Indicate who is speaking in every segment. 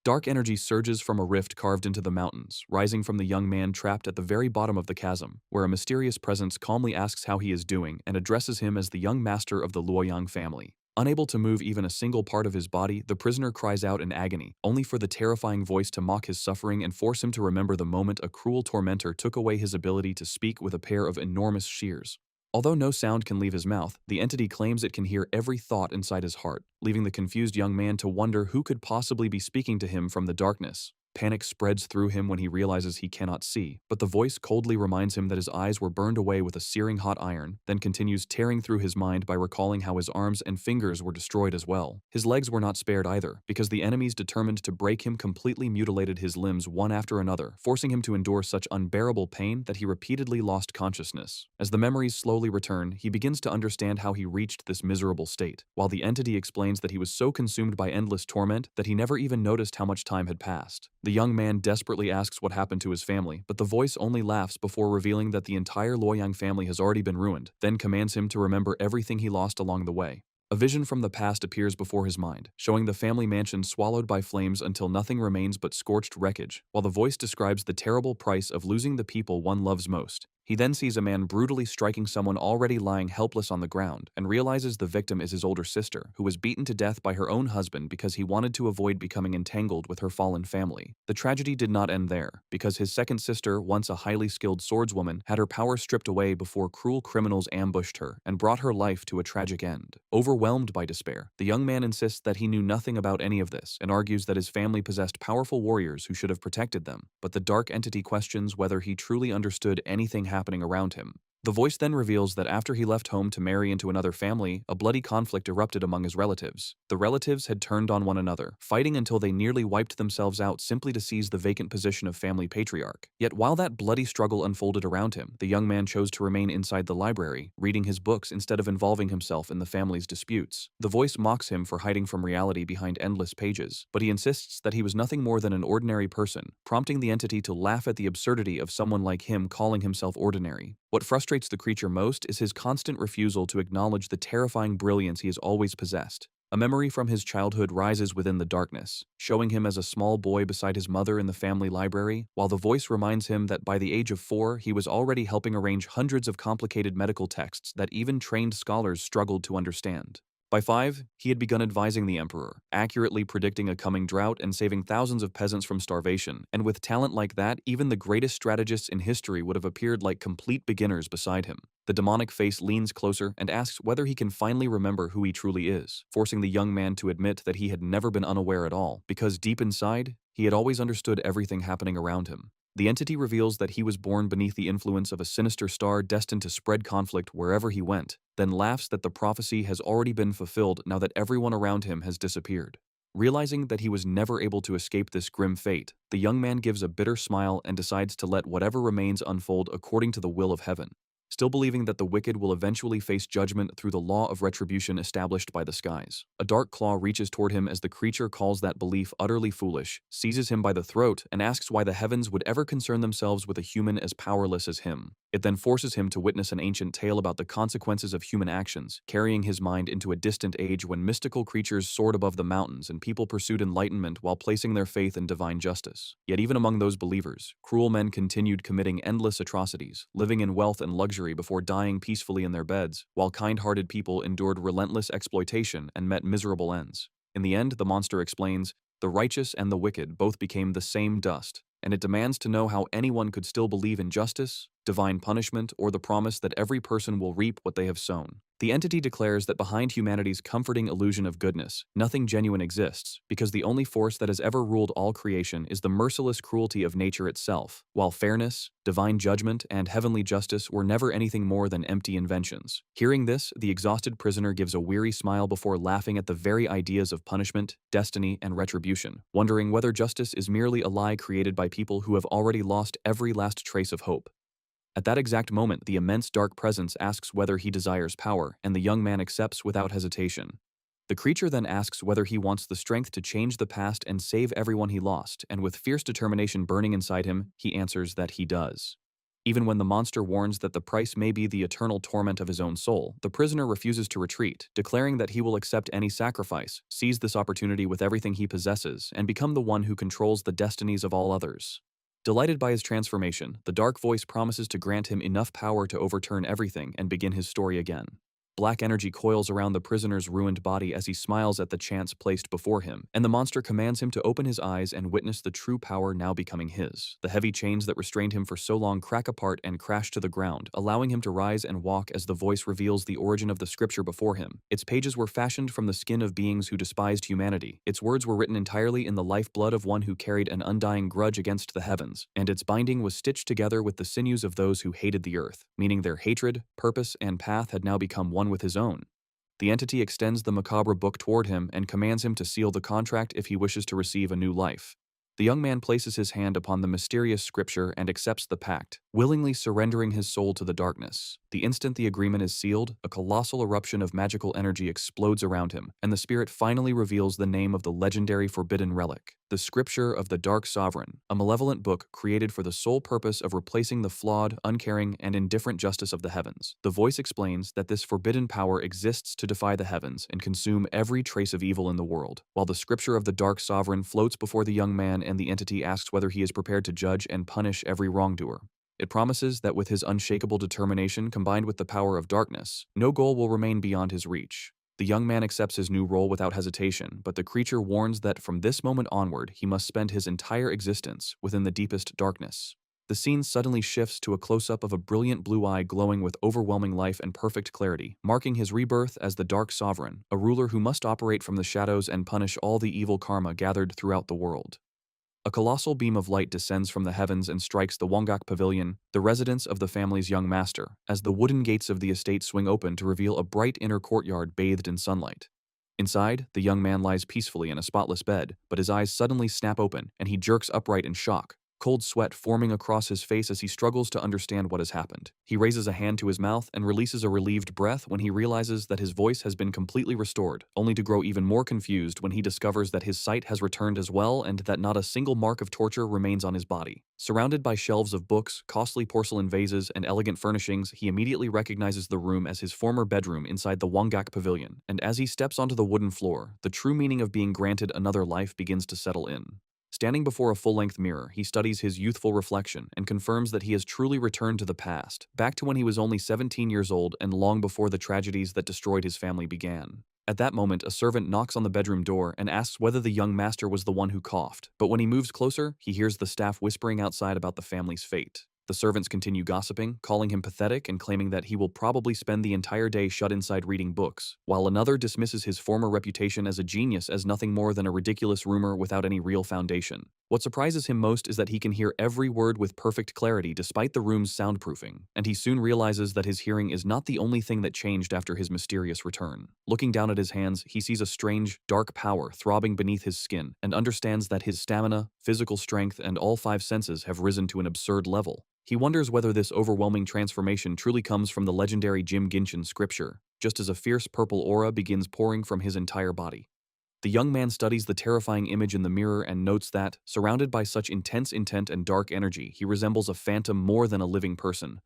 Speaker 1: Dark energy surges from a rift carved into the mountains, rising from the young man trapped at the very bottom of the chasm, where a mysterious presence calmly asks how he is doing and addresses him as the young master of the Luoyang family. Unable to move even a single part of his body, the prisoner cries out in agony, only for the terrifying voice to mock his suffering and force him to remember the moment a cruel tormentor took away his ability to speak with a pair of enormous shears. Although no sound can leave his mouth, the entity claims it can hear every thought inside his heart, leaving the confused young man to wonder who could possibly be speaking to him from the darkness. Panic spreads through him when he realizes he cannot see, but the voice coldly reminds him that his eyes were burned away with a searing hot iron, then continues tearing through his mind by recalling how his arms and fingers were destroyed as well. His legs were not spared either, because the enemies determined to break him completely mutilated his limbs one after another, forcing him to endure such unbearable pain that he repeatedly lost consciousness. As the memories slowly return, he begins to understand how he reached this miserable state, while the entity explains that he was so consumed by endless torment that he never even noticed how much time had passed. The young man desperately asks what happened to his family, but the voice only laughs before revealing that the entire Luoyang family has already been ruined, then commands him to remember everything he lost along the way. A vision from the past appears before his mind, showing the family mansion swallowed by flames until nothing remains but scorched wreckage, while the voice describes the terrible price of losing the people one loves most. He then sees a man brutally striking someone already lying helpless on the ground and realizes the victim is his older sister, who was beaten to death by her own husband because he wanted to avoid becoming entangled with her fallen family. The tragedy did not end there, because his second sister, once a highly skilled swordswoman, had her power stripped away before cruel criminals ambushed her and brought her life to a tragic end. Overwhelmed by despair, the young man insists that he knew nothing about any of this and argues that his family possessed powerful warriors who should have protected them, but the dark entity questions whether he truly understood anything happening around him. The voice then reveals that after he left home to marry into another family, a bloody conflict erupted among his relatives. The relatives had turned on one another, fighting until they nearly wiped themselves out simply to seize the vacant position of family patriarch. Yet while that bloody struggle unfolded around him, the young man chose to remain inside the library, reading his books instead of involving himself in the family's disputes. The voice mocks him for hiding from reality behind endless pages, but he insists that he was nothing more than an ordinary person, prompting the entity to laugh at the absurdity of someone like him calling himself ordinary. What frustrates the creature most is his constant refusal to acknowledge the terrifying brilliance he has always possessed. A memory from his childhood rises within the darkness, showing him as a small boy beside his mother in the family library, while the voice reminds him that by the age of 4, he was already helping arrange hundreds of complicated medical texts that even trained scholars struggled to understand. By 5, he had begun advising the emperor, accurately predicting a coming drought and saving thousands of peasants from starvation, and with talent like that, even the greatest strategists in history would have appeared like complete beginners beside him. The demonic face leans closer and asks whether he can finally remember who he truly is, forcing the young man to admit that he had never been unaware at all, because deep inside, he had always understood everything happening around him. The entity reveals that he was born beneath the influence of a sinister star destined to spread conflict wherever he went, then laughs that the prophecy has already been fulfilled now that everyone around him has disappeared. Realizing that he was never able to escape this grim fate, the young man gives a bitter smile and decides to let whatever remains unfold according to the will of heaven, still believing that the wicked will eventually face judgment through the law of retribution established by the skies. A dark claw reaches toward him as the creature calls that belief utterly foolish, seizes him by the throat, and asks why the heavens would ever concern themselves with a human as powerless as him. It then forces him to witness an ancient tale about the consequences of human actions, carrying his mind into a distant age when mystical creatures soared above the mountains and people pursued enlightenment while placing their faith in divine justice. Yet even among those believers, cruel men continued committing endless atrocities, living in wealth and luxury before dying peacefully in their beds, while kind-hearted people endured relentless exploitation and met miserable ends. In the end, the monster explains, the righteous and the wicked both became the same dust, and it demands to know how anyone could still believe in justice, divine punishment, or the promise that every person will reap what they have sown. The entity declares that behind humanity's comforting illusion of goodness, nothing genuine exists, because the only force that has ever ruled all creation is the merciless cruelty of nature itself, while fairness, divine judgment, and heavenly justice were never anything more than empty inventions. Hearing this, the exhausted prisoner gives a weary smile before laughing at the very ideas of punishment, destiny, and retribution, wondering whether justice is merely a lie created by people who have already lost every last trace of hope. At that exact moment, the immense dark presence asks whether he desires power, and the young man accepts without hesitation. The creature then asks whether he wants the strength to change the past and save everyone he lost, and with fierce determination burning inside him, he answers that he does. Even when the monster warns that the price may be the eternal torment of his own soul, the prisoner refuses to retreat, declaring that he will accept any sacrifice, seize this opportunity with everything he possesses, and become the one who controls the destinies of all others. Delighted by his transformation, the dark voice promises to grant him enough power to overturn everything and begin his story again. Black energy coils around the prisoner's ruined body as he smiles at the chance placed before him, and the monster commands him to open his eyes and witness the true power now becoming his. The heavy chains that restrained him for so long crack apart and crash to the ground, allowing him to rise and walk as the voice reveals the origin of the scripture before him. Its pages were fashioned from the skin of beings who despised humanity. Its words were written entirely in the lifeblood of one who carried an undying grudge against the heavens, and its binding was stitched together with the sinews of those who hated the earth, meaning their hatred, purpose, and path had now become one with his own. The entity extends the macabre book toward him and commands him to seal the contract if he wishes to receive a new life. The young man places his hand upon the mysterious scripture and accepts the pact, willingly surrendering his soul to the darkness. The instant the agreement is sealed, a colossal eruption of magical energy explodes around him, and the spirit finally reveals the name of the legendary forbidden relic, the Scripture of the Dark Sovereign, a malevolent book created for the sole purpose of replacing the flawed, uncaring, and indifferent justice of the heavens. The voice explains that this forbidden power exists to defy the heavens and consume every trace of evil in the world. While the Scripture of the Dark Sovereign floats before the young man and the entity asks whether he is prepared to judge and punish every wrongdoer. It promises that with his unshakable determination combined with the power of darkness, no goal will remain beyond his reach. The young man accepts his new role without hesitation, but the creature warns that from this moment onward he must spend his entire existence within the deepest darkness. The scene suddenly shifts to a close-up of a brilliant blue eye glowing with overwhelming life and perfect clarity, marking his rebirth as the Dark Sovereign, a ruler who must operate from the shadows and punish all the evil karma gathered throughout the world. A colossal beam of light descends from the heavens and strikes the Wongak Pavilion, the residence of the family's young master, as the wooden gates of the estate swing open to reveal a bright inner courtyard bathed in sunlight. Inside, the young man lies peacefully in a spotless bed, but his eyes suddenly snap open, and he jerks upright in shock, cold sweat forming across his face as he struggles to understand what has happened. He raises a hand to his mouth and releases a relieved breath when he realizes that his voice has been completely restored, only to grow even more confused when he discovers that his sight has returned as well and that not a single mark of torture remains on his body. Surrounded by shelves of books, costly porcelain vases, and elegant furnishings, he immediately recognizes the room as his former bedroom inside the Wongak Pavilion, and as he steps onto the wooden floor, the true meaning of being granted another life begins to settle in. Standing before a full-length mirror, he studies his youthful reflection and confirms that he has truly returned to the past, back to when he was only 17 years old and long before the tragedies that destroyed his family began. At that moment, a servant knocks on the bedroom door and asks whether the young master was the one who coughed, but when he moves closer, he hears the staff whispering outside about the family's fate. The servants continue gossiping, calling him pathetic and claiming that he will probably spend the entire day shut inside reading books, while another dismisses his former reputation as a genius as nothing more than a ridiculous rumor without any real foundation. What surprises him most is that he can hear every word with perfect clarity despite the room's soundproofing, and he soon realizes that his hearing is not the only thing that changed after his mysterious return. Looking down at his hands, he sees a strange, dark power throbbing beneath his skin and understands that his stamina, physical strength, and all 5 senses have risen to an absurd level. He wonders whether this overwhelming transformation truly comes from the legendary Jim Genshin scripture, just as a fierce purple aura begins pouring from his entire body. The young man studies the terrifying image in the mirror and notes that, surrounded by such intense intent and dark energy, he resembles a phantom more than a living person.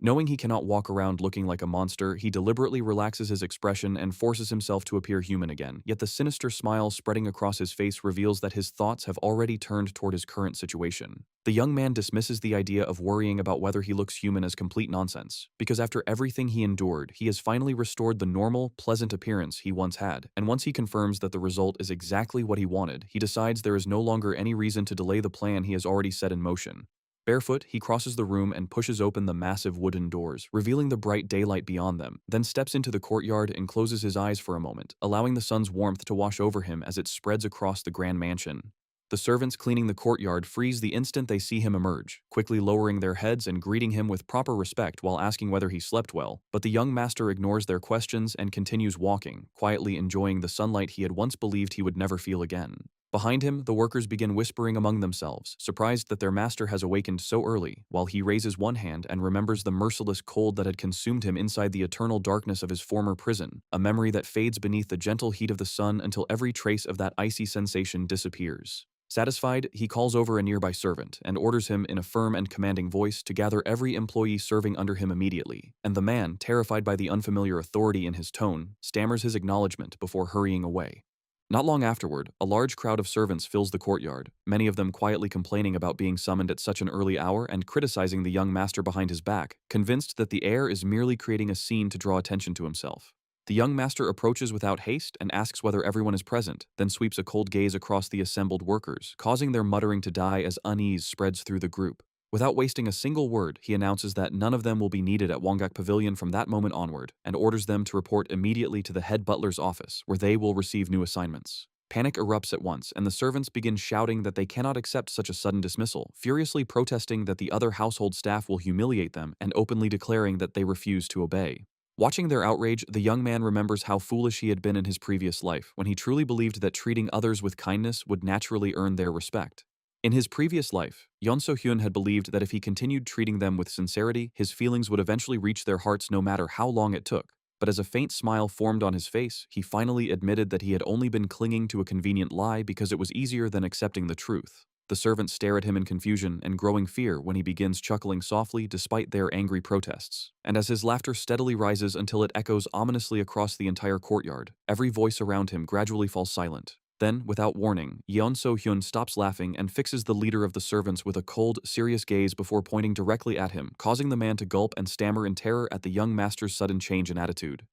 Speaker 1: Knowing he cannot walk around looking like a monster, he deliberately relaxes his expression and forces himself to appear human again, yet the sinister smile spreading across his face reveals that his thoughts have already turned toward his current situation. The young man dismisses the idea of worrying about whether he looks human as complete nonsense, because after everything he endured, he has finally restored the normal, pleasant appearance he once had, and once he confirms that the result is exactly what he wanted, he decides there is no longer any reason to delay the plan he has already set in motion. Barefoot, he crosses the room and pushes open the massive wooden doors, revealing the bright daylight beyond them, then steps into the courtyard and closes his eyes for a moment, allowing the sun's warmth to wash over him as it spreads across the grand mansion. The servants cleaning the courtyard freeze the instant they see him emerge, quickly lowering their heads and greeting him with proper respect while asking whether he slept well, but the young master ignores their questions and continues walking, quietly enjoying the sunlight he had once believed he would never feel again. Behind him, the workers begin whispering among themselves, surprised that their master has awakened so early, while he raises one hand and remembers the merciless cold that had consumed him inside the eternal darkness of his former prison, a memory that fades beneath the gentle heat of the sun until every trace of that icy sensation disappears. Satisfied, he calls over a nearby servant and orders him in a firm and commanding voice to gather every employee serving under him immediately, and the man, terrified by the unfamiliar authority in his tone, stammers his acknowledgement before hurrying away. Not long afterward, a large crowd of servants fills the courtyard, many of them quietly complaining about being summoned at such an early hour and criticizing the young master behind his back, convinced that the heir is merely creating a scene to draw attention to himself. The young master approaches without haste and asks whether everyone is present, then sweeps a cold gaze across the assembled workers, causing their muttering to die as unease spreads through the group. Without wasting a single word, he announces that none of them will be needed at Wangak Pavilion from that moment onward, and orders them to report immediately to the head butler's office, where they will receive new assignments. Panic erupts at once, and the servants begin shouting that they cannot accept such a sudden dismissal, furiously protesting that the other household staff will humiliate them and openly declaring that they refuse to obey. Watching their outrage, the young man remembers how foolish he had been in his previous life, when he truly believed that treating others with kindness would naturally earn their respect. In his previous life, Yeon So-hyun had believed that if he continued treating them with sincerity, his feelings would eventually reach their hearts no matter how long it took. But as a faint smile formed on his face, he finally admitted that he had only been clinging to a convenient lie because it was easier than accepting the truth. The servants stare at him in confusion and growing fear when he begins chuckling softly despite their angry protests. And as his laughter steadily rises until it echoes ominously across the entire courtyard, every voice around him gradually falls silent. Then, without warning, Yeon So-hyun stops laughing and fixes the leader of the servants with a cold, serious gaze before pointing directly at him, causing the man to gulp and stammer in terror at the young master's sudden change in attitude.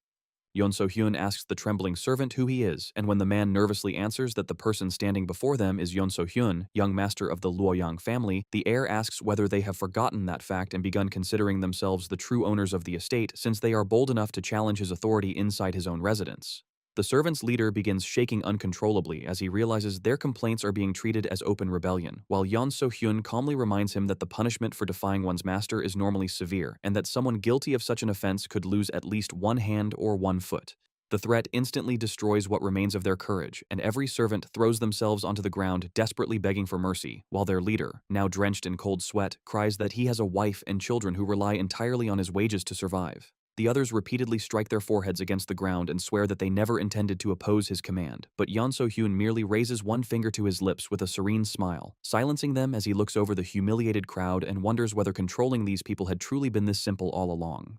Speaker 1: Yeon So-hyun asks the trembling servant who he is, and when the man nervously answers that the person standing before them is Yeon So-hyun, young master of the Luoyang family, the heir asks whether they have forgotten that fact and begun considering themselves the true owners of the estate since they are bold enough to challenge his authority inside his own residence. The servants' leader begins shaking uncontrollably as he realizes their complaints are being treated as open rebellion, while Yeon So-hyun calmly reminds him that the punishment for defying one's master is normally severe, and that someone guilty of such an offense could lose at least one hand or one foot. The threat instantly destroys what remains of their courage, and every servant throws themselves onto the ground desperately begging for mercy, while their leader, now drenched in cold sweat, cries that he has a wife and children who rely entirely on his wages to survive. The others repeatedly strike their foreheads against the ground and swear that they never intended to oppose his command, but Yeon So-hyun merely raises one finger to his lips with a serene smile, silencing them as he looks over the humiliated crowd and wonders whether controlling these people had truly been this simple all along.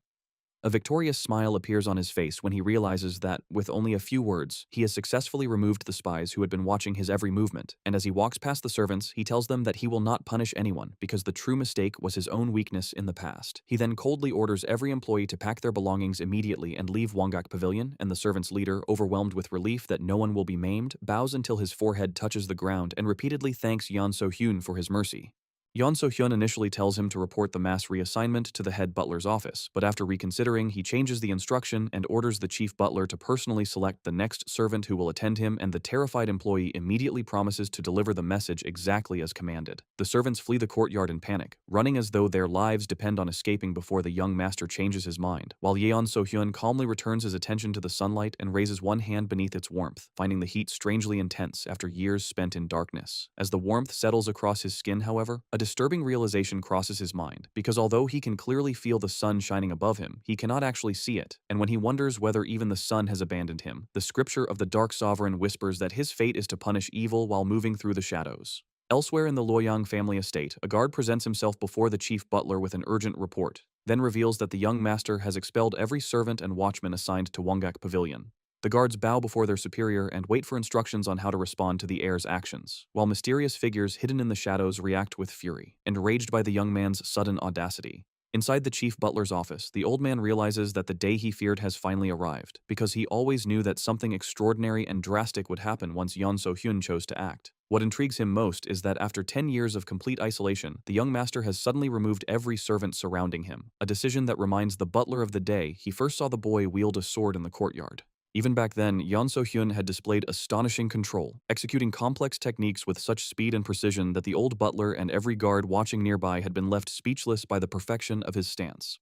Speaker 1: A victorious smile appears on his face when he realizes that, with only a few words, he has successfully removed the spies who had been watching his every movement, and as he walks past the servants, he tells them that he will not punish anyone because the true mistake was his own weakness in the past. He then coldly orders every employee to pack their belongings immediately and leave Wangak Pavilion, and the servants' leader, overwhelmed with relief that no one will be maimed, bows until his forehead touches the ground and repeatedly thanks Yeon So-hyun for his mercy. Yeon So-hyun initially tells him to report the mass reassignment to the head butler's office, but after reconsidering, he changes the instruction and orders the chief butler to personally select the next servant who will attend him, and the terrified employee immediately promises to deliver the message exactly as commanded. The servants flee the courtyard in panic, running as though their lives depend on escaping before the young master changes his mind, while Yeon So-hyun calmly returns his attention to the sunlight and raises one hand beneath its warmth, finding the heat strangely intense after years spent in darkness. As the warmth settles across his skin, however, a disturbing realization crosses his mind, because although he can clearly feel the sun shining above him, he cannot actually see it, and when he wonders whether even the sun has abandoned him, the scripture of the Dark Sovereign whispers that his fate is to punish evil while moving through the shadows. Elsewhere in the Luoyang family estate, a guard presents himself before the chief butler with an urgent report, then reveals that the young master has expelled every servant and watchman assigned to Wangak Pavilion. The guards bow before their superior and wait for instructions on how to respond to the heir's actions, while mysterious figures hidden in the shadows react with fury, enraged by the young man's sudden audacity. Inside the chief butler's office, the old man realizes that the day he feared has finally arrived, because he always knew that something extraordinary and drastic would happen once Yeon So-hyun chose to act. What intrigues him most is that after 10 years of complete isolation, the young master has suddenly removed every servant surrounding him, a decision that reminds the butler of the day he first saw the boy wield a sword in the courtyard. Even back then, Yeon So-hyun had displayed astonishing control, executing complex techniques with such speed and precision that the old butler and every guard watching nearby had been left speechless by the perfection of his stance.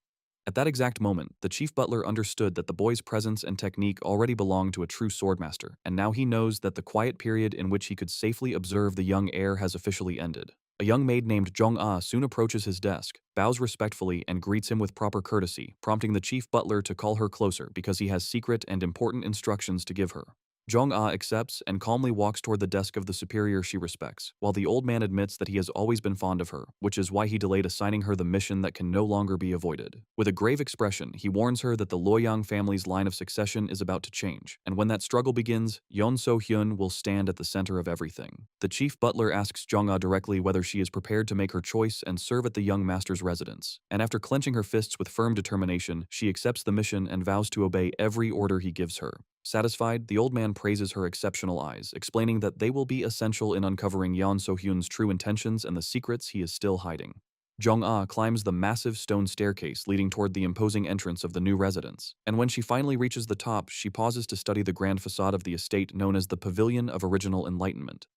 Speaker 1: At that exact moment, the chief butler understood that the boy's presence and technique already belonged to a true swordmaster, and now he knows that the quiet period in which he could safely observe the young heir has officially ended. A young maid named Jong-ah soon approaches his desk, bows respectfully, and greets him with proper courtesy, prompting the chief butler to call her closer because he has secret and important instructions to give her. Jong-ah accepts and calmly walks toward the desk of the superior she respects, while the old man admits that he has always been fond of her, which is why he delayed assigning her the mission that can no longer be avoided. With a grave expression, he warns her that the Luoyang family's line of succession is about to change, and when that struggle begins, Yeon So-hyun will stand at the center of everything. The chief butler asks Jong-ah directly whether she is prepared to make her choice and serve at the young master's residence, and after clenching her fists with firm determination, she accepts the mission and vows to obey every order he gives her. Satisfied, the old man praises her exceptional eyes, explaining that they will be essential in uncovering Yeon So-hyun's true intentions and the secrets he is still hiding. Jong-ah climbs the massive stone staircase leading toward the imposing entrance of the new residence, and when she finally reaches the top, she pauses to study the grand facade of the estate known as the Pavilion of Original Enlightenment.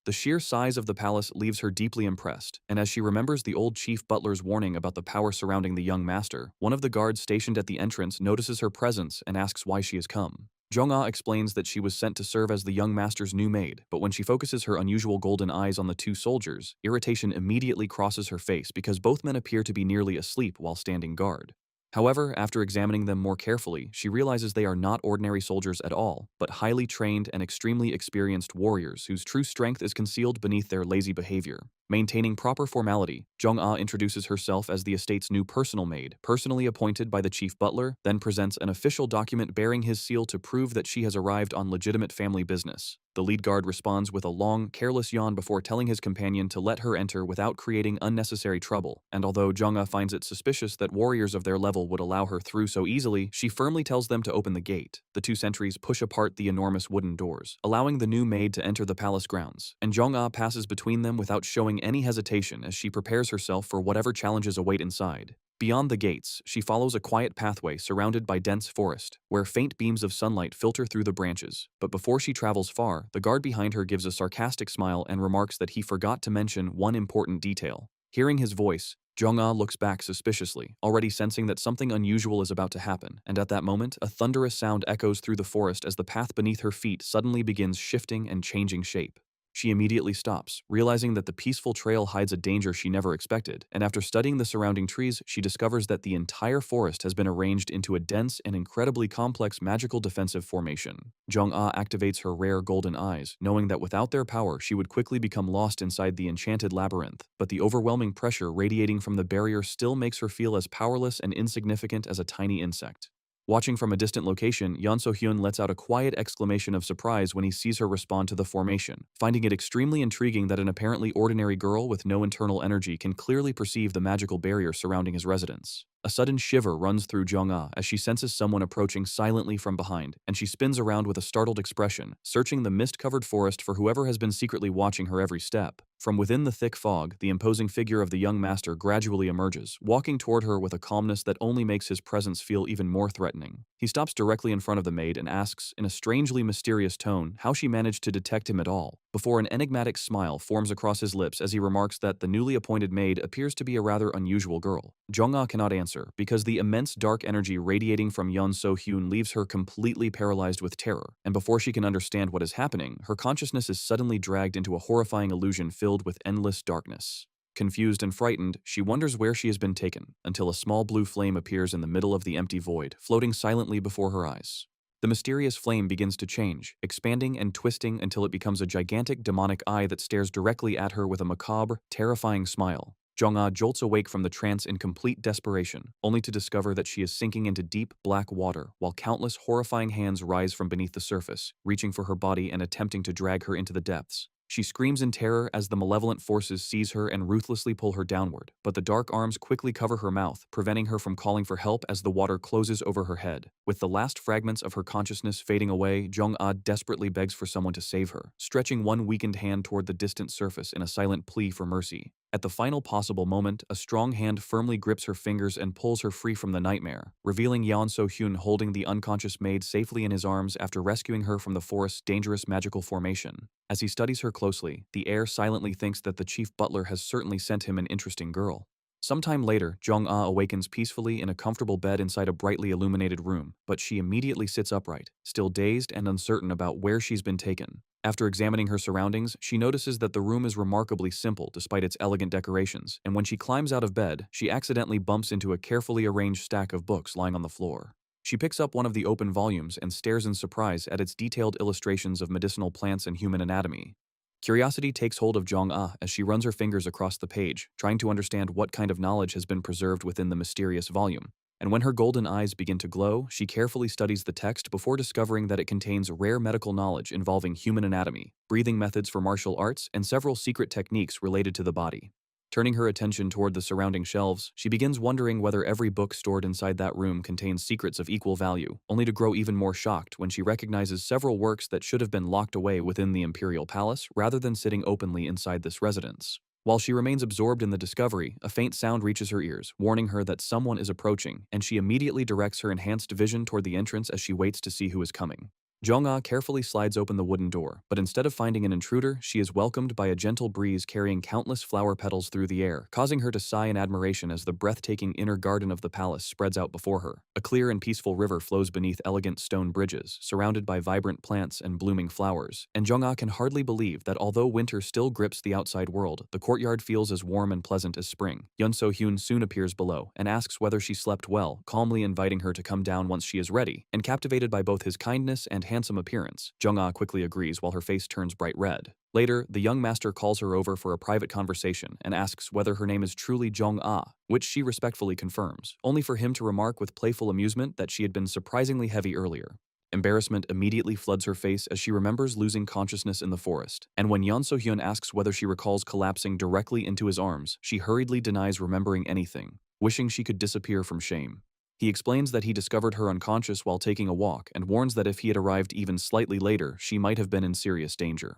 Speaker 1: The sheer size of the palace leaves her deeply impressed, and as she remembers the old chief butler's warning about the power surrounding the young master, one of the guards stationed at the entrance notices her presence and asks why she has come. Jong-ah explains that she was sent to serve as the young master's new maid, but when she focuses her unusual golden eyes on the two soldiers, irritation immediately crosses her face because both men appear to be nearly asleep while standing guard. However, after examining them more carefully, she realizes they are not ordinary soldiers at all, but highly trained and extremely experienced warriors whose true strength is concealed beneath their lazy behavior. Maintaining proper formality, Jong-ah introduces herself as the estate's new personal maid, personally appointed by the chief butler, then presents an official document bearing his seal to prove that she has arrived on legitimate family business. The lead guard responds with a long, careless yawn before telling his companion to let her enter without creating unnecessary trouble, and although Jong-ah finds it suspicious that warriors of their level would allow her through so easily, she firmly tells them to open the gate. The two sentries push apart the enormous wooden doors, allowing the new maid to enter the palace grounds, and Jong-ah passes between them without showing any hesitation as she prepares herself for whatever challenges await inside. Beyond the gates, she follows a quiet pathway surrounded by dense forest, where faint beams of sunlight filter through the branches. But before she travels far, the guard behind her gives a sarcastic smile and remarks that he forgot to mention one important detail. Hearing his voice, Jong-ah looks back suspiciously, already sensing that something unusual is about to happen, and at that moment, a thunderous sound echoes through the forest as the path beneath her feet suddenly begins shifting and changing shape. She immediately stops, realizing that the peaceful trail hides a danger she never expected, and after studying the surrounding trees, she discovers that the entire forest has been arranged into a dense and incredibly complex magical defensive formation. Jong-ah activates her rare golden eyes, knowing that without their power she would quickly become lost inside the enchanted labyrinth, but the overwhelming pressure radiating from the barrier still makes her feel as powerless and insignificant as a tiny insect. Watching from a distant location, Yeon So-hyun lets out a quiet exclamation of surprise when he sees her respond to the formation, finding it extremely intriguing that an apparently ordinary girl with no internal energy can clearly perceive the magical barrier surrounding his residence. A sudden shiver runs through Jong-ah as she senses someone approaching silently from behind, and she spins around with a startled expression, searching the mist-covered forest for whoever has been secretly watching her every step. From within the thick fog, the imposing figure of the young master gradually emerges, walking toward her with a calmness that only makes his presence feel even more threatening. He stops directly in front of the maid and asks, in a strangely mysterious tone, how she managed to detect him at all, before an enigmatic smile forms across his lips as he remarks that the newly appointed maid appears to be a rather unusual girl. Jong-ah cannot answer, because the immense dark energy radiating from Yeon So-hyun leaves her completely paralyzed with terror, and before she can understand what is happening, her consciousness is suddenly dragged into a horrifying illusion filled with endless darkness. Confused and frightened, she wonders where she has been taken, until a small blue flame appears in the middle of the empty void, floating silently before her eyes. The mysterious flame begins to change, expanding and twisting until it becomes a gigantic demonic eye that stares directly at her with a macabre, terrifying smile. Jong-ah jolts awake from the trance in complete desperation, only to discover that she is sinking into deep, black water, while countless horrifying hands rise from beneath the surface, reaching for her body and attempting to drag her into the depths. She screams in terror as the malevolent forces seize her and ruthlessly pull her downward, but the dark arms quickly cover her mouth, preventing her from calling for help as the water closes over her head. With the last fragments of her consciousness fading away, Jong-ah desperately begs for someone to save her, stretching one weakened hand toward the distant surface in a silent plea for mercy. At the final possible moment, a strong hand firmly grips her fingers and pulls her free from the nightmare, revealing Yeon So-hyun holding the unconscious maid safely in his arms after rescuing her from the forest's dangerous magical formation. As he studies her closely, the heir silently thinks that the chief butler has certainly sent him an interesting girl. Sometime later, Jong-ah awakens peacefully in a comfortable bed inside a brightly illuminated room, but she immediately sits upright, still dazed and uncertain about where she's been taken. After examining her surroundings, she notices that the room is remarkably simple despite its elegant decorations, and when she climbs out of bed, she accidentally bumps into a carefully arranged stack of books lying on the floor. She picks up one of the open volumes and stares in surprise at its detailed illustrations of medicinal plants and human anatomy. Curiosity takes hold of Jong-ah as she runs her fingers across the page, trying to understand what kind of knowledge has been preserved within the mysterious volume. And when her golden eyes begin to glow, she carefully studies the text before discovering that it contains rare medical knowledge involving human anatomy, breathing methods for martial arts, and several secret techniques related to the body. Turning her attention toward the surrounding shelves, she begins wondering whether every book stored inside that room contains secrets of equal value, only to grow even more shocked when she recognizes several works that should have been locked away within the imperial palace rather than sitting openly inside this residence. While she remains absorbed in the discovery, a faint sound reaches her ears, warning her that someone is approaching, and she immediately directs her enhanced vision toward the entrance as she waits to see who is coming. Jong-ah carefully slides open the wooden door, but instead of finding an intruder, she is welcomed by a gentle breeze carrying countless flower petals through the air, causing her to sigh in admiration as the breathtaking inner garden of the palace spreads out before her. A clear and peaceful river flows beneath elegant stone bridges, surrounded by vibrant plants and blooming flowers, and Jong-ah can hardly believe that although winter still grips the outside world, the courtyard feels as warm and pleasant as spring. Yeon So-hyun soon appears below and asks whether she slept well, calmly inviting her to come down once she is ready, and captivated by both his kindness and handsome appearance, Jong-ah quickly agrees while her face turns bright red. Later, the young master calls her over for a private conversation and asks whether her name is truly Jong-ah, which she respectfully confirms, only for him to remark with playful amusement that she had been surprisingly heavy earlier. Embarrassment immediately floods her face as she remembers losing consciousness in the forest, and when Yeon So-hyun asks whether she recalls collapsing directly into his arms, she hurriedly denies remembering anything, wishing she could disappear from shame. He explains that he discovered her unconscious while taking a walk and warns that if he had arrived even slightly later, she might have been in serious danger.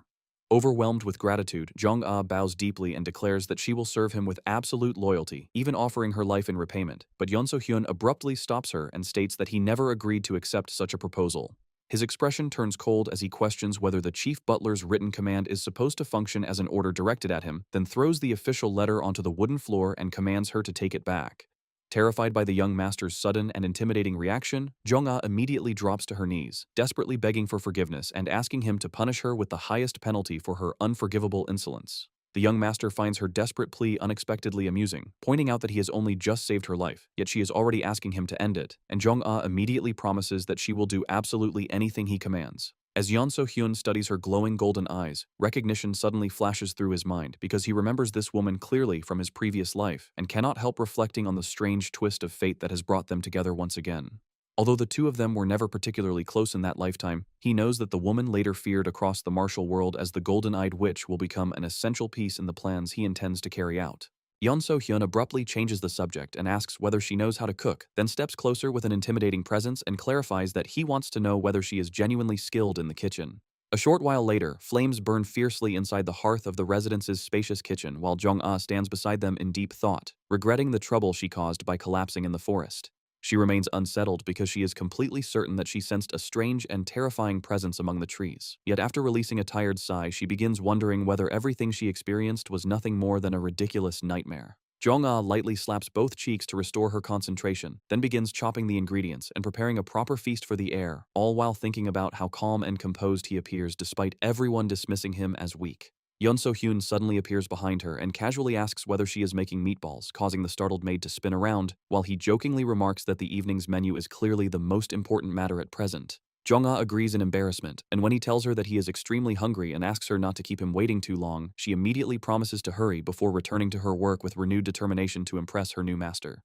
Speaker 1: Overwhelmed with gratitude, Jong-ah bows deeply and declares that she will serve him with absolute loyalty, even offering her life in repayment, but Yeon So-hyun abruptly stops her and states that he never agreed to accept such a proposal. His expression turns cold as he questions whether the chief butler's written command is supposed to function as an order directed at him, then throws the official letter onto the wooden floor and commands her to take it back. Terrified by the young master's sudden and intimidating reaction, Jong-ah immediately drops to her knees, desperately begging for forgiveness and asking him to punish her with the highest penalty for her unforgivable insolence. The young master finds her desperate plea unexpectedly amusing, pointing out that he has only just saved her life, yet she is already asking him to end it, and Jong-ah immediately promises that she will do absolutely anything he commands. As Yeon So-hyun studies her glowing golden eyes, recognition suddenly flashes through his mind because he remembers this woman clearly from his previous life and cannot help reflecting on the strange twist of fate that has brought them together once again. Although the two of them were never particularly close in that lifetime, he knows that the woman later feared across the martial world as the golden-eyed witch will become an essential piece in the plans he intends to carry out. Yeon So-hyun abruptly changes the subject and asks whether she knows how to cook, then steps closer with an intimidating presence and clarifies that he wants to know whether she is genuinely skilled in the kitchen. A short while later, flames burn fiercely inside the hearth of the residence's spacious kitchen while Jong-ah stands beside them in deep thought, regretting the trouble she caused by collapsing in the forest. She remains unsettled because she is completely certain that she sensed a strange and terrifying presence among the trees. Yet after releasing a tired sigh, she begins wondering whether everything she experienced was nothing more than a ridiculous nightmare. Jong-ah lightly slaps both cheeks to restore her concentration, then begins chopping the ingredients and preparing a proper feast for the heir, all while thinking about how calm and composed he appears despite everyone dismissing him as weak. Yeon So-hyun suddenly appears behind her and casually asks whether she is making meatballs, causing the startled maid to spin around, while he jokingly remarks that the evening's menu is clearly the most important matter at present. Jong-ah agrees in embarrassment, and when he tells her that he is extremely hungry and asks her not to keep him waiting too long, she immediately promises to hurry before returning to her work with renewed determination to impress her new master.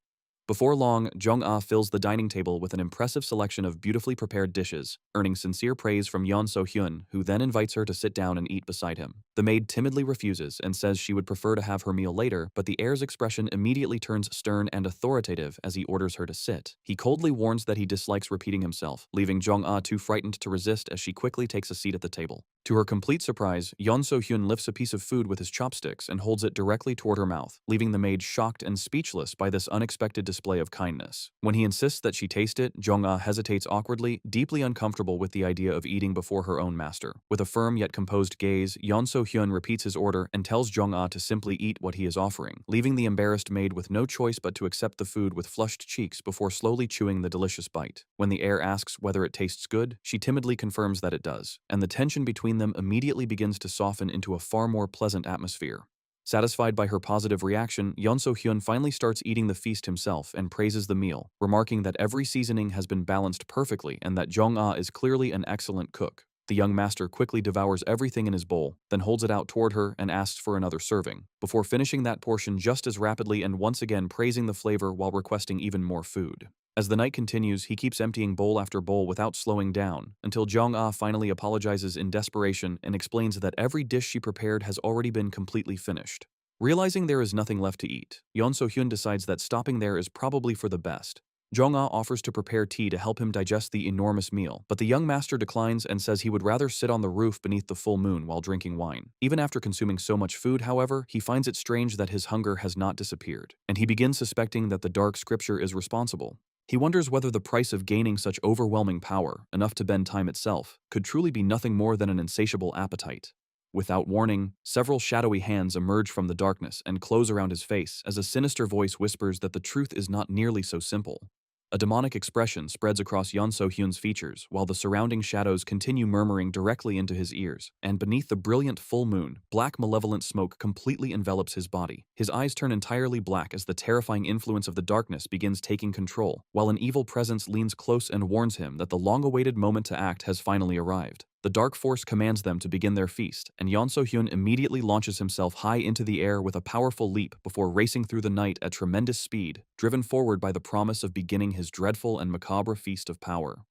Speaker 1: Before long, Jong-ah fills the dining table with an impressive selection of beautifully prepared dishes, earning sincere praise from Yeon So-hyun, who then invites her to sit down and eat beside him. The maid timidly refuses and says she would prefer to have her meal later, but the heir's expression immediately turns stern and authoritative as he orders her to sit. He coldly warns that he dislikes repeating himself, leaving Jong-ah too frightened to resist as she quickly takes a seat at the table. To her complete surprise, Yeon So-hyun lifts a piece of food with his chopsticks and holds it directly toward her mouth, leaving the maid shocked and speechless by this unexpected display of kindness. When he insists that she taste it, Jong-ah hesitates awkwardly, deeply uncomfortable with the idea of eating before her own master. With a firm yet composed gaze, Yeon So-hyun repeats his order and tells Jong-ah to simply eat what he is offering, leaving the embarrassed maid with no choice but to accept the food with flushed cheeks before slowly chewing the delicious bite. When the heir asks whether it tastes good, she timidly confirms that it does, and the tension between them immediately begins to soften into a far more pleasant atmosphere. Satisfied by her positive reaction, Yeon So-hyun finally starts eating the feast himself and praises the meal, remarking that every seasoning has been balanced perfectly and that Jong-ah is clearly an excellent cook. The young master quickly devours everything in his bowl, then holds it out toward her and asks for another serving, before finishing that portion just as rapidly and once again praising the flavor while requesting even more food. As the night continues, he keeps emptying bowl after bowl without slowing down, until Jong-ah finally apologizes in desperation and explains that every dish she prepared has already been completely finished. Realizing there is nothing left to eat, Yeon So-hyun decides that stopping there is probably for the best. Jong-ah offers to prepare tea to help him digest the enormous meal, but the young master declines and says he would rather sit on the roof beneath the full moon while drinking wine. Even after consuming so much food, however, he finds it strange that his hunger has not disappeared, and he begins suspecting that the dark scripture is responsible. He wonders whether the price of gaining such overwhelming power, enough to bend time itself, could truly be nothing more than an insatiable appetite. Without warning, several shadowy hands emerge from the darkness and close around his face as a sinister voice whispers that the truth is not nearly so simple. A demonic expression spreads across Yeon So-hyun's features while the surrounding shadows continue murmuring directly into his ears, and beneath the brilliant full moon, black malevolent smoke completely envelops his body. His eyes turn entirely black as the terrifying influence of the darkness begins taking control, while an evil presence leans close and warns him that the long-awaited moment to act has finally arrived. The dark force commands them to begin their feast, and Yeon So-hyun immediately launches himself high into the air with a powerful leap before racing through the night at tremendous speed, driven forward by the promise of beginning his dreadful and macabre feast of power.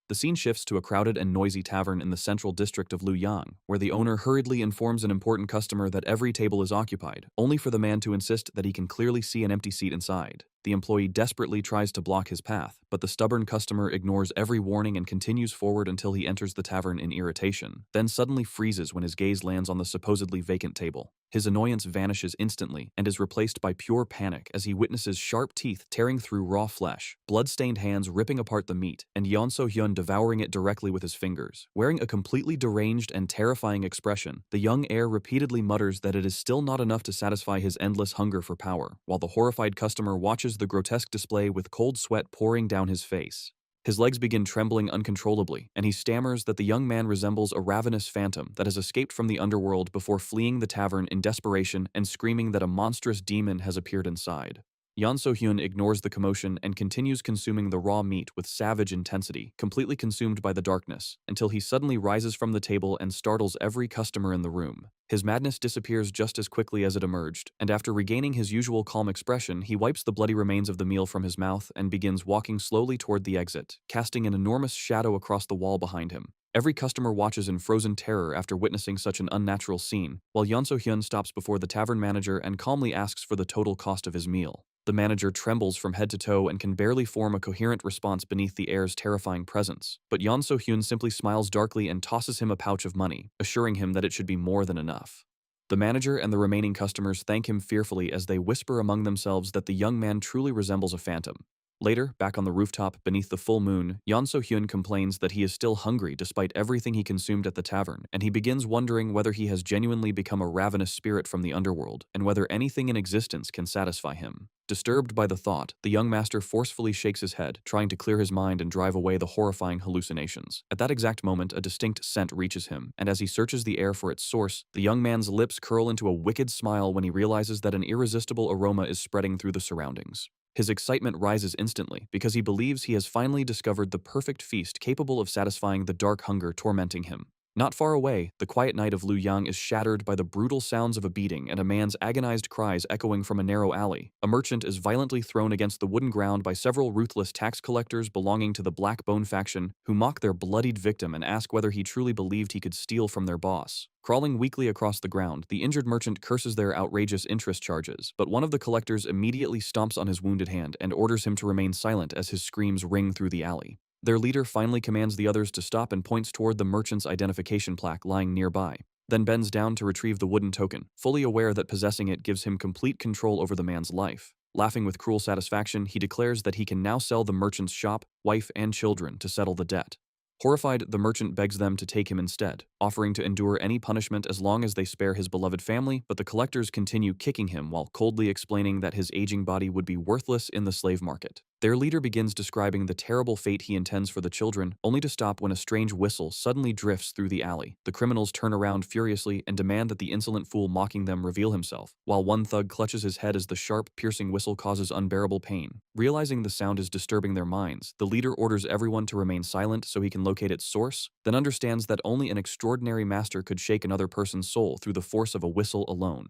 Speaker 1: The scene shifts to a crowded and noisy tavern in the central district of Luoyang, where the owner hurriedly informs an important customer that every table is occupied, only for the man to insist that he can clearly see an empty seat inside. The employee desperately tries to block his path, but the stubborn customer ignores every warning and continues forward until he enters the tavern in irritation, then suddenly freezes when his gaze lands on the supposedly vacant table. His annoyance vanishes instantly and is replaced by pure panic as he witnesses sharp teeth tearing through raw flesh, blood-stained hands ripping apart the meat, and Yeon So-hyun devouring it directly with his fingers. Wearing a completely deranged and terrifying expression, the young heir repeatedly mutters that it is still not enough to satisfy his endless hunger for power, while the horrified customer watches the grotesque display with cold sweat pouring down his face. His legs begin trembling uncontrollably, and he stammers that the young man resembles a ravenous phantom that has escaped from the underworld before fleeing the tavern in desperation and screaming that a monstrous demon has appeared inside. Yeon So-hyun ignores the commotion and continues consuming the raw meat with savage intensity, completely consumed by the darkness, until he suddenly rises from the table and startles every customer in the room. His madness disappears just as quickly as it emerged, and after regaining his usual calm expression, he wipes the bloody remains of the meal from his mouth and begins walking slowly toward the exit, casting an enormous shadow across the wall behind him. Every customer watches in frozen terror after witnessing such an unnatural scene, while Yeon So-hyun stops before the tavern manager and calmly asks for the total cost of his meal. The manager trembles from head to toe and can barely form a coherent response beneath the heir's terrifying presence, but Yeon So-hyun simply smiles darkly and tosses him a pouch of money, assuring him that it should be more than enough. The manager and the remaining customers thank him fearfully as they whisper among themselves that the young man truly resembles a phantom. Later, back on the rooftop beneath the full moon, Yeon So-hyun complains that he is still hungry despite everything he consumed at the tavern, and he begins wondering whether he has genuinely become a ravenous spirit from the underworld, and whether anything in existence can satisfy him. Disturbed by the thought, the young master forcefully shakes his head, trying to clear his mind and drive away the horrifying hallucinations. At that exact moment, a distinct scent reaches him, and as he searches the air for its source, the young man's lips curl into a wicked smile when he realizes that an irresistible aroma is spreading through the surroundings. His excitement rises instantly because he believes he has finally discovered the perfect feast capable of satisfying the dark hunger tormenting him. Not far away, the quiet night of Luoyang is shattered by the brutal sounds of a beating and a man's agonized cries echoing from a narrow alley. A merchant is violently thrown against the wooden ground by several ruthless tax collectors belonging to the Black Bone faction who mock their bloodied victim and ask whether he truly believed he could steal from their boss. Crawling weakly across the ground, the injured merchant curses their outrageous interest charges, but one of the collectors immediately stomps on his wounded hand and orders him to remain silent as his screams ring through the alley. Their leader finally commands the others to stop and points toward the merchant's identification plaque lying nearby, then bends down to retrieve the wooden token, fully aware that possessing it gives him complete control over the man's life. Laughing with cruel satisfaction, he declares that he can now sell the merchant's shop, wife, and children to settle the debt. Horrified, the merchant begs them to take him instead, offering to endure any punishment as long as they spare his beloved family, but the collectors continue kicking him while coldly explaining that his aging body would be worthless in the slave market. Their leader begins describing the terrible fate he intends for the children, only to stop when a strange whistle suddenly drifts through the alley. The criminals turn around furiously and demand that the insolent fool mocking them reveal himself, while one thug clutches his head as the sharp, piercing whistle causes unbearable pain. Realizing the sound is disturbing their minds, the leader orders everyone to remain silent so he can locate its source, then understands that only an extraordinary master could shake another person's soul through the force of a whistle alone.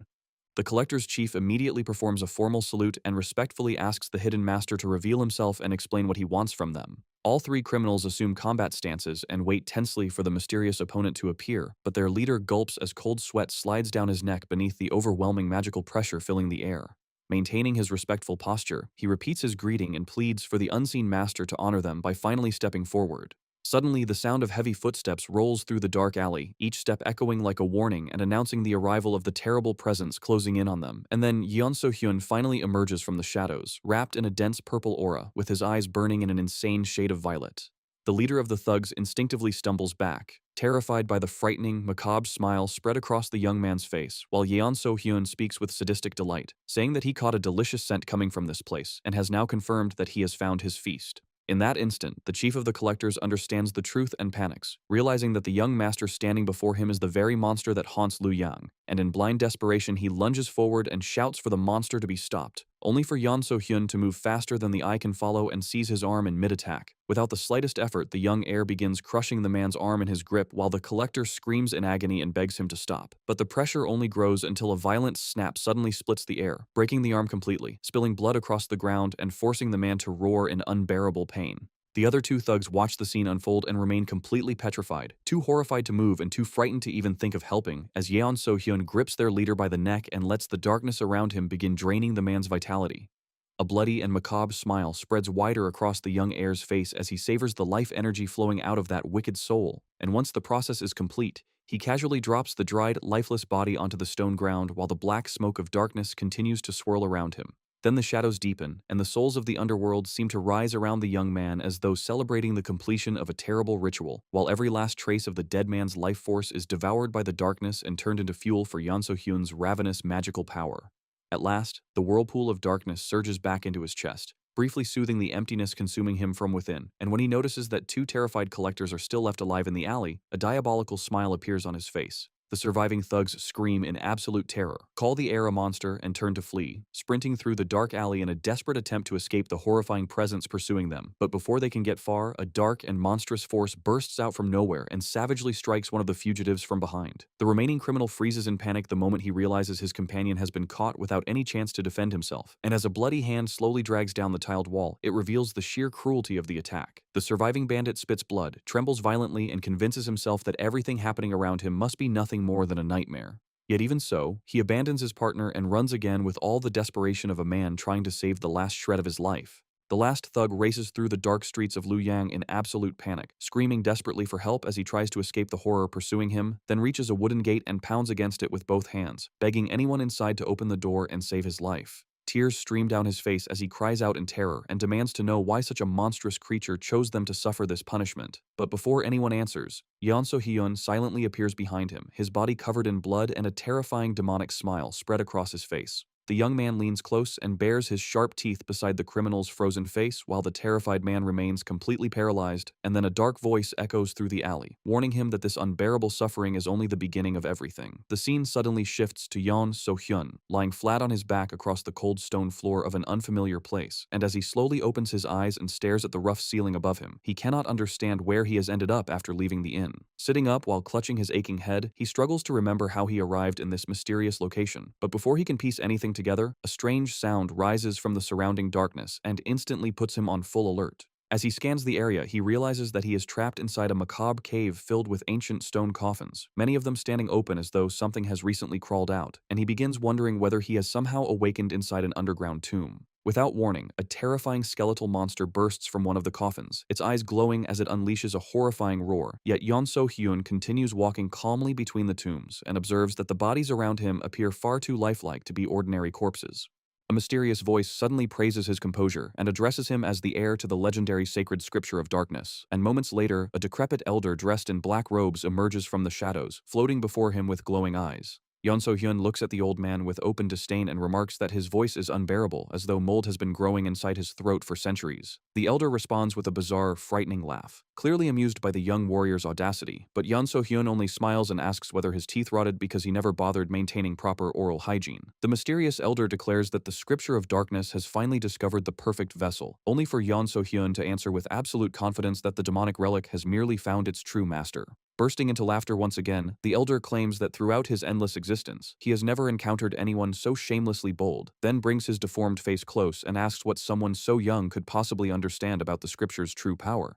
Speaker 1: The collector's chief immediately performs a formal salute and respectfully asks the hidden master to reveal himself and explain what he wants from them. All three criminals assume combat stances and wait tensely for the mysterious opponent to appear, but their leader gulps as cold sweat slides down his neck beneath the overwhelming magical pressure filling the air. Maintaining his respectful posture, he repeats his greeting and pleads for the unseen master to honor them by finally stepping forward. Suddenly, the sound of heavy footsteps rolls through the dark alley, each step echoing like a warning and announcing the arrival of the terrible presence closing in on them. And then Yeon So-hyun finally emerges from the shadows, wrapped in a dense purple aura, with his eyes burning in an insane shade of violet. The leader of the thugs instinctively stumbles back, terrified by the frightening, macabre smile spread across the young man's face, while Yeon So-hyun speaks with sadistic delight, saying that he caught a delicious scent coming from this place and has now confirmed that he has found his feast. In that instant, the chief of the collectors understands the truth and panics, realizing that the young master standing before him is the very monster that haunts Liu Yang, and in blind desperation he lunges forward and shouts for the monster to be stopped, only for Yeon So-hyun to move faster than the eye can follow and seize his arm in mid-attack. Without the slightest effort, the young heir begins crushing the man's arm in his grip while the collector screams in agony and begs him to stop. But the pressure only grows until a violent snap suddenly splits the air, breaking the arm completely, spilling blood across the ground and forcing the man to roar in unbearable pain. The other two thugs watch the scene unfold and remain completely petrified, too horrified to move and too frightened to even think of helping, as Yeon So-hyun grips their leader by the neck and lets the darkness around him begin draining the man's vitality. A bloody and macabre smile spreads wider across the young heir's face as he savors the life energy flowing out of that wicked soul, and once the process is complete, he casually drops the dried, lifeless body onto the stone ground while the black smoke of darkness continues to swirl around him. Then the shadows deepen, and the souls of the underworld seem to rise around the young man as though celebrating the completion of a terrible ritual, while every last trace of the dead man's life force is devoured by the darkness and turned into fuel for Yeon So-hyun's ravenous magical power. At last, the whirlpool of darkness surges back into his chest, briefly soothing the emptiness consuming him from within, and when he notices that two terrified collectors are still left alive in the alley, a diabolical smile appears on his face. The surviving thugs scream in absolute terror, call the air a monster, and turn to flee, sprinting through the dark alley in a desperate attempt to escape the horrifying presence pursuing them. But before they can get far, a dark and monstrous force bursts out from nowhere and savagely strikes one of the fugitives from behind. The remaining criminal freezes in panic the moment he realizes his companion has been caught without any chance to defend himself, and as a bloody hand slowly drags down the tiled wall, it reveals the sheer cruelty of the attack. The surviving bandit spits blood, trembles violently, and convinces himself that everything happening around him must be nothing more than a nightmare. Yet even so, he abandons his partner and runs again with all the desperation of a man trying to save the last shred of his life. The last thug races through the dark streets of Luoyang in absolute panic, screaming desperately for help as he tries to escape the horror pursuing him, then reaches a wooden gate and pounds against it with both hands, begging anyone inside to open the door and save his life. Tears stream down his face as he cries out in terror and demands to know why such a monstrous creature chose them to suffer this punishment. But before anyone answers, Yeon So-hyun silently appears behind him, his body covered in blood and a terrifying demonic smile spread across his face. The young man leans close and bares his sharp teeth beside the criminal's frozen face while the terrified man remains completely paralyzed, and then a dark voice echoes through the alley, warning him that this unbearable suffering is only the beginning of everything. The scene suddenly shifts to Yeon So-hyun, lying flat on his back across the cold stone floor of an unfamiliar place, and as he slowly opens his eyes and stares at the rough ceiling above him, he cannot understand where he has ended up after leaving the inn. Sitting up while clutching his aching head, he struggles to remember how he arrived in this mysterious location, but before he can piece anything together, a strange sound rises from the surrounding darkness and instantly puts him on full alert. As he scans the area, he realizes that he is trapped inside a macabre cave filled with ancient stone coffins, many of them standing open as though something has recently crawled out, and he begins wondering whether he has somehow awakened inside an underground tomb. Without warning, a terrifying skeletal monster bursts from one of the coffins, its eyes glowing as it unleashes a horrifying roar, yet Yeon So-hyun continues walking calmly between the tombs and observes that the bodies around him appear far too lifelike to be ordinary corpses. A mysterious voice suddenly praises his composure and addresses him as the heir to the legendary sacred scripture of darkness, and moments later, a decrepit elder dressed in black robes emerges from the shadows, floating before him with glowing eyes. Yeon So-hyun looks at the old man with open disdain and remarks that his voice is unbearable, as though mold has been growing inside his throat for centuries. The elder responds with a bizarre, frightening laugh, clearly amused by the young warrior's audacity, but Yeon So-hyun only smiles and asks whether his teeth rotted because he never bothered maintaining proper oral hygiene. The mysterious elder declares that the scripture of darkness has finally discovered the perfect vessel, only for Yeon So-hyun to answer with absolute confidence that the demonic relic has merely found its true master. Bursting into laughter once again, the elder claims that throughout his endless existence, he has never encountered anyone so shamelessly bold, then brings his deformed face close and asks what someone so young could possibly understand about the scripture's true power.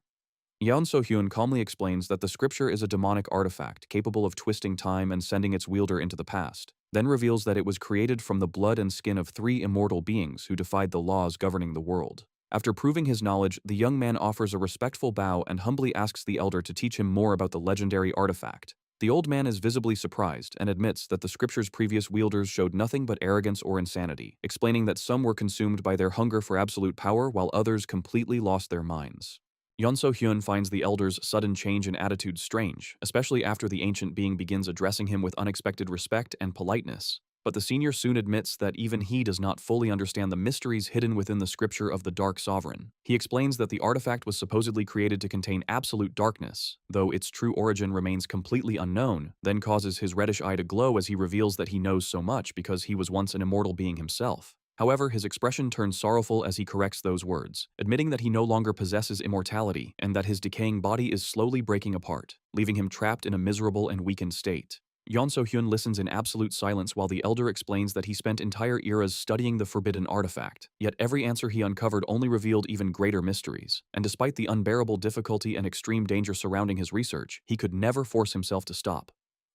Speaker 1: Yeon So-hyun calmly explains that the scripture is a demonic artifact capable of twisting time and sending its wielder into the past, then reveals that it was created from the blood and skin of 3 immortal beings who defied the laws governing the world. After proving his knowledge, the young man offers a respectful bow and humbly asks the elder to teach him more about the legendary artifact. The old man is visibly surprised and admits that the scripture's previous wielders showed nothing but arrogance or insanity, explaining that some were consumed by their hunger for absolute power while others completely lost their minds. Yeon So-hyun finds the elder's sudden change in attitude strange, especially after the ancient being begins addressing him with unexpected respect and politeness. But the senior soon admits that even he does not fully understand the mysteries hidden within the scripture of the Dark Sovereign. He explains that the artifact was supposedly created to contain absolute darkness, though its true origin remains completely unknown, then causes his reddish eye to glow as he reveals that he knows so much because he was once an immortal being himself. However, his expression turns sorrowful as he corrects those words, admitting that he no longer possesses immortality and that his decaying body is slowly breaking apart, leaving him trapped in a miserable and weakened state. Yeon So-hyun listens in absolute silence while the elder explains that he spent entire eras studying the forbidden artifact, yet every answer he uncovered only revealed even greater mysteries, and despite the unbearable difficulty and extreme danger surrounding his research, he could never force himself to stop.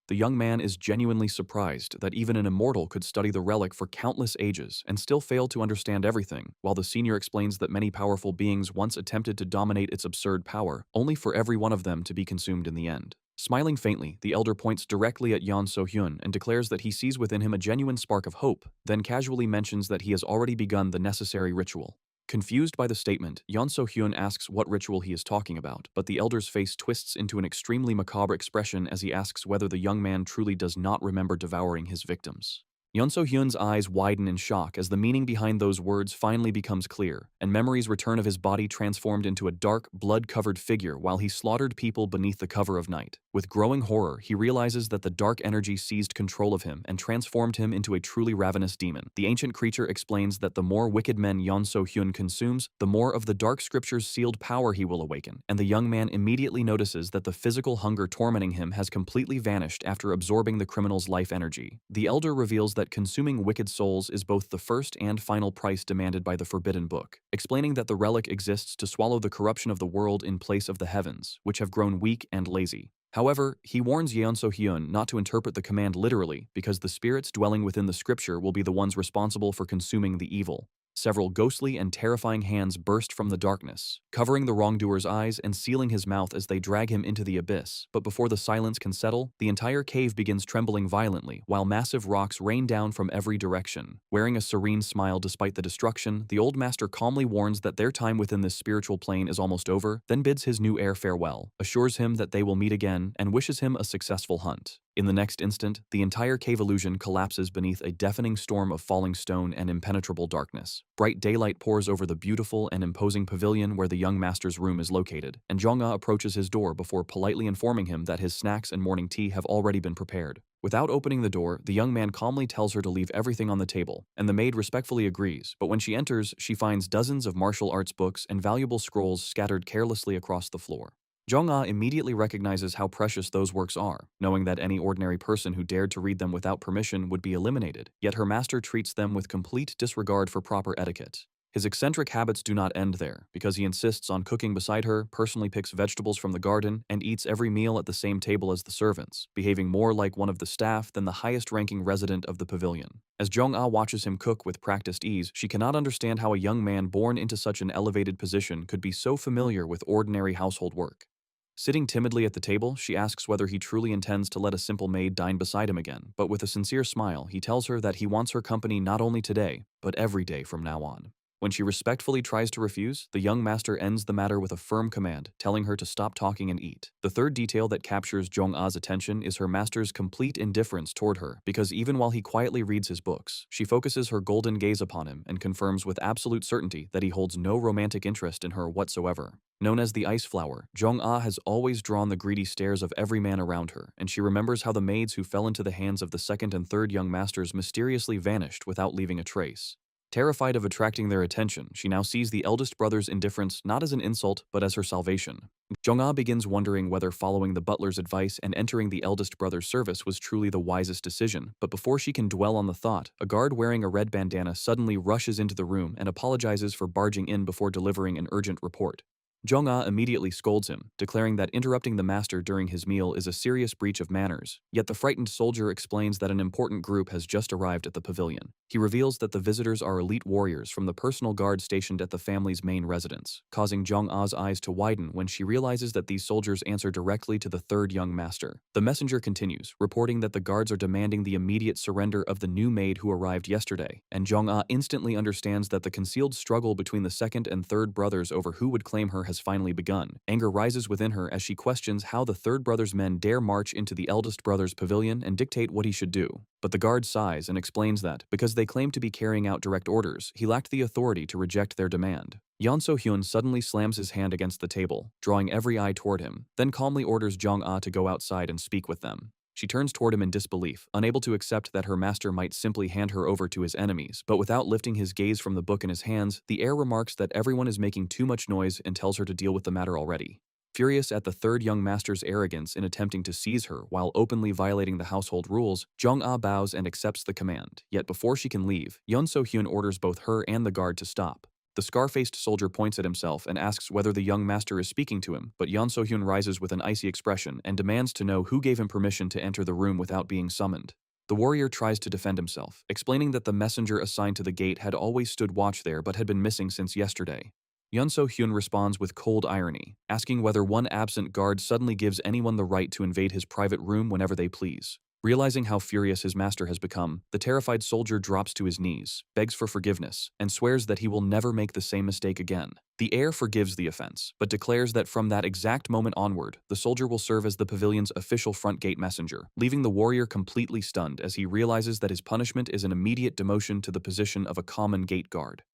Speaker 1: The young man is genuinely surprised that even an immortal could study the relic for countless ages and still fail to understand everything, while the senior explains that many powerful beings once attempted to dominate its absurd power, only for every one of them to be consumed in the end. Smiling faintly, the elder points directly at Yeon So-hyun and declares that he sees within him a genuine spark of hope, then casually mentions that he has already begun the necessary ritual. Confused by the statement, Yeon So-hyun asks what ritual he is talking about, but the elder's face twists into an extremely macabre expression as he asks whether the young man truly does not remember devouring his victims. Yeon So-hyun's eyes widen in shock as the meaning behind those words finally becomes clear, and memories return of his body transformed into a dark, blood-covered figure while he slaughtered people beneath the cover of night. With growing horror, he realizes that the dark energy seized control of him and transformed him into a truly ravenous demon. The ancient creature explains that the more wicked men Yeon So-hyun consumes, the more of the dark scripture's sealed power he will awaken, and the young man immediately notices that the physical hunger tormenting him has completely vanished after absorbing the criminal's life energy. The elder reveals that consuming wicked souls is both the first and final price demanded by the Forbidden Book, explaining that the relic exists to swallow the corruption of the world in place of the heavens, which have grown weak and lazy. However, he warns Yeon So-hyun not to interpret the command literally because the spirits dwelling within the scripture will be the ones responsible for consuming the evil. Several ghostly and terrifying hands burst from the darkness, covering the wrongdoer's eyes and sealing his mouth as they drag him into the abyss. But before the silence can settle, the entire cave begins trembling violently, while massive rocks rain down from every direction. Wearing a serene smile despite the destruction, the old master calmly warns that their time within this spiritual plane is almost over, then bids his new heir farewell, assures him that they will meet again, and wishes him a successful hunt. In the next instant, the entire cave illusion collapses beneath a deafening storm of falling stone and impenetrable darkness. Bright daylight pours over the beautiful and imposing pavilion where the young master's room is located, and Jong-ah approaches his door before politely informing him that his snacks and morning tea have already been prepared. Without opening the door, the young man calmly tells her to leave everything on the table, and the maid respectfully agrees, but when she enters, she finds dozens of martial arts books and valuable scrolls scattered carelessly across the floor. Jong-ah immediately recognizes how precious those works are, knowing that any ordinary person who dared to read them without permission would be eliminated, yet her master treats them with complete disregard for proper etiquette. His eccentric habits do not end there, because he insists on cooking beside her, personally picks vegetables from the garden, and eats every meal at the same table as the servants, behaving more like one of the staff than the highest-ranking resident of the pavilion. As Jong-ah watches him cook with practiced ease, she cannot understand how a young man born into such an elevated position could be so familiar with ordinary household work. Sitting timidly at the table, she asks whether he truly intends to let a simple maid dine beside him again, but with a sincere smile, he tells her that he wants her company not only today, but every day from now on. When she respectfully tries to refuse, the young master ends the matter with a firm command, telling her to stop talking and eat. The third detail that captures Jong-ah's attention is her master's complete indifference toward her, because even while he quietly reads his books, she focuses her golden gaze upon him and confirms with absolute certainty that he holds no romantic interest in her whatsoever. Known as the Ice Flower, Jong-ah has always drawn the greedy stares of every man around her, and she remembers how the maids who fell into the hands of the second and third young masters mysteriously vanished without leaving a trace. Terrified of attracting their attention, she now sees the eldest brother's indifference not as an insult but as her salvation. Jong-ah begins wondering whether following the butler's advice and entering the eldest brother's service was truly the wisest decision, but before she can dwell on the thought, a guard wearing a red bandana suddenly rushes into the room and apologizes for barging in before delivering an urgent report. Jong-ah immediately scolds him, declaring that interrupting the master during his meal is a serious breach of manners, yet the frightened soldier explains that an important group has just arrived at the pavilion. He reveals that the visitors are elite warriors from the personal guard stationed at the family's main residence, causing Jong-ah's eyes to widen when she realizes that these soldiers answer directly to the third young master. The messenger continues, reporting that the guards are demanding the immediate surrender of the new maid who arrived yesterday, and Jong-ah instantly understands that the concealed struggle between the second and third brothers over who would claim her has finally begun. Anger rises within her as she questions how the third brother's men dare march into the eldest brother's pavilion and dictate what he should do. But the guard sighs and explains that, because they claim to be carrying out direct orders, he lacked the authority to reject their demand. Yeon So-hyun suddenly slams his hand against the table, drawing every eye toward him, then calmly orders Jong-ah to go outside and speak with them. She turns toward him in disbelief, unable to accept that her master might simply hand her over to his enemies, but without lifting his gaze from the book in his hands, the heir remarks that everyone is making too much noise and tells her to deal with the matter already. Furious at the third young master's arrogance in attempting to seize her while openly violating the household rules, Jong-ah bows and accepts the command, yet before she can leave, Yeon So-hyun orders both her and the guard to stop. The scar-faced soldier points at himself and asks whether the young master is speaking to him, but Yeon So-hyun rises with an icy expression and demands to know who gave him permission to enter the room without being summoned. The warrior tries to defend himself, explaining that the messenger assigned to the gate had always stood watch there but had been missing since yesterday. Yeon So-hyun responds with cold irony, asking whether one absent guard suddenly gives anyone the right to invade his private room whenever they please. Realizing how furious his master has become, the terrified soldier drops to his knees, begs for forgiveness, and swears that he will never make the same mistake again. The heir forgives the offense, but declares that from that exact moment onward, the soldier will serve as the pavilion's official front gate messenger, leaving the warrior completely stunned as he realizes that his punishment is an immediate demotion to the position of a common gate guard.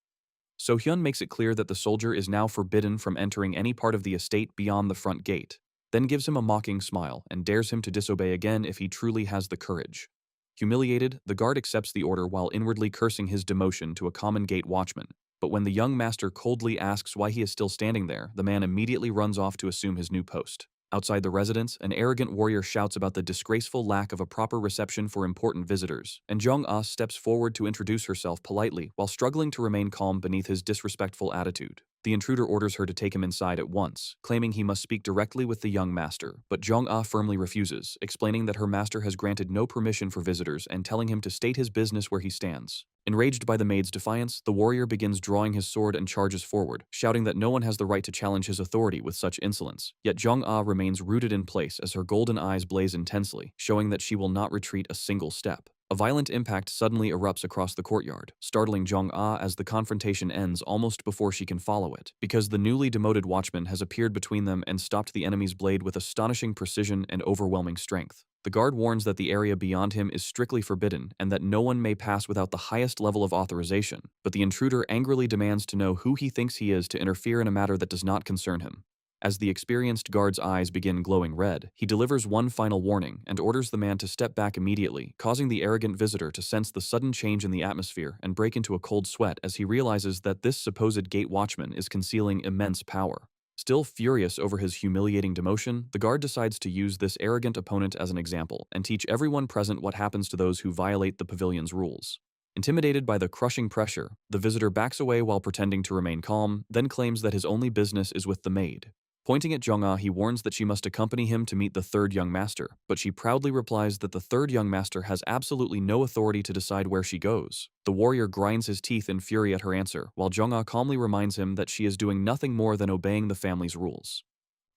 Speaker 1: So-hyun makes it clear that the soldier is now forbidden from entering any part of the estate beyond the front gate, then gives him a mocking smile and dares him to disobey again if he truly has the courage. Humiliated, the guard accepts the order while inwardly cursing his demotion to a common gate watchman, but when the young master coldly asks why he is still standing there, the man immediately runs off to assume his new post. Outside the residence, an arrogant warrior shouts about the disgraceful lack of a proper reception for important visitors, and Jong-ah steps forward to introduce herself politely while struggling to remain calm beneath his disrespectful attitude. The intruder orders her to take him inside at once, claiming he must speak directly with the young master, but Jong-ah firmly refuses, explaining that her master has granted no permission for visitors and telling him to state his business where he stands. Enraged by the maid's defiance, the warrior begins drawing his sword and charges forward, shouting that no one has the right to challenge his authority with such insolence. Yet Jong-ah remains rooted in place as her golden eyes blaze intensely, showing that she will not retreat a single step. A violent impact suddenly erupts across the courtyard, startling Jong-ah as the confrontation ends almost before she can follow it, because the newly demoted watchman has appeared between them and stopped the enemy's blade with astonishing precision and overwhelming strength. The guard warns that the area beyond him is strictly forbidden and that no one may pass without the highest level of authorization, but the intruder angrily demands to know who he thinks he is to interfere in a matter that does not concern him. As the experienced guard's eyes begin glowing red, he delivers one final warning and orders the man to step back immediately, causing the arrogant visitor to sense the sudden change in the atmosphere and break into a cold sweat as he realizes that this supposed gate watchman is concealing immense power. Still furious over his humiliating demotion, the guard decides to use this arrogant opponent as an example and teach everyone present what happens to those who violate the pavilion's rules. Intimidated by the crushing pressure, the visitor backs away while pretending to remain calm, then claims that his only business is with the maid. Pointing at Jong-ah, he warns that she must accompany him to meet the third young master, but she proudly replies that the third young master has absolutely no authority to decide where she goes. The warrior grinds his teeth in fury at her answer, while Jong-ah calmly reminds him that she is doing nothing more than obeying the family's rules.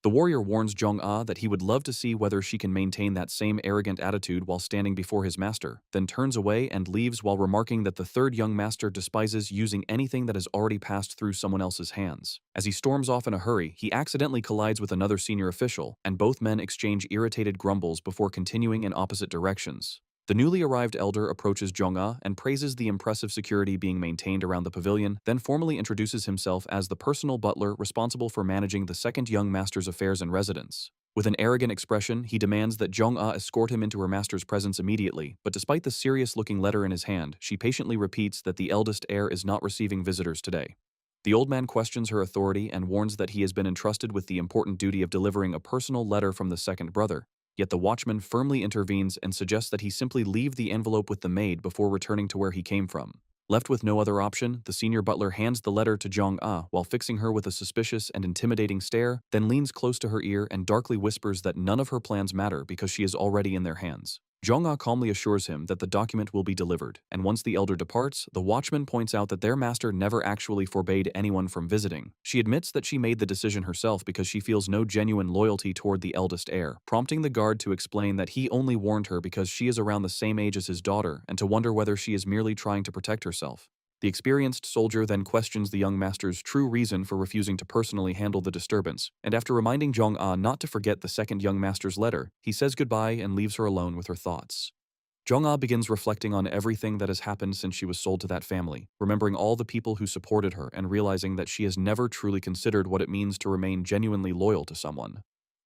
Speaker 1: The warrior warns Jong-ah that he would love to see whether she can maintain that same arrogant attitude while standing before his master, then turns away and leaves while remarking that the third young master despises using anything that has already passed through someone else's hands. As he storms off in a hurry, he accidentally collides with another senior official, and both men exchange irritated grumbles before continuing in opposite directions. The newly arrived elder approaches Jong-ah and praises the impressive security being maintained around the pavilion, then formally introduces himself as the personal butler responsible for managing the second young master's affairs in residence. With an arrogant expression, he demands that Jong-ah escort him into her master's presence immediately, but despite the serious-looking letter in his hand, she patiently repeats that the eldest heir is not receiving visitors today. The old man questions her authority and warns that he has been entrusted with the important duty of delivering a personal letter from the second brother. Yet the watchman firmly intervenes and suggests that he simply leave the envelope with the maid before returning to where he came from. Left with no other option, the senior butler hands the letter to Jong-ah while fixing her with a suspicious and intimidating stare, then leans close to her ear and darkly whispers that none of her plans matter because she is already in their hands. Jong-ah calmly assures him that the document will be delivered, and once the elder departs, the watchman points out that their master never actually forbade anyone from visiting. She admits that she made the decision herself because she feels no genuine loyalty toward the eldest heir, prompting the guard to explain that he only warned her because she is around the same age as his daughter and to wonder whether she is merely trying to protect herself. The experienced soldier then questions the young master's true reason for refusing to personally handle the disturbance, and after reminding Jong-ah not to forget the second young master's letter, he says goodbye and leaves her alone with her thoughts. Jong-ah begins reflecting on everything that has happened since she was sold to that family, remembering all the people who supported her and realizing that she has never truly considered what it means to remain genuinely loyal to someone.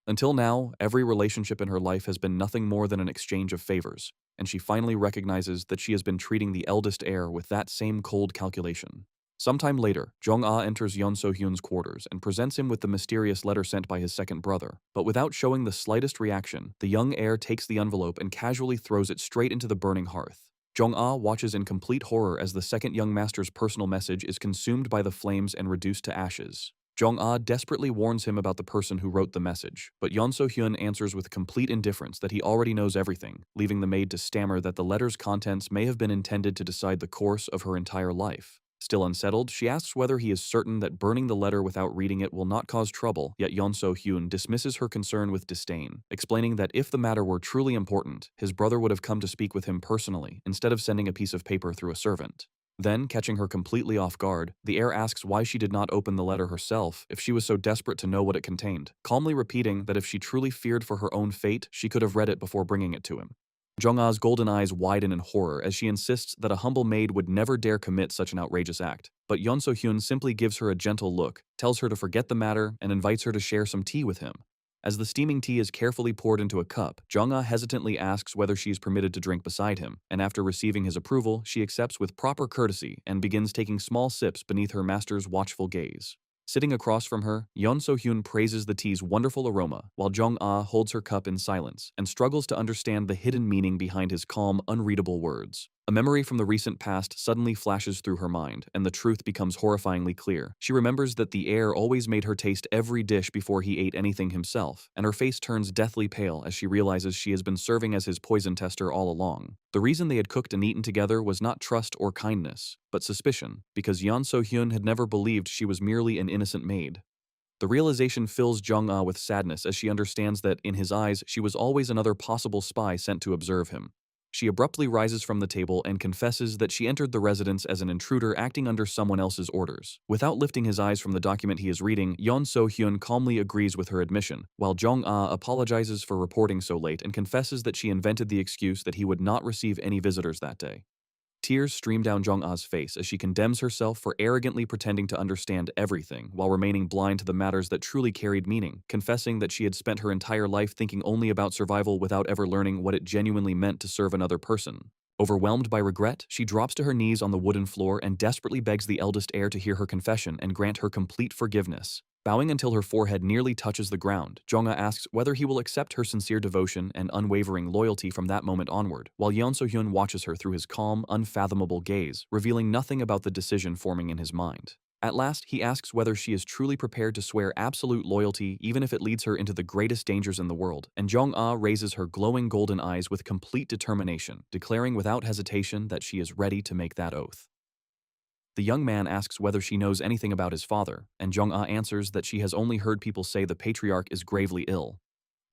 Speaker 1: Until now, every relationship in her life has been nothing more than an exchange of favors, and she finally recognizes that she has been treating the eldest heir with that same cold calculation. Sometime later, Jong-ah enters Yeon So-hyun's quarters and presents him with the mysterious letter sent by his second brother, but without showing the slightest reaction, the young heir takes the envelope and casually throws it straight into the burning hearth. Jong-ah watches in complete horror as the second young master's personal message is consumed by the flames and reduced to ashes. Jong-ah desperately warns him about the person who wrote the message, but Yeon So-hyun answers with complete indifference that he already knows everything, leaving the maid to stammer that the letter's contents may have been intended to decide the course of her entire life. Still unsettled, she asks whether he is certain that burning the letter without reading it will not cause trouble, yet Yeon So-hyun dismisses her concern with disdain, explaining that if the matter were truly important, his brother would have come to speak with him personally, instead of sending a piece of paper through a servant. Then, catching her completely off guard, the heir asks why she did not open the letter herself if she was so desperate to know what it contained, calmly repeating that if she truly feared for her own fate, she could have read it before bringing it to him. Jong-ah's golden eyes widen in horror as she insists that a humble maid would never dare commit such an outrageous act, but Yeon So-hyun simply gives her a gentle look, tells her to forget the matter, and invites her to share some tea with him. As the steaming tea is carefully poured into a cup, Jong-ah hesitantly asks whether she is permitted to drink beside him, and after receiving his approval, she accepts with proper courtesy and begins taking small sips beneath her master's watchful gaze. Sitting across from her, Yeon So-hyun praises the tea's wonderful aroma, while Jong-ah holds her cup in silence and struggles to understand the hidden meaning behind his calm, unreadable words. A memory from the recent past suddenly flashes through her mind, and the truth becomes horrifyingly clear. She remembers that the heir always made her taste every dish before he ate anything himself, and her face turns deathly pale as she realizes she has been serving as his poison tester all along. The reason they had cooked and eaten together was not trust or kindness, but suspicion, because Yeon So-hyun had never believed she was merely an innocent maid. The realization fills Jong-ah with sadness as she understands that, in his eyes, she was always another possible spy sent to observe him. She abruptly rises from the table and confesses that she entered the residence as an intruder acting under someone else's orders. Without lifting his eyes from the document he is reading, Yeon So-hyun calmly agrees with her admission, while Jong-ah apologizes for reporting so late and confesses that she invented the excuse that he would not receive any visitors that day. Tears stream down Jong-ah's face as she condemns herself for arrogantly pretending to understand everything while remaining blind to the matters that truly carried meaning, confessing that she had spent her entire life thinking only about survival without ever learning what it genuinely meant to serve another person. Overwhelmed by regret, she drops to her knees on the wooden floor and desperately begs the eldest heir to hear her confession and grant her complete forgiveness. Bowing until her forehead nearly touches the ground, Jong-ah asks whether he will accept her sincere devotion and unwavering loyalty from that moment onward, while Yeon So-hyun watches her through his calm, unfathomable gaze, revealing nothing about the decision forming in his mind. At last, he asks whether she is truly prepared to swear absolute loyalty even if it leads her into the greatest dangers in the world, and Jong-ah raises her glowing golden eyes with complete determination, declaring without hesitation that she is ready to make that oath. The young man asks whether she knows anything about his father, and Jong-ah answers that she has only heard people say the patriarch is gravely ill.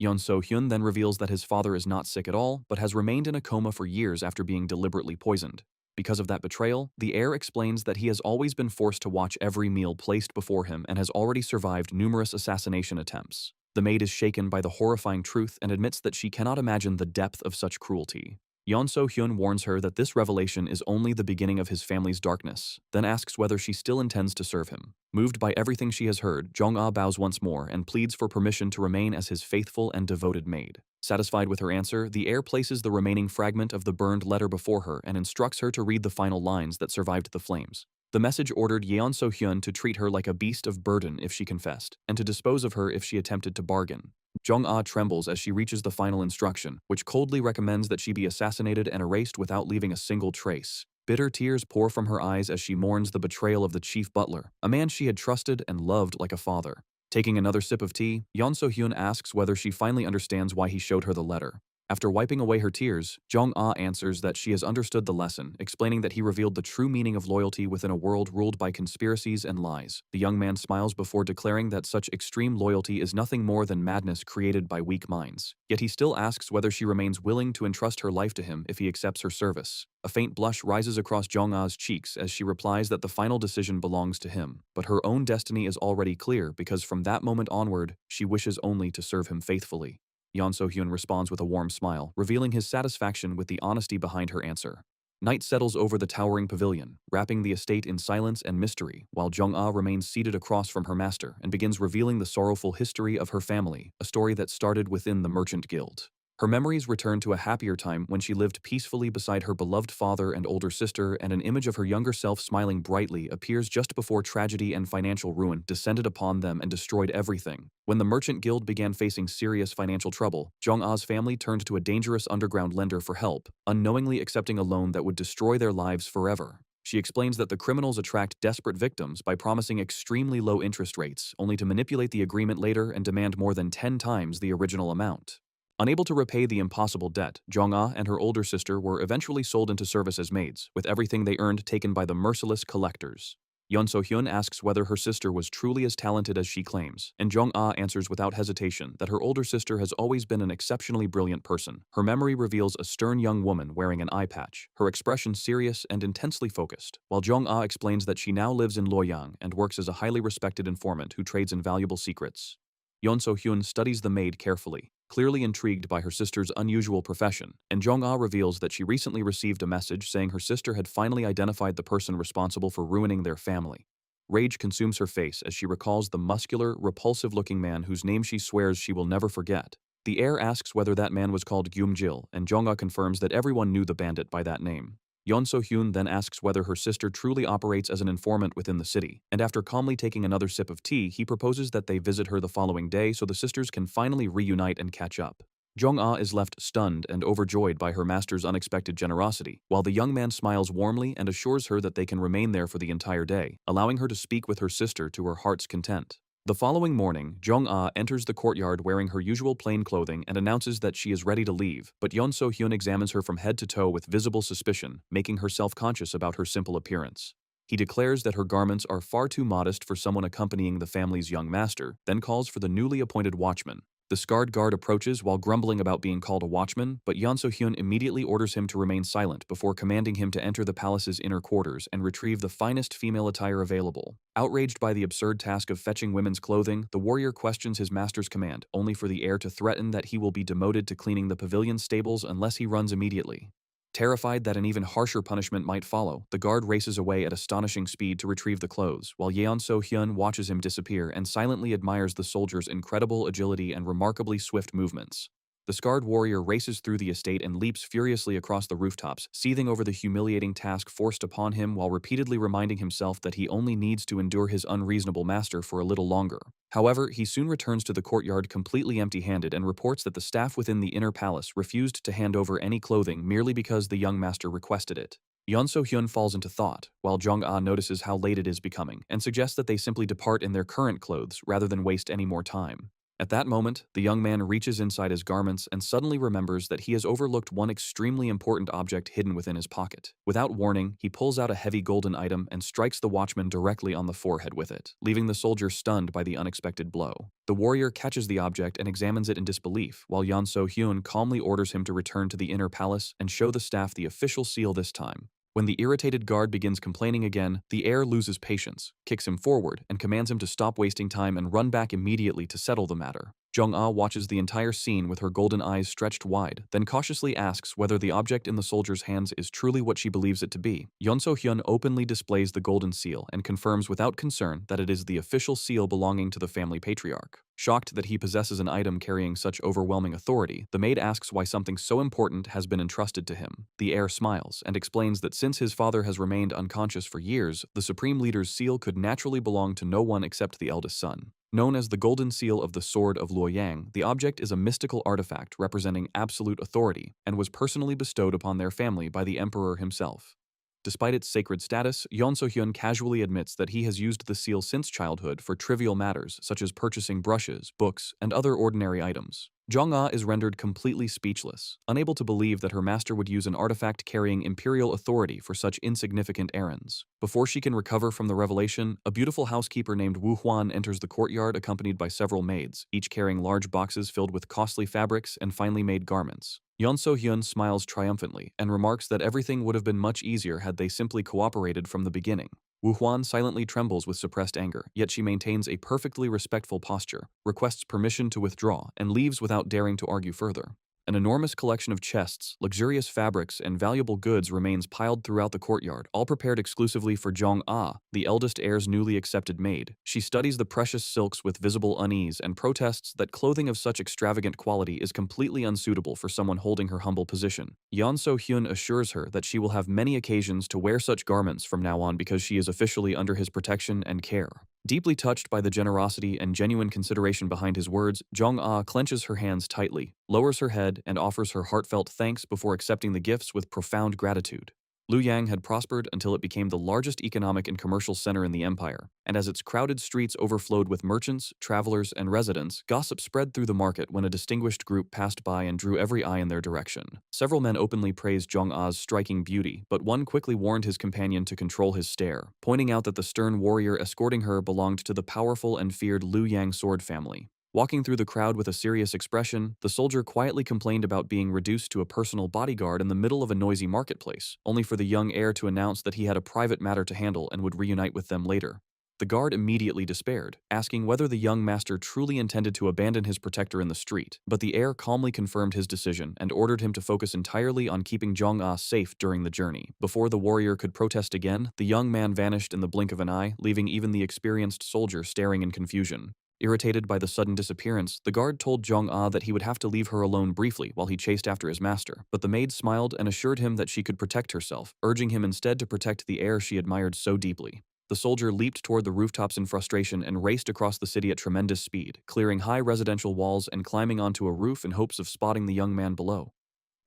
Speaker 1: Yeon So-hyun then reveals that his father is not sick at all, but has remained in a coma for years after being deliberately poisoned. Because of that betrayal, the heir explains that he has always been forced to watch every meal placed before him and has already survived numerous assassination attempts. The maid is shaken by the horrifying truth and admits that she cannot imagine the depth of such cruelty. Yeon So-hyun warns her that this revelation is only the beginning of his family's darkness, then asks whether she still intends to serve him. Moved by everything she has heard, Jong-ah bows once more and pleads for permission to remain as his faithful and devoted maid. Satisfied with her answer, the heir places the remaining fragment of the burned letter before her and instructs her to read the final lines that survived the flames. The message ordered Yeon So-hyun to treat her like a beast of burden if she confessed, and to dispose of her if she attempted to bargain. Jong-ah trembles as she reaches the final instruction, which coldly recommends that she be assassinated and erased without leaving a single trace. Bitter tears pour from her eyes as she mourns the betrayal of the chief butler, a man she had trusted and loved like a father. Taking another sip of tea, Yeon So-hyun asks whether she finally understands why he showed her the letter. After wiping away her tears, Jong-ah answers that she has understood the lesson, explaining that he revealed the true meaning of loyalty within a world ruled by conspiracies and lies. The young man smiles before declaring that such extreme loyalty is nothing more than madness created by weak minds. Yet he still asks whether she remains willing to entrust her life to him if he accepts her service. A faint blush rises across Jong-ah's cheeks as she replies that the final decision belongs to him, but her own destiny is already clear because from that moment onward, she wishes only to serve him faithfully. Yeon So-hyun responds with a warm smile, revealing his satisfaction with the honesty behind her answer. Night settles over the towering pavilion, wrapping the estate in silence and mystery, while Jong-ah remains seated across from her master and begins revealing the sorrowful history of her family, a story that started within the Merchant Guild. Her memories return to a happier time when she lived peacefully beside her beloved father and older sister, and an image of her younger self smiling brightly appears just before tragedy and financial ruin descended upon them and destroyed everything. When the Merchant Guild began facing serious financial trouble, Jong-ah's family turned to a dangerous underground lender for help, unknowingly accepting a loan that would destroy their lives forever. She explains that the criminals attract desperate victims by promising extremely low interest rates, only to manipulate the agreement later and demand more than 10 times the original amount. Unable to repay the impossible debt, Jong-ah and her older sister were eventually sold into service as maids, with everything they earned taken by the merciless collectors. Yeon So-hyun asks whether her sister was truly as talented as she claims, and Jong-ah answers without hesitation that her older sister has always been an exceptionally brilliant person. Her memory reveals a stern young woman wearing an eye patch, her expression serious and intensely focused, while Jong-ah explains that she now lives in Loyang and works as a highly respected informant who trades in valuable secrets. Yeon So-hyun studies the maid carefully, clearly intrigued by her sister's unusual profession, and Jong-ah reveals that she recently received a message saying her sister had finally identified the person responsible for ruining their family. Rage consumes her face as she recalls the muscular, repulsive-looking man whose name she swears she will never forget. The heir asks whether that man was called Gyum-jil, and Jong-ah confirms that everyone knew the bandit by that name. Yeon So-hyun then asks whether her sister truly operates as an informant within the city, and after calmly taking another sip of tea, he proposes that they visit her the following day so the sisters can finally reunite and catch up. Jong-ah is left stunned and overjoyed by her master's unexpected generosity, while the young man smiles warmly and assures her that they can remain there for the entire day, allowing her to speak with her sister to her heart's content. The following morning, Jong-ah enters the courtyard wearing her usual plain clothing and announces that she is ready to leave, but Yeon So-hyun examines her from head to toe with visible suspicion, making her self-conscious about her simple appearance. He declares that her garments are far too modest for someone accompanying the family's young master, then calls for the newly appointed watchman. The scarred guard approaches while grumbling about being called a watchman, but Yeon So-hyun immediately orders him to remain silent before commanding him to enter the palace's inner quarters and retrieve the finest female attire available. Outraged by the absurd task of fetching women's clothing, the warrior questions his master's command, only for the heir to threaten that he will be demoted to cleaning the pavilion stables unless he runs immediately. Terrified that an even harsher punishment might follow, the guard races away at astonishing speed to retrieve the clothes, while Yeon So-hyun watches him disappear and silently admires the soldier's incredible agility and remarkably swift movements. The scarred warrior races through the estate and leaps furiously across the rooftops, seething over the humiliating task forced upon him while repeatedly reminding himself that he only needs to endure his unreasonable master for a little longer. However, he soon returns to the courtyard completely empty-handed and reports that the staff within the inner palace refused to hand over any clothing merely because the young master requested it. Yeon So-hyun falls into thought, while Jong-ah notices how late it is becoming and suggests that they simply depart in their current clothes rather than waste any more time. At that moment, the young man reaches inside his garments and suddenly remembers that he has overlooked one extremely important object hidden within his pocket. Without warning, he pulls out a heavy golden item and strikes the watchman directly on the forehead with it, leaving the soldier stunned by the unexpected blow. The warrior catches the object and examines it in disbelief, while Yeon So-hyun calmly orders him to return to the inner palace and show the staff the official seal this time. When the irritated guard begins complaining again, the heir loses patience, kicks him forward, and commands him to stop wasting time and run back immediately to settle the matter. Jong-ah watches the entire scene with her golden eyes stretched wide, then cautiously asks whether the object in the soldier's hands is truly what she believes it to be. Yeon So-hyun openly displays the golden seal and confirms without concern that it is the official seal belonging to the family patriarch. Shocked that he possesses an item carrying such overwhelming authority, the maid asks why something so important has been entrusted to him. The heir smiles and explains that since his father has remained unconscious for years, the supreme leader's seal could naturally belong to no one except the eldest son. Known as the Golden Seal of the Sword of Luoyang, the object is a mystical artifact representing absolute authority and was personally bestowed upon their family by the emperor himself. Despite its sacred status, Yeon So-hyun casually admits that he has used the seal since childhood for trivial matters such as purchasing brushes, books, and other ordinary items. Jong-ah is rendered completely speechless, unable to believe that her master would use an artifact carrying imperial authority for such insignificant errands. Before she can recover from the revelation, a beautiful housekeeper named Woo Hwan enters the courtyard accompanied by several maids, each carrying large boxes filled with costly fabrics and finely made garments. Yeon So-hyun smiles triumphantly and remarks that everything would have been much easier had they simply cooperated from the beginning. Woo Hwan silently trembles with suppressed anger, yet she maintains a perfectly respectful posture, requests permission to withdraw, and leaves without daring to argue further. An enormous collection of chests, luxurious fabrics, and valuable goods remains piled throughout the courtyard, all prepared exclusively for Jong-ah, the eldest heir's newly accepted maid. She studies the precious silks with visible unease and protests that clothing of such extravagant quality is completely unsuitable for someone holding her humble position. Yeon So-hyun assures her that she will have many occasions to wear such garments from now on because she is officially under his protection and care. Deeply touched by the generosity and genuine consideration behind his words, Jong-ah clenches her hands tightly, lowers her head, and offers her heartfelt thanks before accepting the gifts with profound gratitude. Luoyang had prospered until it became the largest economic and commercial center in the empire, and as its crowded streets overflowed with merchants, travelers, and residents, gossip spread through the market when a distinguished group passed by and drew every eye in their direction. Several men openly praised Jong-ah's striking beauty, but one quickly warned his companion to control his stare, pointing out that the stern warrior escorting her belonged to the powerful and feared Luoyang sword family. Walking through the crowd with a serious expression, the soldier quietly complained about being reduced to a personal bodyguard in the middle of a noisy marketplace, only for the young heir to announce that he had a private matter to handle and would reunite with them later. The guard immediately despaired, asking whether the young master truly intended to abandon his protector in the street, but the heir calmly confirmed his decision and ordered him to focus entirely on keeping Jong-ah safe during the journey. Before the warrior could protest again, the young man vanished in the blink of an eye, leaving even the experienced soldier staring in confusion. Irritated by the sudden disappearance, the guard told Jong-ah that he would have to leave her alone briefly while he chased after his master, but the maid smiled and assured him that she could protect herself, urging him instead to protect the heir she admired so deeply. The soldier leaped toward the rooftops in frustration and raced across the city at tremendous speed, clearing high residential walls and climbing onto a roof in hopes of spotting the young man below.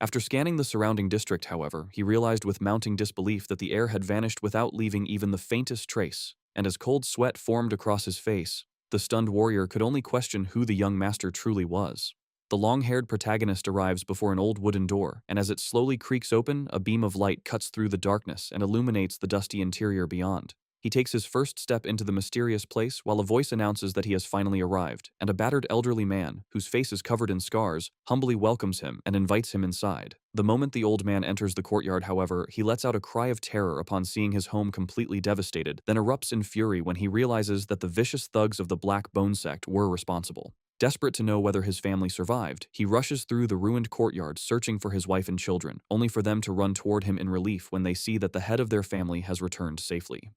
Speaker 1: After scanning the surrounding district, however, he realized with mounting disbelief that the heir had vanished without leaving even the faintest trace, and as cold sweat formed across his face, the stunned warrior could only question who the young master truly was. The long-haired protagonist arrives before an old wooden door, and as it slowly creaks open, a beam of light cuts through the darkness and illuminates the dusty interior beyond. He takes his first step into the mysterious place while a voice announces that he has finally arrived, and a battered elderly man, whose face is covered in scars, humbly welcomes him and invites him inside. The moment the old man enters the courtyard, however, he lets out a cry of terror upon seeing his home completely devastated, then erupts in fury when he realizes that the vicious thugs of the Black Bone sect were responsible. Desperate to know whether his family survived, he rushes through the ruined courtyard searching for his wife and children, only for them to run toward him in relief when they see that the head of their family has returned safely.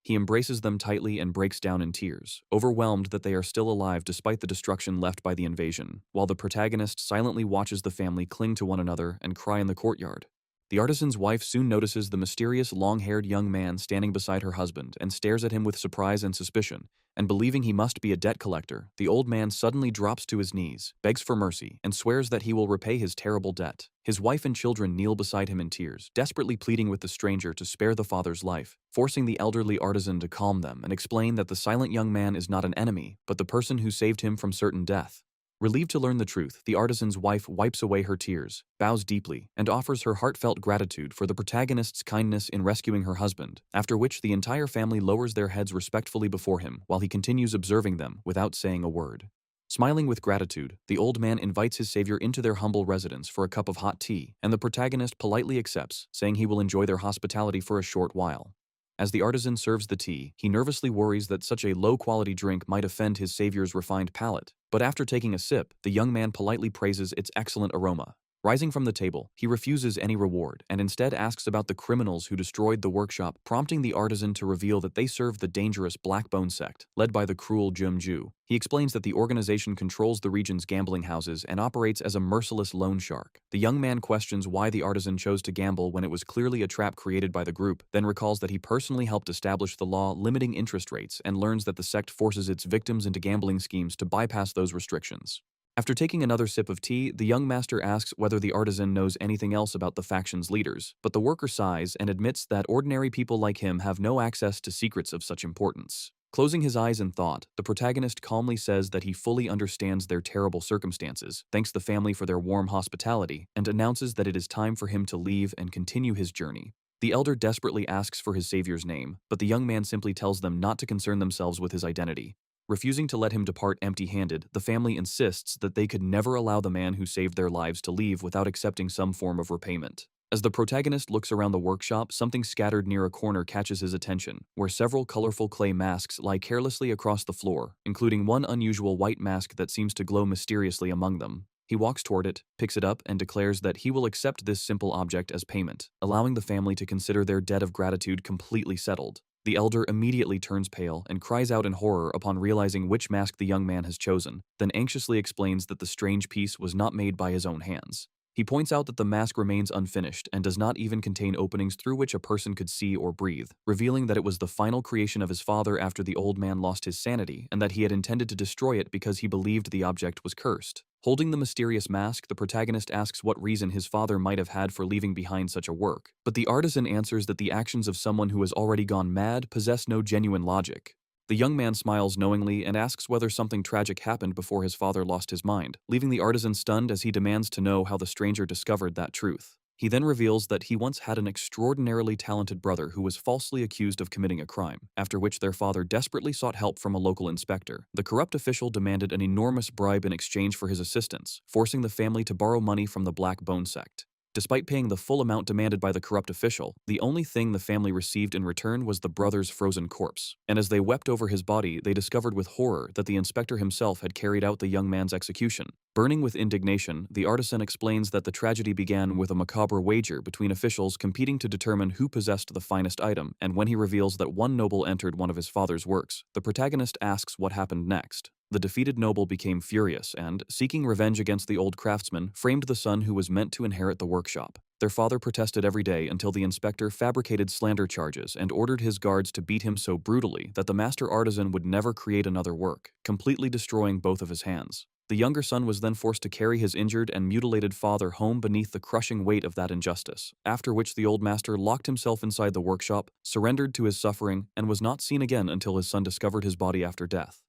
Speaker 1: He embraces them tightly and breaks down in tears, overwhelmed that they are still alive despite the destruction left by the invasion, while the protagonist silently watches the family cling to one another and cry in the courtyard. The artisan's wife soon notices the mysterious long-haired young man standing beside her husband and stares at him with surprise and suspicion, and believing he must be a debt collector, the old man suddenly drops to his knees, begs for mercy, and swears that he will repay his terrible debt. His wife and children kneel beside him in tears, desperately pleading with the stranger to spare the father's life, forcing the elderly artisan to calm them and explain that the silent young man is not an enemy, but the person who saved him from certain death. Relieved to learn the truth, the artisan's wife wipes away her tears, bows deeply, and offers her heartfelt gratitude for the protagonist's kindness in rescuing her husband, after which the entire family lowers their heads respectfully before him while he continues observing them without saying a word. Smiling with gratitude, the old man invites his savior into their humble residence for a cup of hot tea, and the protagonist politely accepts, saying he will enjoy their hospitality for a short while. As the artisan serves the tea, he nervously worries that such a low-quality drink might offend his savior's refined palate, but after taking a sip, the young man politely praises its excellent aroma. Rising from the table, he refuses any reward and instead asks about the criminals who destroyed the workshop, prompting the artisan to reveal that they serve the dangerous Blackbone sect, led by the cruel Jumju. He explains that the organization controls the region's gambling houses and operates as a merciless loan shark. The young man questions why the artisan chose to gamble when it was clearly a trap created by the group, then recalls that he personally helped establish the law limiting interest rates and learns that the sect forces its victims into gambling schemes to bypass those restrictions. After taking another sip of tea, the young master asks whether the artisan knows anything else about the faction's leaders, but the worker sighs and admits that ordinary people like him have no access to secrets of such importance. Closing his eyes in thought, the protagonist calmly says that he fully understands their terrible circumstances, thanks the family for their warm hospitality, and announces that it is time for him to leave and continue his journey. The elder desperately asks for his savior's name, but the young man simply tells them not to concern themselves with his identity. Refusing to let him depart empty-handed, the family insists that they could never allow the man who saved their lives to leave without accepting some form of repayment. As the protagonist looks around the workshop, something scattered near a corner catches his attention, where several colorful clay masks lie carelessly across the floor, including one unusual white mask that seems to glow mysteriously among them. He walks toward it, picks it up, and declares that he will accept this simple object as payment, allowing the family to consider their debt of gratitude completely settled. The elder immediately turns pale and cries out in horror upon realizing which mask the young man has chosen, then anxiously explains that the strange piece was not made by his own hands. He points out that the mask remains unfinished and does not even contain openings through which a person could see or breathe, revealing that it was the final creation of his father after the old man lost his sanity and that he had intended to destroy it because he believed the object was cursed. Holding the mysterious mask, the protagonist asks what reason his father might have had for leaving behind such a work, but the artisan answers that the actions of someone who has already gone mad possess no genuine logic. The young man smiles knowingly and asks whether something tragic happened before his father lost his mind, leaving the artisan stunned as he demands to know how the stranger discovered that truth. He then reveals that he once had an extraordinarily talented brother who was falsely accused of committing a crime, after which their father desperately sought help from a local inspector. The corrupt official demanded an enormous bribe in exchange for his assistance, forcing the family to borrow money from the Blackbone sect. Despite paying the full amount demanded by the corrupt official, the only thing the family received in return was the brother's frozen corpse, and as they wept over his body, they discovered with horror that the inspector himself had carried out the young man's execution. Burning with indignation, the artisan explains that the tragedy began with a macabre wager between officials competing to determine who possessed the finest item, and when he reveals that one noble entered one of his father's works, the protagonist asks what happened next. The defeated noble became furious and, seeking revenge against the old craftsman, framed the son who was meant to inherit the workshop. Their father protested every day until the inspector fabricated slander charges and ordered his guards to beat him so brutally that the master artisan would never create another work, completely destroying both of his hands. The younger son was then forced to carry his injured and mutilated father home beneath the crushing weight of that injustice, after which the old master locked himself inside the workshop, surrendered to his suffering, and was not seen again until his son discovered his body after death.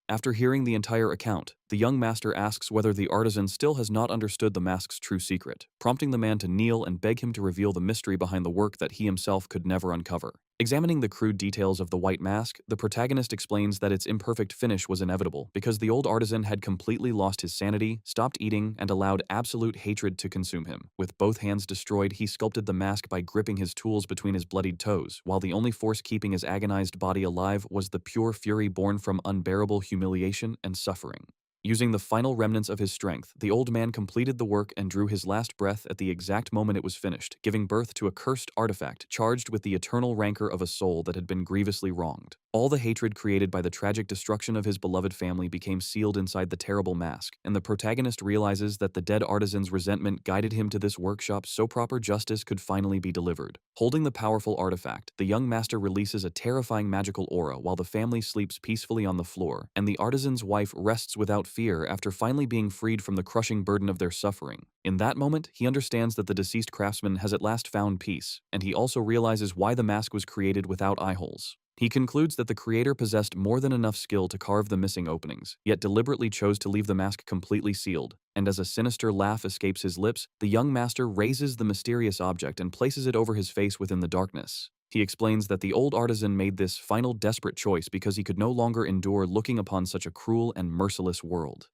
Speaker 1: After hearing the entire account, the young master asks whether the artisan still has not understood the mask's true secret, prompting the man to kneel and beg him to reveal the mystery behind the work that he himself could never uncover. Examining the crude details of the white mask, the protagonist explains that its imperfect finish was inevitable because the old artisan had completely lost his sanity, stopped eating, and allowed absolute hatred to consume him. With both hands destroyed, he sculpted the mask by gripping his tools between his bloodied toes, while the only force keeping his agonized body alive was the pure fury born from unbearable humiliation and suffering. Using the final remnants of his strength, the old man completed the work and drew his last breath at the exact moment it was finished, giving birth to a cursed artifact charged with the eternal rancor of a soul that had been grievously wronged. All the hatred created by the tragic destruction of his beloved family became sealed inside the terrible mask, and the protagonist realizes that the dead artisan's resentment guided him to this workshop so proper justice could finally be delivered. Holding the powerful artifact, the young master releases a terrifying magical aura while the family sleeps peacefully on the floor, and the artisan's wife rests without fear after finally being freed from the crushing burden of their suffering. In that moment, he understands that the deceased craftsman has at last found peace, and he also realizes why the mask was created without eye holes. He concludes that the creator possessed more than enough skill to carve the missing openings, yet deliberately chose to leave the mask completely sealed, and as a sinister laugh escapes his lips, the young master raises the mysterious object and places it over his face within the darkness. He explains that the old artisan made this final desperate choice because he could no longer endure looking upon such a cruel and merciless world.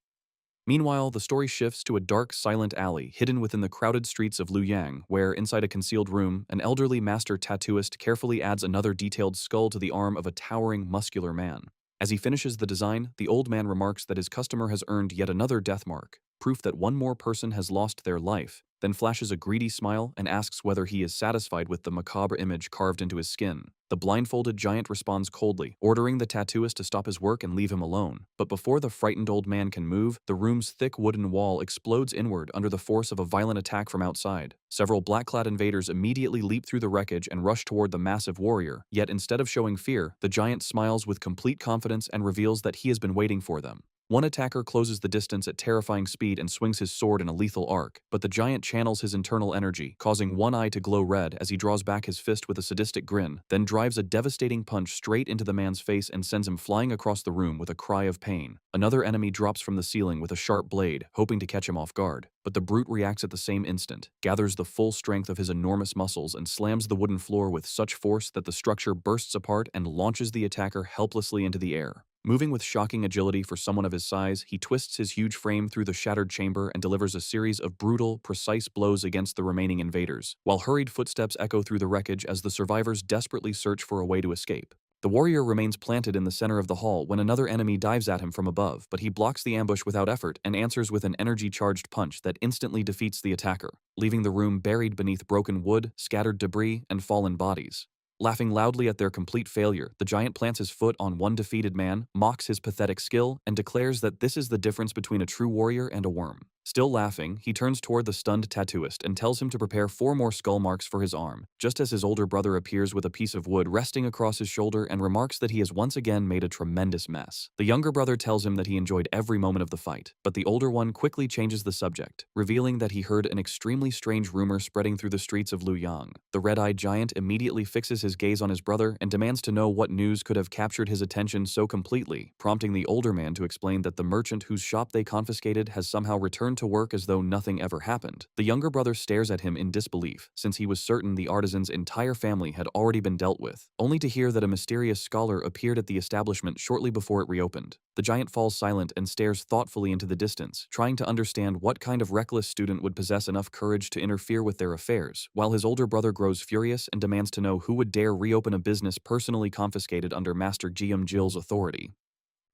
Speaker 1: Meanwhile, the story shifts to a dark, silent alley hidden within the crowded streets of Luoyang, where, inside a concealed room, an elderly master tattooist carefully adds another detailed skull to the arm of a towering, muscular man. As he finishes the design, the old man remarks that his customer has earned yet another death mark, proof that one more person has lost their life, then flashes a greedy smile and asks whether he is satisfied with the macabre image carved into his skin. The blindfolded giant responds coldly, ordering the tattooist to stop his work and leave him alone. But before the frightened old man can move, the room's thick wooden wall explodes inward under the force of a violent attack from outside. Several black-clad invaders immediately leap through the wreckage and rush toward the massive warrior, yet instead of showing fear, the giant smiles with complete confidence and reveals that he has been waiting for them. One attacker closes the distance at terrifying speed and swings his sword in a lethal arc, but the giant channels his internal energy, causing one eye to glow red as he draws back his fist with a sadistic grin, then drives a devastating punch straight into the man's face and sends him flying across the room with a cry of pain. Another enemy drops from the ceiling with a sharp blade, hoping to catch him off guard, but the brute reacts at the same instant, gathers the full strength of his enormous muscles and slams the wooden floor with such force that the structure bursts apart and launches the attacker helplessly into the air. Moving with shocking agility for someone of his size, he twists his huge frame through the shattered chamber and delivers a series of brutal, precise blows against the remaining invaders, while hurried footsteps echo through the wreckage as the survivors desperately search for a way to escape. The warrior remains planted in the center of the hall when another enemy dives at him from above, but he blocks the ambush without effort and answers with an energy-charged punch that instantly defeats the attacker, leaving the room buried beneath broken wood, scattered debris, and fallen bodies. Laughing loudly at their complete failure, the giant plants his foot on one defeated man, mocks his pathetic skill, and declares that this is the difference between a true warrior and a worm. Still laughing, he turns toward the stunned tattooist and tells him to prepare 4 more skull marks for his arm, just as his older brother appears with a piece of wood resting across his shoulder and remarks that he has once again made a tremendous mess. The younger brother tells him that he enjoyed every moment of the fight, but the older one quickly changes the subject, revealing that he heard an extremely strange rumor spreading through the streets of Luoyang. The red-eyed giant immediately fixes his gaze on his brother and demands to know what news could have captured his attention so completely, prompting the older man to explain that the merchant whose shop they confiscated has somehow returned to work as though nothing ever happened. The younger brother stares at him in disbelief, since he was certain the artisan's entire family had already been dealt with, only to hear that a mysterious scholar appeared at the establishment shortly before it reopened. The giant falls silent and stares thoughtfully into the distance, trying to understand what kind of reckless student would possess enough courage to interfere with their affairs, while his older brother grows furious and demands to know who would dare reopen a business personally confiscated under Master Jium Jil's authority.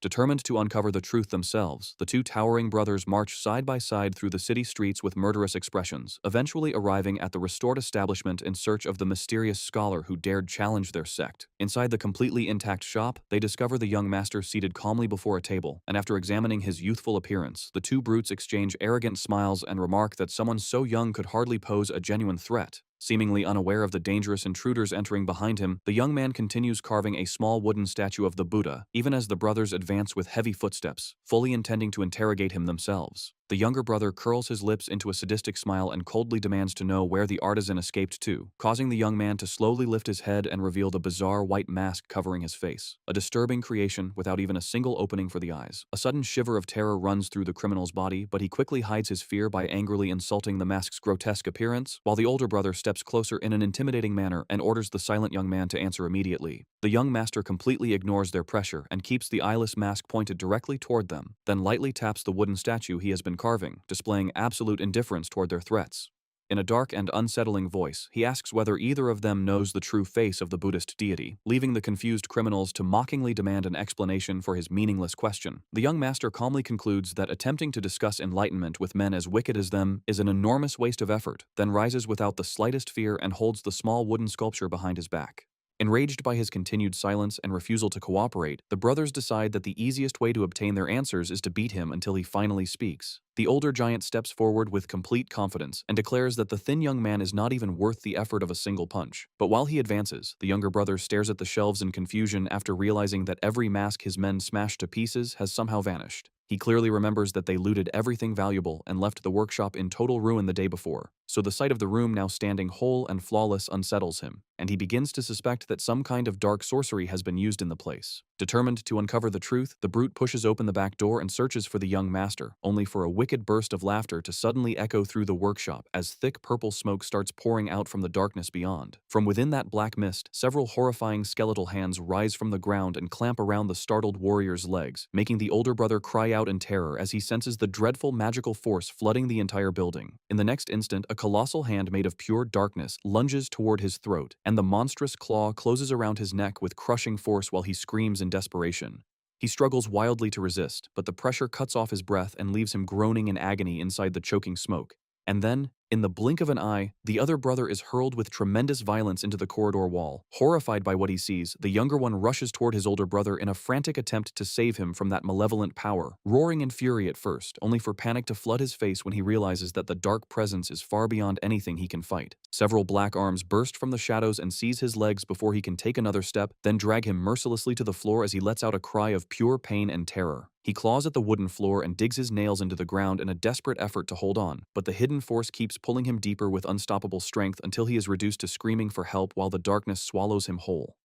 Speaker 1: Determined to uncover the truth themselves, the two towering brothers march side by side through the city streets with murderous expressions, eventually arriving at the restored establishment in search of the mysterious scholar who dared challenge their sect. Inside the completely intact shop, they discover the young master seated calmly before a table, and after examining his youthful appearance, the two brutes exchange arrogant smiles and remark that someone so young could hardly pose a genuine threat. Seemingly unaware of the dangerous intruders entering behind him, the young man continues carving a small wooden statue of the Buddha, even as the brothers advance with heavy footsteps, fully intending to interrogate him themselves. The younger brother curls his lips into a sadistic smile and coldly demands to know where the artisan escaped to, causing the young man to slowly lift his head and reveal the bizarre white mask covering his face. A disturbing creation without even a single opening for the eyes. A sudden shiver of terror runs through the criminal's body, but he quickly hides his fear by angrily insulting the mask's grotesque appearance, while the older brother steps closer in an intimidating manner and orders the silent young man to answer immediately. The young master completely ignores their pressure and keeps the eyeless mask pointed directly toward them, then lightly taps the wooden statue he has been carving, displaying absolute indifference toward their threats. In a dark and unsettling voice, he asks whether either of them knows the true face of the Buddhist deity, leaving the confused criminals to mockingly demand an explanation for his meaningless question. The young master calmly concludes that attempting to discuss enlightenment with men as wicked as them is an enormous waste of effort, then rises without the slightest fear and holds the small wooden sculpture behind his back. Enraged by his continued silence and refusal to cooperate, the brothers decide that the easiest way to obtain their answers is to beat him until he finally speaks. The older giant steps forward with complete confidence and declares that the thin young man is not even worth the effort of a single punch. But while he advances, the younger brother stares at the shelves in confusion after realizing that every mask his men smashed to pieces has somehow vanished. He clearly remembers that they looted everything valuable and left the workshop in total ruin the day before, so the sight of the room now standing whole and flawless unsettles him, and he begins to suspect that some kind of dark sorcery has been used in the place. Determined to uncover the truth, the brute pushes open the back door and searches for the young master, only for a wicked burst of laughter to suddenly echo through the workshop as thick purple smoke starts pouring out from the darkness beyond. From within that black mist, several horrifying skeletal hands rise from the ground and clamp around the startled warrior's legs, making the older brother cry out in terror as he senses the dreadful magical force flooding the entire building. In the next instant, a colossal hand made of pure darkness lunges toward his throat, and the monstrous claw closes around his neck with crushing force while he screams in desperation. He struggles wildly to resist, but the pressure cuts off his breath and leaves him groaning in agony inside the choking smoke. And then, in the blink of an eye, the other brother is hurled with tremendous violence into the corridor wall. Horrified by what he sees, the younger one rushes toward his older brother in a frantic attempt to save him from that malevolent power, roaring in fury at first, only for panic to flood his face when he realizes that the dark presence is far beyond anything he can fight. Several black arms burst from the shadows and seize his legs before he can take another step, then drag him mercilessly to the floor as he lets out a cry of pure pain and terror. He claws at the wooden floor and digs his nails into the ground in a desperate effort to hold on, but the hidden force keeps pulling him deeper with unstoppable strength until he is reduced to screaming for help while the darkness swallows him whole.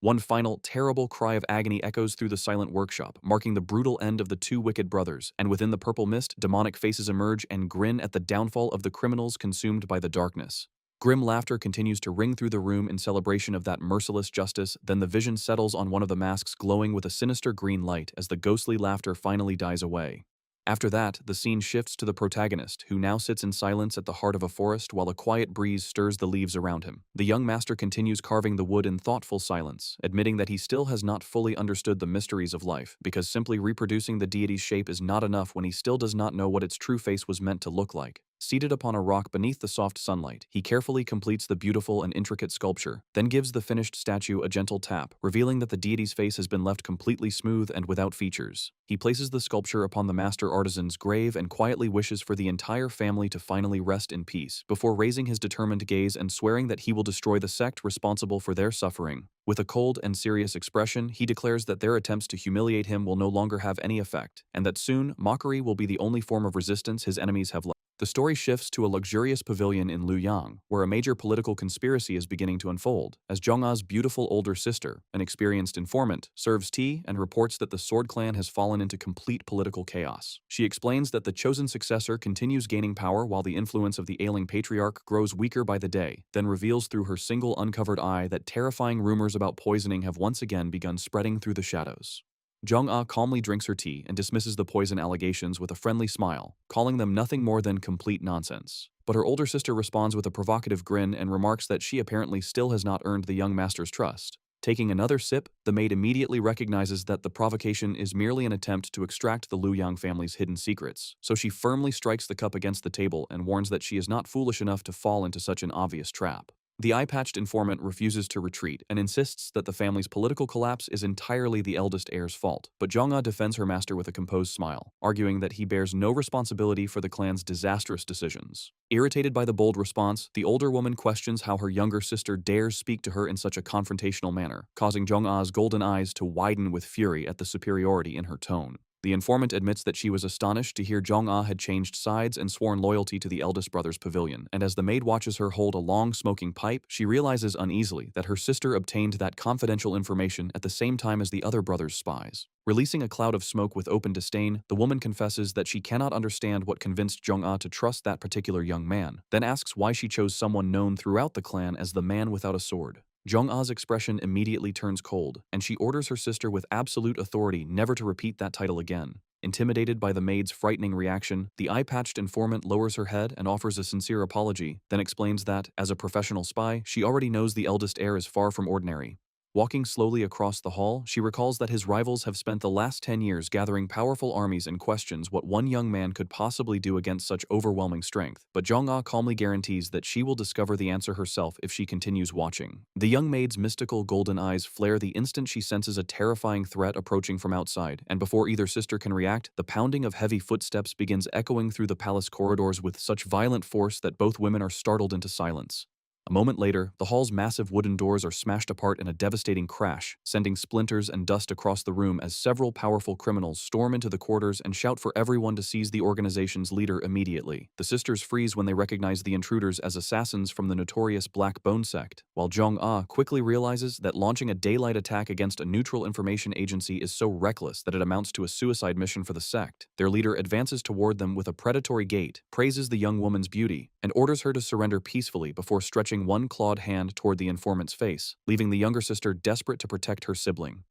Speaker 1: One final, terrible cry of agony echoes through the silent workshop, marking the brutal end of the two wicked brothers, and within the purple mist, demonic faces emerge and grin at the downfall of the criminals consumed by the darkness. Grim laughter continues to ring through the room in celebration of that merciless justice, then the vision settles on one of the masks glowing with a sinister green light as the ghostly laughter finally dies away. After that, the scene shifts to the protagonist, who now sits in silence at the heart of a forest while a quiet breeze stirs the leaves around him. The young master continues carving the wood in thoughtful silence, admitting that he still has not fully understood the mysteries of life, because simply reproducing the deity's shape is not enough when he still does not know what its true face was meant to look like. Seated upon a rock beneath the soft sunlight, he carefully completes the beautiful and intricate sculpture, then gives the finished statue a gentle tap, revealing that the deity's face has been left completely smooth and without features. He places the sculpture upon the master artisan's grave and quietly wishes for the entire family to finally rest in peace, before raising his determined gaze and swearing that he will destroy the sect responsible for their suffering. With a cold and serious expression, he declares that their attempts to humiliate him will no longer have any effect, and that soon, mockery will be the only form of resistance his enemies have left. The story shifts to a luxurious pavilion in Luoyang, where a major political conspiracy is beginning to unfold, as Zhong-A's beautiful older sister, an experienced informant, serves tea and reports that the Sword Clan has fallen into complete political chaos. She explains that the chosen successor continues gaining power while the influence of the ailing patriarch grows weaker by the day, then reveals through her single uncovered eye that terrifying rumors about poisoning have once again begun spreading through the shadows. Zhong-A calmly drinks her tea and dismisses the poison allegations with a friendly smile, calling them nothing more than complete nonsense. But her older sister responds with a provocative grin and remarks that she apparently still has not earned the young master's trust. Taking another sip, the maid immediately recognizes that the provocation is merely an attempt to extract the Luoyang family's hidden secrets, so she firmly strikes the cup against the table and warns that she is not foolish enough to fall into such an obvious trap. The eye-patched informant refuses to retreat and insists that the family's political collapse is entirely the eldest heir's fault, but Zhong-A defends her master with a composed smile, arguing that he bears no responsibility for the clan's disastrous decisions. Irritated by the bold response, the older woman questions how her younger sister dares speak to her in such a confrontational manner, causing Zhong-A's golden eyes to widen with fury at the superiority in her tone. The informant admits that she was astonished to hear Zhong-A had changed sides and sworn loyalty to the eldest brother's pavilion, and as the maid watches her hold a long smoking pipe, she realizes uneasily that her sister obtained that confidential information at the same time as the other brother's spies. Releasing a cloud of smoke with open disdain, the woman confesses that she cannot understand what convinced Zhong-A to trust that particular young man, then asks why she chose someone known throughout the clan as the man without a sword. Zhong-A's expression immediately turns cold, and she orders her sister with absolute authority never to repeat that title again. Intimidated by the maid's frightening reaction, the eye-patched informant lowers her head and offers a sincere apology, then explains that, as a professional spy, she already knows the eldest heir is far from ordinary. Walking slowly across the hall, she recalls that his rivals have spent the last 10 years gathering powerful armies and questions what one young man could possibly do against such overwhelming strength, but Jong-ah calmly guarantees that she will discover the answer herself if she continues watching. The young maid's mystical golden eyes flare the instant she senses a terrifying threat approaching from outside, and before either sister can react, the pounding of heavy footsteps begins echoing through the palace corridors with such violent force that both women are startled into silence. A moment later, the hall's massive wooden doors are smashed apart in a devastating crash, sending splinters and dust across the room as several powerful criminals storm into the quarters and shout for everyone to seize the organization's leader immediately. The sisters freeze when they recognize the intruders as assassins from the notorious Black Bone sect, while Jong-ah quickly realizes that launching a daylight attack against a neutral information agency is so reckless that it amounts to a suicide mission for the sect. Their leader advances toward them with a predatory gait, praises the young woman's beauty, and orders her to surrender peacefully before stretching one clawed hand toward the informant's face, leaving the younger sister desperate to protect her sibling.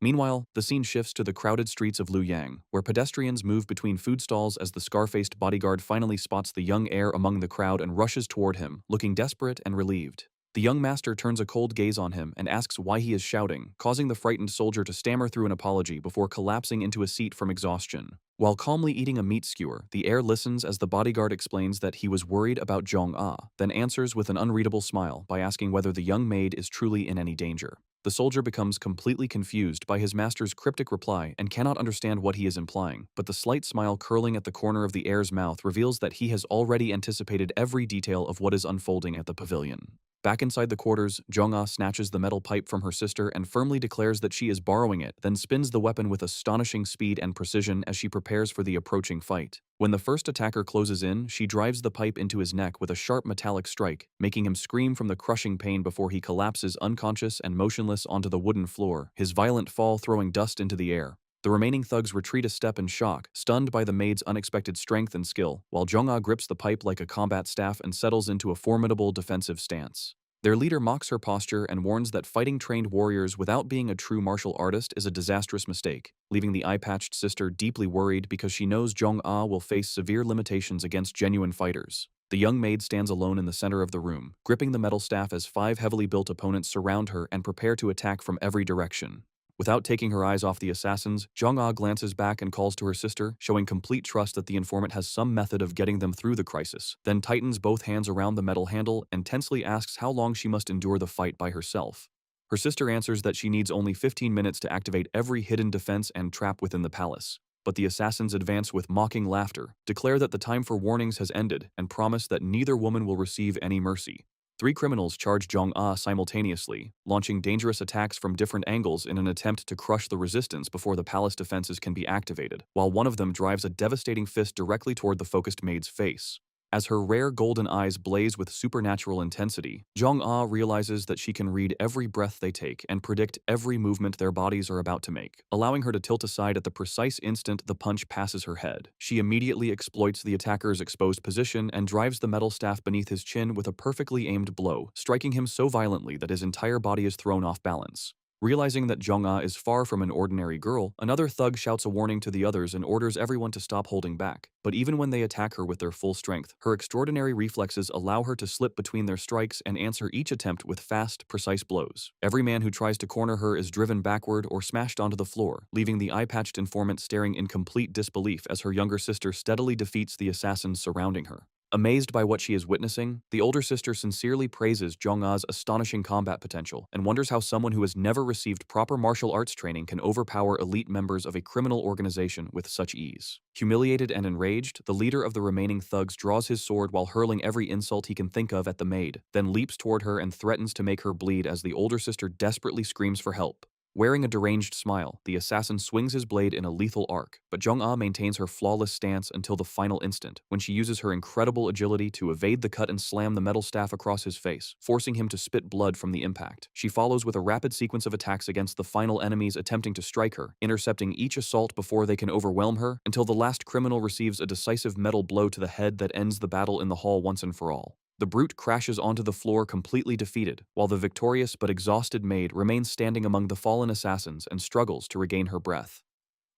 Speaker 1: Meanwhile, the scene shifts to the crowded streets of Luoyang, where pedestrians move between food stalls as the scar-faced bodyguard finally spots the young heir among the crowd and rushes toward him, looking desperate and relieved. The young master turns a cold gaze on him and asks why he is shouting, causing the frightened soldier to stammer through an apology before collapsing into a seat from exhaustion. While calmly eating a meat skewer, the heir listens as the bodyguard explains that he was worried about Jong-ah, then answers with an unreadable smile by asking whether the young maid is truly in any danger. The soldier becomes completely confused by his master's cryptic reply and cannot understand what he is implying, but the slight smile curling at the corner of the heir's mouth reveals that he has already anticipated every detail of what is unfolding at the pavilion. Back inside the quarters, Jong-ah snatches the metal pipe from her sister and firmly declares that she is borrowing it, then spins the weapon with astonishing speed and precision as she prepares for the approaching fight. When the first attacker closes in, she drives the pipe into his neck with a sharp metallic strike, making him scream from the crushing pain before he collapses unconscious and motionless onto the wooden floor, his violent fall throwing dust into the air. The remaining thugs retreat a step in shock, stunned by the maid's unexpected strength and skill, while Jong-ah grips the pipe like a combat staff and settles into a formidable defensive stance. Their leader mocks her posture and warns that fighting trained warriors without being a true martial artist is a disastrous mistake, leaving the eye-patched sister deeply worried because she knows Jong-ah will face severe limitations against genuine fighters. The young maid stands alone in the center of the room, gripping the metal staff as 5 heavily built opponents surround her and prepare to attack from every direction. Without taking her eyes off the assassins, Jong-ah glances back and calls to her sister, showing complete trust that the informant has some method of getting them through the crisis, then tightens both hands around the metal handle and tensely asks how long she must endure the fight by herself. Her sister answers that she needs only 15 minutes to activate every hidden defense and trap within the palace. But the assassins advance with mocking laughter, declare that the time for warnings has ended, and promise that neither woman will receive any mercy. 3 criminals charge Jong-ah simultaneously, launching dangerous attacks from different angles in an attempt to crush the resistance before the palace defenses can be activated, while one of them drives a devastating fist directly toward the focused maid's face. As her rare golden eyes blaze with supernatural intensity, Jong-ah realizes that she can read every breath they take and predict every movement their bodies are about to make, allowing her to tilt aside at the precise instant the punch passes her head. She immediately exploits the attacker's exposed position and drives the metal staff beneath his chin with a perfectly aimed blow, striking him so violently that his entire body is thrown off balance. Realizing that Jong-ah is far from an ordinary girl, another thug shouts a warning to the others and orders everyone to stop holding back. But even when they attack her with their full strength, her extraordinary reflexes allow her to slip between their strikes and answer each attempt with fast, precise blows. Every man who tries to corner her is driven backward or smashed onto the floor, leaving the eye-patched informant staring in complete disbelief as her younger sister steadily defeats the assassins surrounding her. Amazed by what she is witnessing, the older sister sincerely praises Jong-ah's astonishing combat potential and wonders how someone who has never received proper martial arts training can overpower elite members of a criminal organization with such ease. Humiliated and enraged, the leader of the remaining thugs draws his sword while hurling every insult he can think of at the maid, then leaps toward her and threatens to make her bleed as the older sister desperately screams for help. Wearing a deranged smile, the assassin swings his blade in a lethal arc, but Jong-ah maintains her flawless stance until the final instant, when she uses her incredible agility to evade the cut and slam the metal staff across his face, forcing him to spit blood from the impact. She follows with a rapid sequence of attacks against the final enemies attempting to strike her, intercepting each assault before they can overwhelm her, until the last criminal receives a decisive metal blow to the head that ends the battle in the hall once and for all. The brute crashes onto the floor completely defeated, while the victorious but exhausted maid remains standing among the fallen assassins and struggles to regain her breath.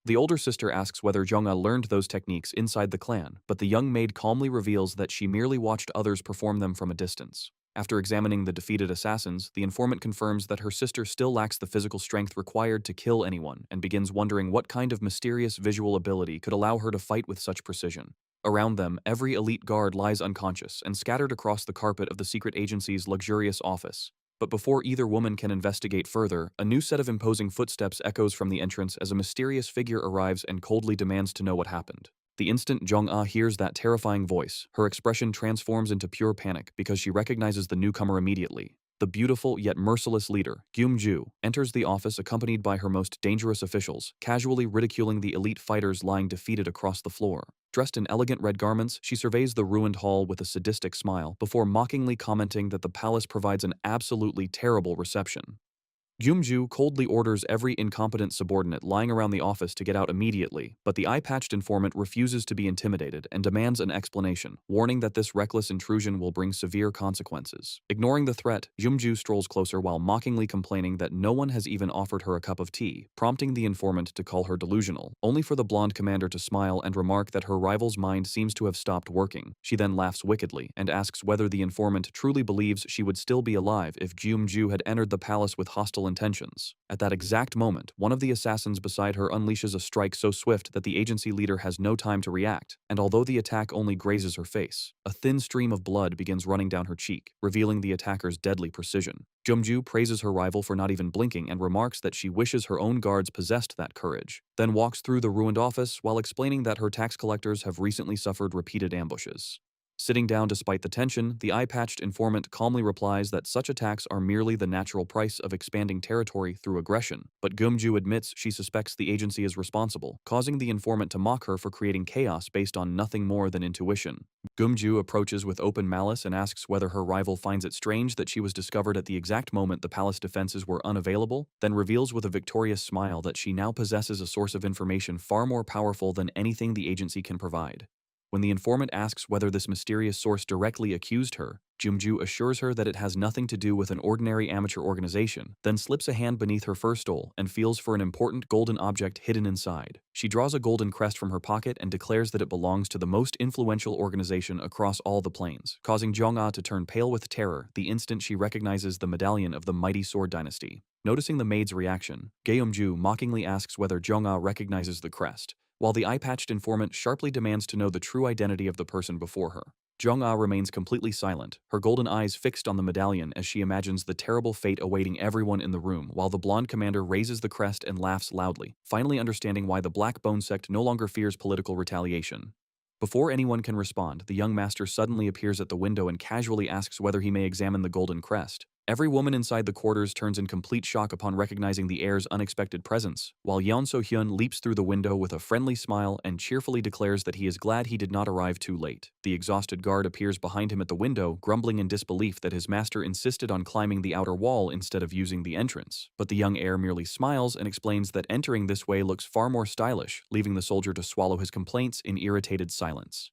Speaker 1: The older sister asks whether Jong-ah learned those techniques inside the clan, but the young maid calmly reveals that she merely watched others perform them from a distance. After examining the defeated assassins, the informant confirms that her sister still lacks the physical strength required to kill anyone and begins wondering what kind of mysterious visual ability could allow her to fight with such precision. Around them, every elite guard lies unconscious and scattered across the carpet of the secret agency's luxurious office. But before either woman can investigate further, a new set of imposing footsteps echoes from the entrance as a mysterious figure arrives and coldly demands to know what happened. The instant Jong-ah hears that terrifying voice, her expression transforms into pure panic because she recognizes the newcomer immediately. The beautiful yet merciless leader, Gyum-ju, enters the office accompanied by her most dangerous officials, casually ridiculing the elite fighters lying defeated across the floor. Dressed in elegant red garments, she surveys the ruined hall with a sadistic smile before mockingly commenting that the palace provides an absolutely terrible reception. Gyumju coldly orders every incompetent subordinate lying around the office to get out immediately, but the eye-patched informant refuses to be intimidated and demands an explanation, warning that this reckless intrusion will bring severe consequences. Ignoring the threat, Gyumju strolls closer while mockingly complaining that no one has even offered her a cup of tea, prompting the informant to call her delusional, only for the blonde commander to smile and remark that her rival's mind seems to have stopped working. She then laughs wickedly and asks whether the informant truly believes she would still be alive if Gyumju had entered the palace with hostile intentions. At that exact moment, one of the assassins beside her unleashes a strike so swift that the agency leader has no time to react, and although the attack only grazes her face, a thin stream of blood begins running down her cheek, revealing the attacker's deadly precision. Jumju praises her rival for not even blinking and remarks that she wishes her own guards possessed that courage, then walks through the ruined office while explaining that her tax collectors have recently suffered repeated ambushes. Sitting down despite the tension, the eye-patched informant calmly replies that such attacks are merely the natural price of expanding territory through aggression, but Gumju admits she suspects the agency is responsible, causing the informant to mock her for creating chaos based on nothing more than intuition. Gumju approaches with open malice and asks whether her rival finds it strange that she was discovered at the exact moment the palace defenses were unavailable, then reveals with a victorious smile that she now possesses a source of information far more powerful than anything the agency can provide. When the informant asks whether this mysterious source directly accused her, Jumju assures her that it has nothing to do with an ordinary amateur organization, then slips a hand beneath her fur stole and feels for an important golden object hidden inside. She draws a golden crest from her pocket and declares that it belongs to the most influential organization across all the plains, causing Jong-ah to turn pale with terror the instant she recognizes the medallion of the mighty sword dynasty. Noticing the maid's reaction, Geumju mockingly asks whether Jong-ah recognizes the crest, while the eye-patched informant sharply demands to know the true identity of the person before her. Jong-ah remains completely silent, her golden eyes fixed on the medallion as she imagines the terrible fate awaiting everyone in the room, while the blonde commander raises the crest and laughs loudly, finally understanding why the Black Bone sect no longer fears political retaliation. Before anyone can respond, the young master suddenly appears at the window and casually asks whether he may examine the golden crest. Every woman inside the quarters turns in complete shock upon recognizing the heir's unexpected presence, while Yeon So-hyun leaps through the window with a friendly smile and cheerfully declares that he is glad he did not arrive too late. The exhausted guard appears behind him at the window, grumbling in disbelief that his master insisted on climbing the outer wall instead of using the entrance. But the young heir merely smiles and explains that entering this way looks far more stylish, leaving the soldier to swallow his complaints in irritated silence.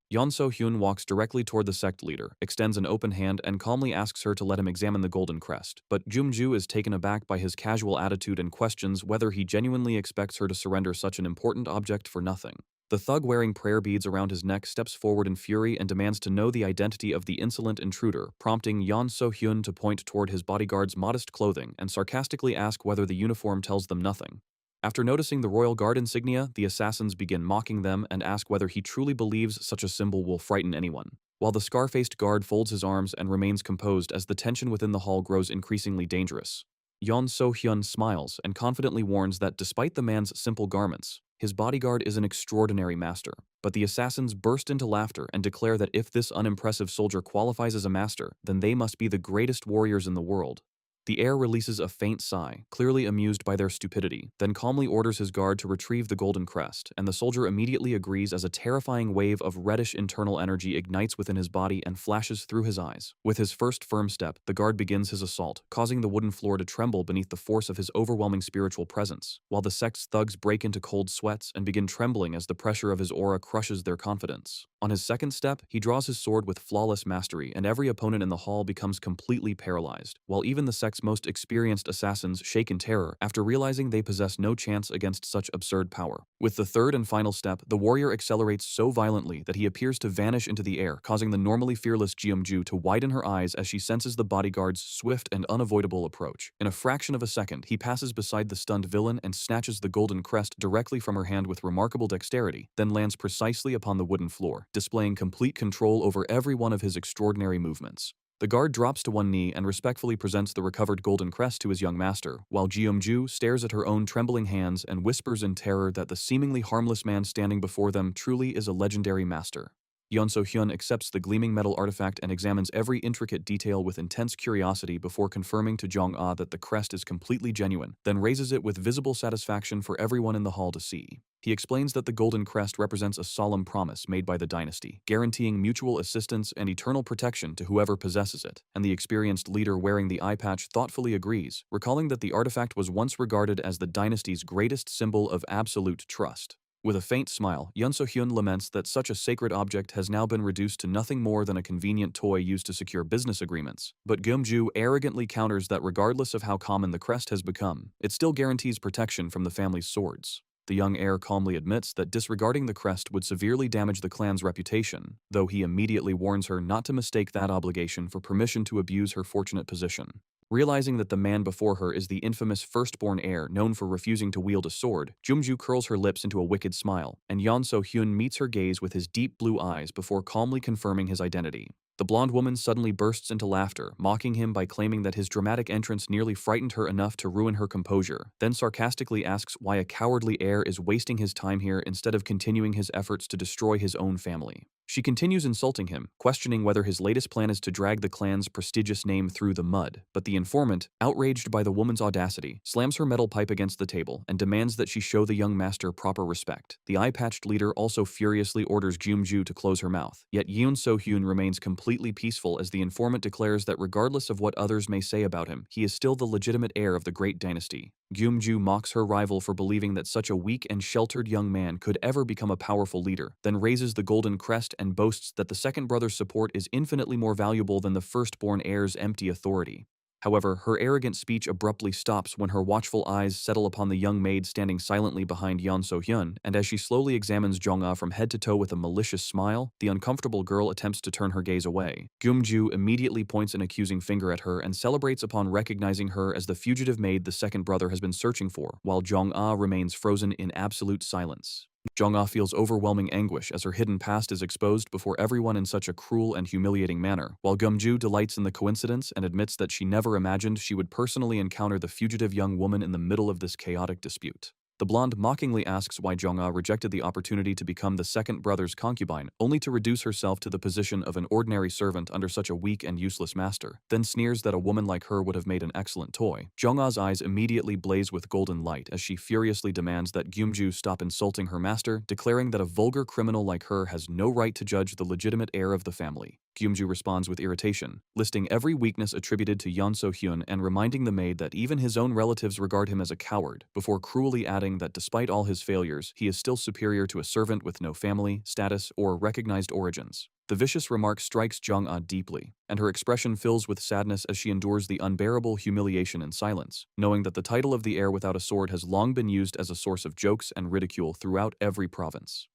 Speaker 1: Yeon So-hyun walks directly toward the sect leader, extends an open hand and calmly asks her to let him examine the golden crest, but Jumju is taken aback by his casual attitude and questions whether he genuinely expects her to surrender such an important object for nothing. The thug wearing prayer beads around his neck steps forward in fury and demands to know the identity of the insolent intruder, prompting Yeon So-hyun to point toward his bodyguard's modest clothing and sarcastically ask whether the uniform tells them nothing. After noticing the royal guard insignia, the assassins begin mocking them and ask whether he truly believes such a symbol will frighten anyone. While the scar-faced guard folds his arms and remains composed as the tension within the hall grows increasingly dangerous. Yeon So-hyun smiles and confidently warns that despite the man's simple garments, his bodyguard is an extraordinary master. But the assassins burst into laughter and declare that if this unimpressive soldier qualifies as a master, then they must be the greatest warriors in the world. The heir releases a faint sigh, clearly amused by their stupidity, then calmly orders his guard to retrieve the golden crest, and the soldier immediately agrees as a terrifying wave of reddish internal energy ignites within his body and flashes through his eyes. With his first firm step, the guard begins his assault, causing the wooden floor to tremble beneath the force of his overwhelming spiritual presence, while the sect's thugs break into cold sweats and begin trembling as the pressure of his aura crushes their confidence. On his second step, he draws his sword with flawless mastery, and every opponent in the hall becomes completely paralyzed, while even the sect's district's most experienced assassins shake in terror after realizing they possess no chance against such absurd power. With the third and final step, the warrior accelerates so violently that he appears to vanish into the air, causing the normally fearless Jeomju to widen her eyes as she senses the bodyguard's swift and unavoidable approach. In a fraction of a second, he passes beside the stunned villain and snatches the golden crest directly from her hand with remarkable dexterity, then lands precisely upon the wooden floor, displaying complete control over every one of his extraordinary movements. The guard drops to one knee and respectfully presents the recovered golden crest to his young master, while Jeomju stares at her own trembling hands and whispers in terror that the seemingly harmless man standing before them truly is a legendary master. Yeon So-hyun accepts the gleaming metal artifact and examines every intricate detail with intense curiosity before confirming to Jong-ah that the crest is completely genuine, then raises it with visible satisfaction for everyone in the hall to see. He explains that the golden crest represents a solemn promise made by the dynasty, guaranteeing mutual assistance and eternal protection to whoever possesses it, and the experienced leader wearing the eye patch thoughtfully agrees, recalling that the artifact was once regarded as the dynasty's greatest symbol of absolute trust. With a faint smile, Yeon So-hyun laments that such a sacred object has now been reduced to nothing more than a convenient toy used to secure business agreements, but Gyeomju arrogantly counters that regardless of how common the crest has become, it still guarantees protection from the family's swords. The young heir calmly admits that disregarding the crest would severely damage the clan's reputation, though he immediately warns her not to mistake that obligation for permission to abuse her fortunate position. Realizing that the man before her is the infamous firstborn heir known for refusing to wield a sword, Jeomju curls her lips into a wicked smile, and Yeon So-hyun meets her gaze with his deep blue eyes before calmly confirming his identity. The blonde woman suddenly bursts into laughter, mocking him by claiming that his dramatic entrance nearly frightened her enough to ruin her composure, then sarcastically asks why a cowardly heir is wasting his time here instead of continuing his efforts to destroy his own family. She continues insulting him, questioning whether his latest plan is to drag the clan's prestigious name through the mud, but the informant, outraged by the woman's audacity, slams her metal pipe against the table and demands that she show the young master proper respect. The eye-patched leader also furiously orders Gyeomju to close her mouth, yet Yeon So-hyun remains completely peaceful as the informant declares that regardless of what others may say about him, he is still the legitimate heir of the great dynasty. Gyeomju mocks her rival for believing that such a weak and sheltered young man could ever become a powerful leader, then raises the golden crest and boasts that the second brother's support is infinitely more valuable than the firstborn heir's empty authority. However, her arrogant speech abruptly stops when her watchful eyes settle upon the young maid standing silently behind Yeon So-hyun, and as she slowly examines Jong-ah from head to toe with a malicious smile, the uncomfortable girl attempts to turn her gaze away. Gyeomju immediately points an accusing finger at her and celebrates upon recognizing her as the fugitive maid the second brother has been searching for, while Jong-ah remains frozen in absolute silence. Jong-ah feels overwhelming anguish as her hidden past is exposed before everyone in such a cruel and humiliating manner, while Gyeomju delights in the coincidence and admits that she never imagined she would personally encounter the fugitive young woman in the middle of this chaotic dispute. The blonde mockingly asks why Jong-ah rejected the opportunity to become the second brother's concubine, only to reduce herself to the position of an ordinary servant under such a weak and useless master, then sneers that a woman like her would have made an excellent toy. Jong-ah's eyes immediately blaze with golden light as she furiously demands that Gyeomju stop insulting her master, declaring that a vulgar criminal like her has no right to judge the legitimate heir of the family. Gyeomju responds with irritation, listing every weakness attributed to Yeon So-hyun and reminding the maid that even his own relatives regard him as a coward, before cruelly adding that despite all his failures, he is still superior to a servant with no family, status, or recognized origins. The vicious remark strikes Jong-ah deeply, and her expression fills with sadness as she endures the unbearable humiliation in silence, knowing that the title of the heir without a sword has long been used as a source of jokes and ridicule throughout every province.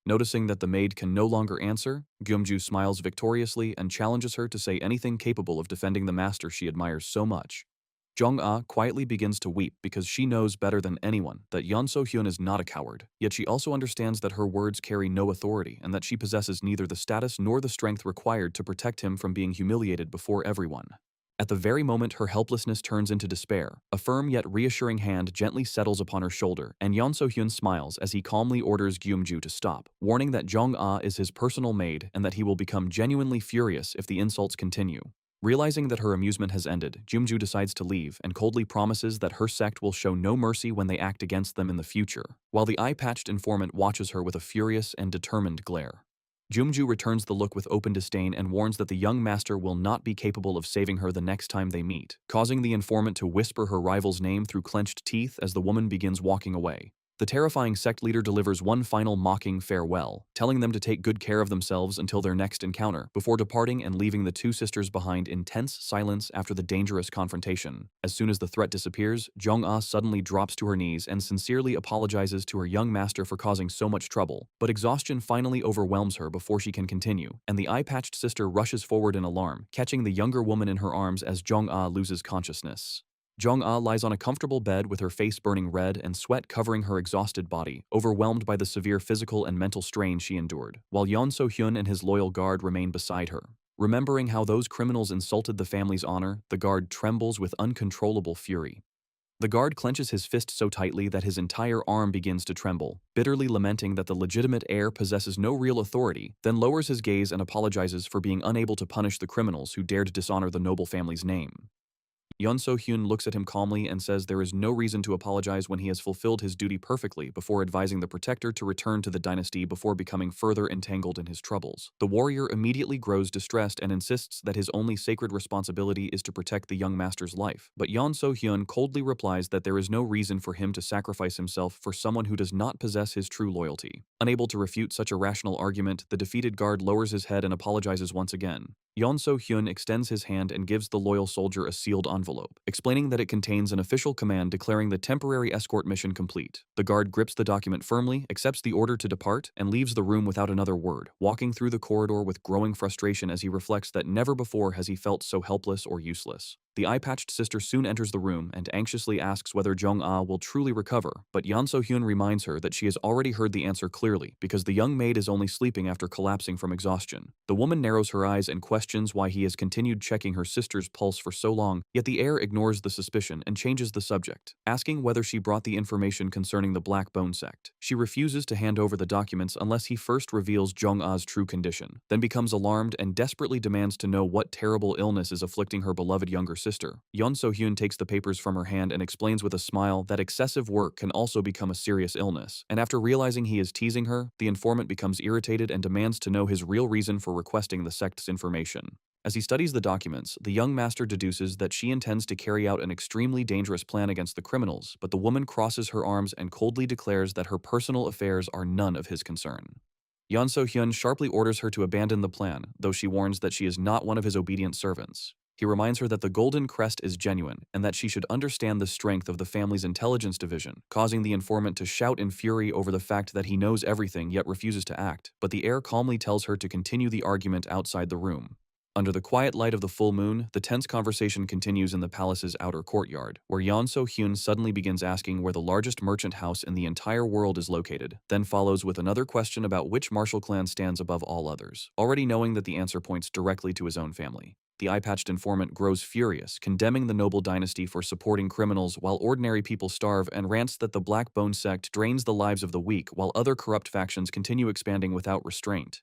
Speaker 1: Noticing that the maid can no longer answer, Gyeomju smiles victoriously and challenges her to say anything capable of defending the master she admires so much. Jong-ah quietly begins to weep because she knows better than anyone that Yeon So-hyun is not a coward, yet she also understands that her words carry no authority and that she possesses neither the status nor the strength required to protect him from being humiliated before everyone. At the very moment her helplessness turns into despair, a firm yet reassuring hand gently settles upon her shoulder, and Yeon So-hyun smiles as he calmly orders Gyeomju to stop, warning that Jong-ah is his personal maid and that he will become genuinely furious if the insults continue. Realizing that her amusement has ended, Gyeomju decides to leave and coldly promises that her sect will show no mercy when they act against them in the future, while the eye-patched informant watches her with a furious and determined glare. Gyeomju returns the look with open disdain and warns that the young master will not be capable of saving her the next time they meet, causing the informant to whisper her rival's name through clenched teeth as the woman begins walking away. The terrifying sect leader delivers one final mocking farewell, telling them to take good care of themselves until their next encounter, before departing and leaving the two sisters behind in tense silence after the dangerous confrontation. As soon as the threat disappears, Jong-ah suddenly drops to her knees and sincerely apologizes to her young master for causing so much trouble, but exhaustion finally overwhelms her before she can continue, and the eye-patched sister rushes forward in alarm, catching the younger woman in her arms as Jong-ah loses consciousness. Jong-ah lies on a comfortable bed with her face burning red and sweat covering her exhausted body, overwhelmed by the severe physical and mental strain she endured, while Yeon So-hyun and his loyal guard remain beside her. Remembering how those criminals insulted the family's honor, the guard trembles with uncontrollable fury. The guard clenches his fist so tightly that his entire arm begins to tremble, bitterly lamenting that the legitimate heir possesses no real authority, then lowers his gaze and apologizes for being unable to punish the criminals who dared dishonor the noble family's name. Yeon So-hyun looks at him calmly and says there is no reason to apologize when he has fulfilled his duty perfectly, before advising the protector to return to the dynasty before becoming further entangled in his troubles. The warrior immediately grows distressed and insists that his only sacred responsibility is to protect the young master's life, but Yeon So-hyun coldly replies that there is no reason for him to sacrifice himself for someone who does not possess his true loyalty. Unable to refute such a rational argument, the defeated guard lowers his head and apologizes once again. Yeon So-hyun extends his hand and gives the loyal soldier a sealed envelope, explaining that it contains an official command declaring the temporary escort mission complete. The guard grips the document firmly, accepts the order to depart, and leaves the room without another word, walking through the corridor with growing frustration as he reflects that never before has he felt so helpless or useless. The eye-patched sister soon enters the room and anxiously asks whether Jong-ah will truly recover, but Yeon So-hyun reminds her that she has already heard the answer clearly, because the young maid is only sleeping after collapsing from exhaustion. The woman narrows her eyes and questions why he has continued checking her sister's pulse for so long, yet the heir ignores the suspicion and changes the subject, asking whether she brought the information concerning the Black Bone sect. She refuses to hand over the documents unless he first reveals Jong-ah's true condition, then becomes alarmed and desperately demands to know what terrible illness is afflicting her beloved younger sister. Yeon So-hyun takes the papers from her hand and explains with a smile that excessive work can also become a serious illness, and after realizing he is teasing her, the informant becomes irritated and demands to know his real reason for requesting the sect's information. As he studies the documents, the young master deduces that she intends to carry out an extremely dangerous plan against the criminals, but the woman crosses her arms and coldly declares that her personal affairs are none of his concern. Yeon So-hyun sharply orders her to abandon the plan, though she warns that she is not one of his obedient servants. He reminds her that the golden crest is genuine and that she should understand the strength of the family's intelligence division, causing the informant to shout in fury over the fact that he knows everything yet refuses to act, but the heir calmly tells her to continue the argument outside the room. Under the quiet light of the full moon, the tense conversation continues in the palace's outer courtyard, where Yeon So-hyun suddenly begins asking where the largest merchant house in the entire world is located, then follows with another question about which martial clan stands above all others, already knowing that the answer points directly to his own family. The eye-patched informant grows furious, condemning the noble dynasty for supporting criminals while ordinary people starve, and rants that the Black Bone sect drains the lives of the weak while other corrupt factions continue expanding without restraint.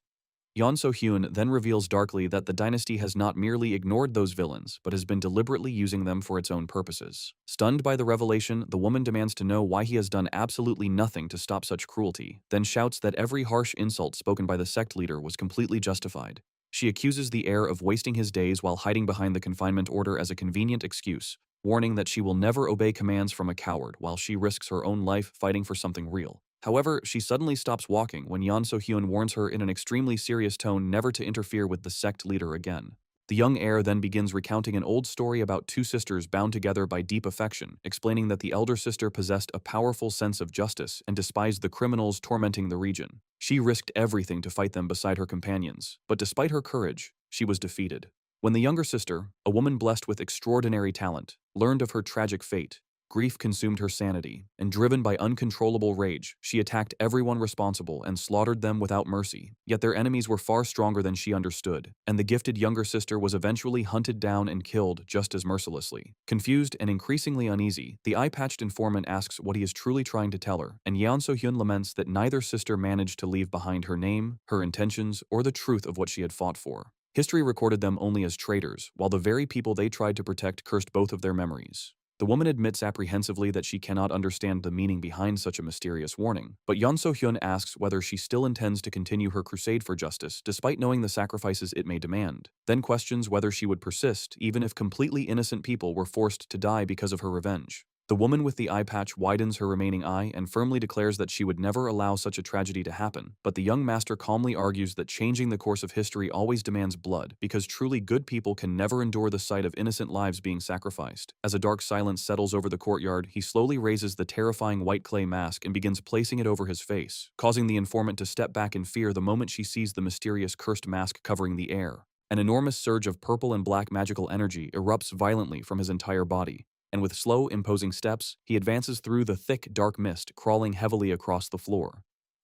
Speaker 1: Yeon So-hyun then reveals darkly that the dynasty has not merely ignored those villains, but has been deliberately using them for its own purposes. Stunned by the revelation, the woman demands to know why he has done absolutely nothing to stop such cruelty, then shouts that every harsh insult spoken by the sect leader was completely justified. She accuses the heir of wasting his days while hiding behind the confinement order as a convenient excuse, warning that she will never obey commands from a coward while she risks her own life fighting for something real. However, she suddenly stops walking when Yeon So-hyun warns her in an extremely serious tone never to interfere with the sect leader again. The young heir then begins recounting an old story about two sisters bound together by deep affection, explaining that the elder sister possessed a powerful sense of justice and despised the criminals tormenting the region. She risked everything to fight them beside her companions, but despite her courage, she was defeated. When the younger sister, a woman blessed with extraordinary talent, learned of her tragic fate, grief consumed her sanity, and driven by uncontrollable rage, she attacked everyone responsible and slaughtered them without mercy. Yet their enemies were far stronger than she understood, and the gifted younger sister was eventually hunted down and killed just as mercilessly. Confused and increasingly uneasy, the eye-patched informant asks what he is truly trying to tell her, and Yeon So-hyun laments that neither sister managed to leave behind her name, her intentions, or the truth of what she had fought for. History recorded them only as traitors, while the very people they tried to protect cursed both of their memories. The woman admits apprehensively that she cannot understand the meaning behind such a mysterious warning, but Yeon So-hyun asks whether she still intends to continue her crusade for justice despite knowing the sacrifices it may demand, then questions whether she would persist even if completely innocent people were forced to die because of her revenge. The woman with the eye patch widens her remaining eye and firmly declares that she would never allow such a tragedy to happen, but the young master calmly argues that changing the course of history always demands blood, because truly good people can never endure the sight of innocent lives being sacrificed. As a dark silence settles over the courtyard, he slowly raises the terrifying white clay mask and begins placing it over his face, causing the informant to step back in fear the moment she sees the mysterious cursed mask covering the air. An enormous surge of purple and black magical energy erupts violently from his entire body, and with slow, imposing steps, he advances through the thick, dark mist, crawling heavily across the floor.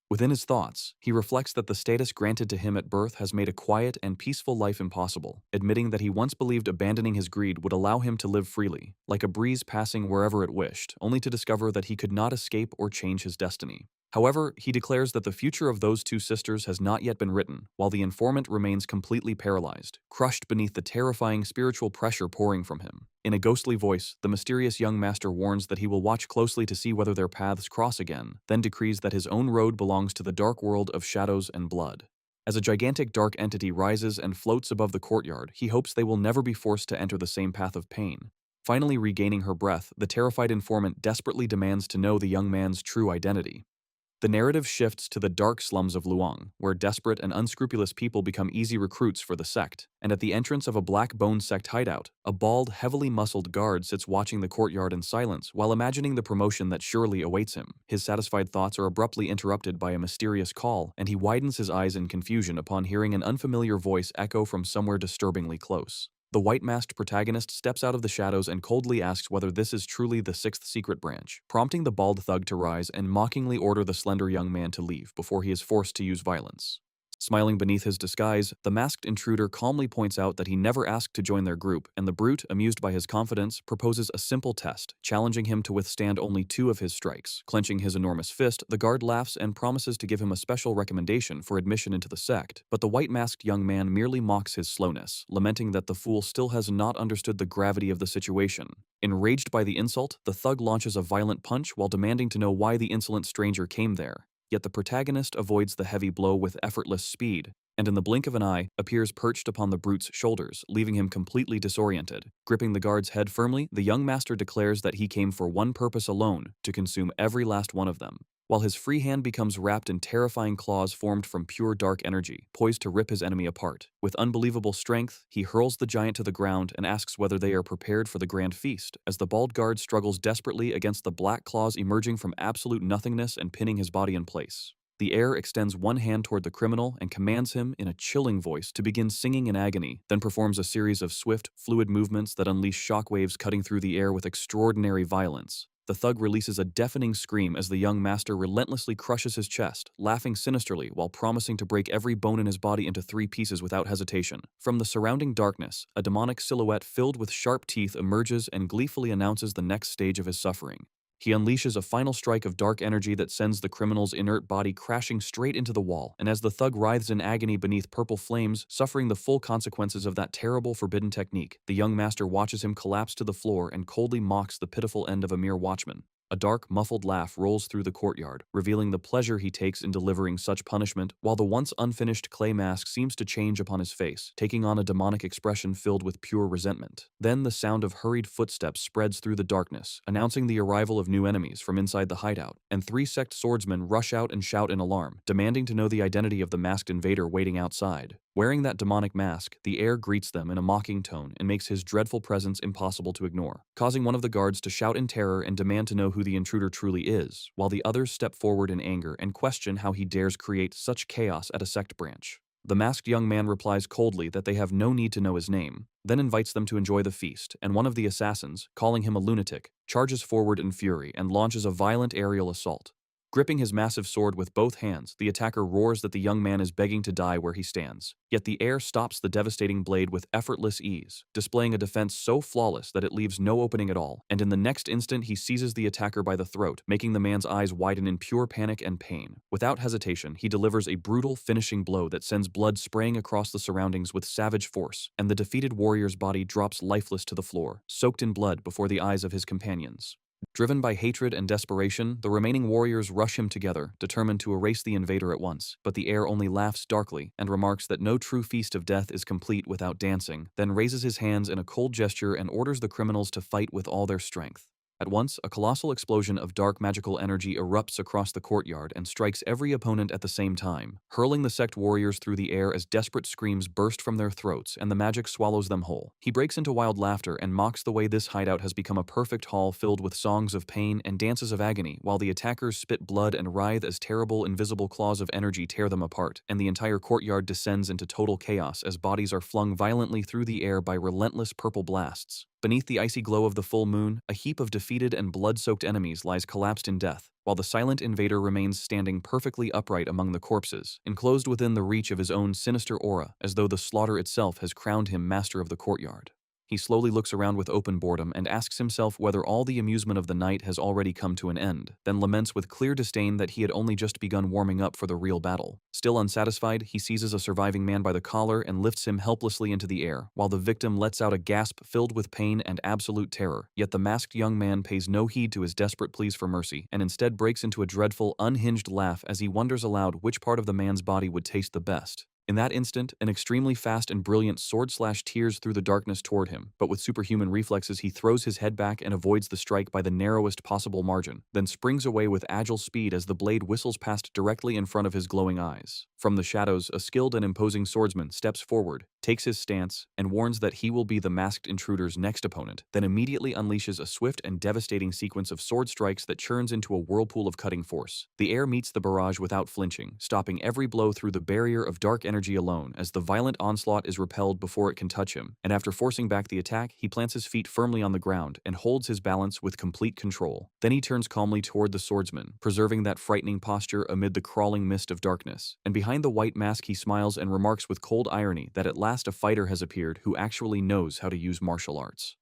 Speaker 1: Within his thoughts, he reflects that the status granted to him at birth has made a quiet and peaceful life impossible, admitting that he once believed abandoning his greed would allow him to live freely, like a breeze passing wherever it wished, only to discover that he could not escape or change his destiny. However, he declares that the future of those two sisters has not yet been written, while the informant remains completely paralyzed, crushed beneath the terrifying spiritual pressure pouring from him. In a ghostly voice, the mysterious young master warns that he will watch closely to see whether their paths cross again, then decrees that his own road belongs to the dark world of shadows and blood. As a gigantic dark entity rises and floats above the courtyard, he hopes they will never be forced to enter the same path of pain. Finally regaining her breath, the terrified informant desperately demands to know the young man's true identity. The narrative shifts to the dark slums of Luang, where desperate and unscrupulous people become easy recruits for the sect, and at the entrance of a Black Bone sect hideout, a bald, heavily muscled guard sits watching the courtyard in silence while imagining the promotion that surely awaits him. His satisfied thoughts are abruptly interrupted by a mysterious call, and he widens his eyes in confusion upon hearing an unfamiliar voice echo from somewhere disturbingly close. The white-masked protagonist steps out of the shadows and coldly asks whether this is truly the sixth secret branch, prompting the bald thug to rise and mockingly order the slender young man to leave before he is forced to use violence. Smiling beneath his disguise, the masked intruder calmly points out that he never asked to join their group, and the brute, amused by his confidence, proposes a simple test, challenging him to withstand only 2 of his strikes. Clenching his enormous fist, the guard laughs and promises to give him a special recommendation for admission into the sect, but the white-masked young man merely mocks his slowness, lamenting that the fool still has not understood the gravity of the situation. Enraged by the insult, the thug launches a violent punch while demanding to know why the insolent stranger came there. Yet the protagonist avoids the heavy blow with effortless speed, and in the blink of an eye, appears perched upon the brute's shoulders, leaving him completely disoriented. Gripping the guard's head firmly, the young master declares that he came for one purpose alone, to consume every last one of them, while his free hand becomes wrapped in terrifying claws formed from pure dark energy, poised to rip his enemy apart. With unbelievable strength, he hurls the giant to the ground and asks whether they are prepared for the grand feast, as the bald guard struggles desperately against the black claws emerging from absolute nothingness and pinning his body in place. The heir extends one hand toward the criminal and commands him, in a chilling voice, to begin singing in agony, then performs a series of swift, fluid movements that unleash shockwaves cutting through the air with extraordinary violence. The thug releases a deafening scream as the young master relentlessly crushes his chest, laughing sinisterly while promising to break every bone in his body into 3 pieces without hesitation. From the surrounding darkness, a demonic silhouette filled with sharp teeth emerges and gleefully announces the next stage of his suffering. He unleashes a final strike of dark energy that sends the criminal's inert body crashing straight into the wall, and as the thug writhes in agony beneath purple flames, suffering the full consequences of that terrible forbidden technique, the young master watches him collapse to the floor and coldly mocks the pitiful end of a mere watchman. A dark, muffled laugh rolls through the courtyard, revealing the pleasure he takes in delivering such punishment, while the once unfinished clay mask seems to change upon his face, taking on a demonic expression filled with pure resentment. Then the sound of hurried footsteps spreads through the darkness, announcing the arrival of new enemies from inside the hideout, and 3 sect swordsmen rush out and shout in alarm, demanding to know the identity of the masked invader waiting outside. Wearing that demonic mask, the heir greets them in a mocking tone and makes his dreadful presence impossible to ignore, causing one of the guards to shout in terror and demand to know who the intruder truly is, while the others step forward in anger and question how he dares create such chaos at a sect branch. The masked young man replies coldly that they have no need to know his name, then invites them to enjoy the feast, and one of the assassins, calling him a lunatic, charges forward in fury and launches a violent aerial assault. Gripping his massive sword with both hands, the attacker roars that the young man is begging to die where he stands. Yet the heir stops the devastating blade with effortless ease, displaying a defense so flawless that it leaves no opening at all, and in the next instant he seizes the attacker by the throat, making the man's eyes widen in pure panic and pain. Without hesitation, he delivers a brutal, finishing blow that sends blood spraying across the surroundings with savage force, and the defeated warrior's body drops lifeless to the floor, soaked in blood before the eyes of his companions. Driven by hatred and desperation, the remaining warriors rush him together, determined to erase the invader at once, but the heir only laughs darkly and remarks that no true feast of death is complete without dancing, then raises his hands in a cold gesture and orders the criminals to fight with all their strength. At once, a colossal explosion of dark magical energy erupts across the courtyard and strikes every opponent at the same time, hurling the sect warriors through the air as desperate screams burst from their throats and the magic swallows them whole. He breaks into wild laughter and mocks the way this hideout has become a perfect hall filled with songs of pain and dances of agony, while the attackers spit blood and writhe as terrible invisible claws of energy tear them apart, and the entire courtyard descends into total chaos as bodies are flung violently through the air by relentless purple blasts. Beneath the icy glow of the full moon, a heap of defeated and blood-soaked enemies lies collapsed in death, while the silent invader remains standing perfectly upright among the corpses, enclosed within the reach of his own sinister aura, as though the slaughter itself has crowned him master of the courtyard. He slowly looks around with open boredom and asks himself whether all the amusement of the night has already come to an end, then laments with clear disdain that he had only just begun warming up for the real battle. Still unsatisfied, he seizes a surviving man by the collar and lifts him helplessly into the air, while the victim lets out a gasp filled with pain and absolute terror. Yet the masked young man pays no heed to his desperate pleas for mercy, and instead breaks into a dreadful, unhinged laugh as he wonders aloud which part of the man's body would taste the best. In that instant, an extremely fast and brilliant sword tears through the darkness toward him, but with superhuman reflexes he throws his head back and avoids the strike by the narrowest possible margin, then springs away with agile speed as the blade whistles past directly in front of his glowing eyes. From the shadows, a skilled and imposing swordsman steps forward, takes his stance, and warns that he will be the masked intruder's next opponent, then immediately unleashes a swift and devastating sequence of sword strikes that churns into a whirlpool of cutting force. The air meets the barrage without flinching, stopping every blow through the barrier of dark energy alone as the violent onslaught is repelled before it can touch him, and after forcing back the attack, he plants his feet firmly on the ground and holds his balance with complete control. Then he turns calmly toward the swordsman, preserving that frightening posture amid the crawling mist of darkness, and behind the white mask he smiles and remarks with cold irony that at last a fighter has appeared who actually knows how to use martial arts.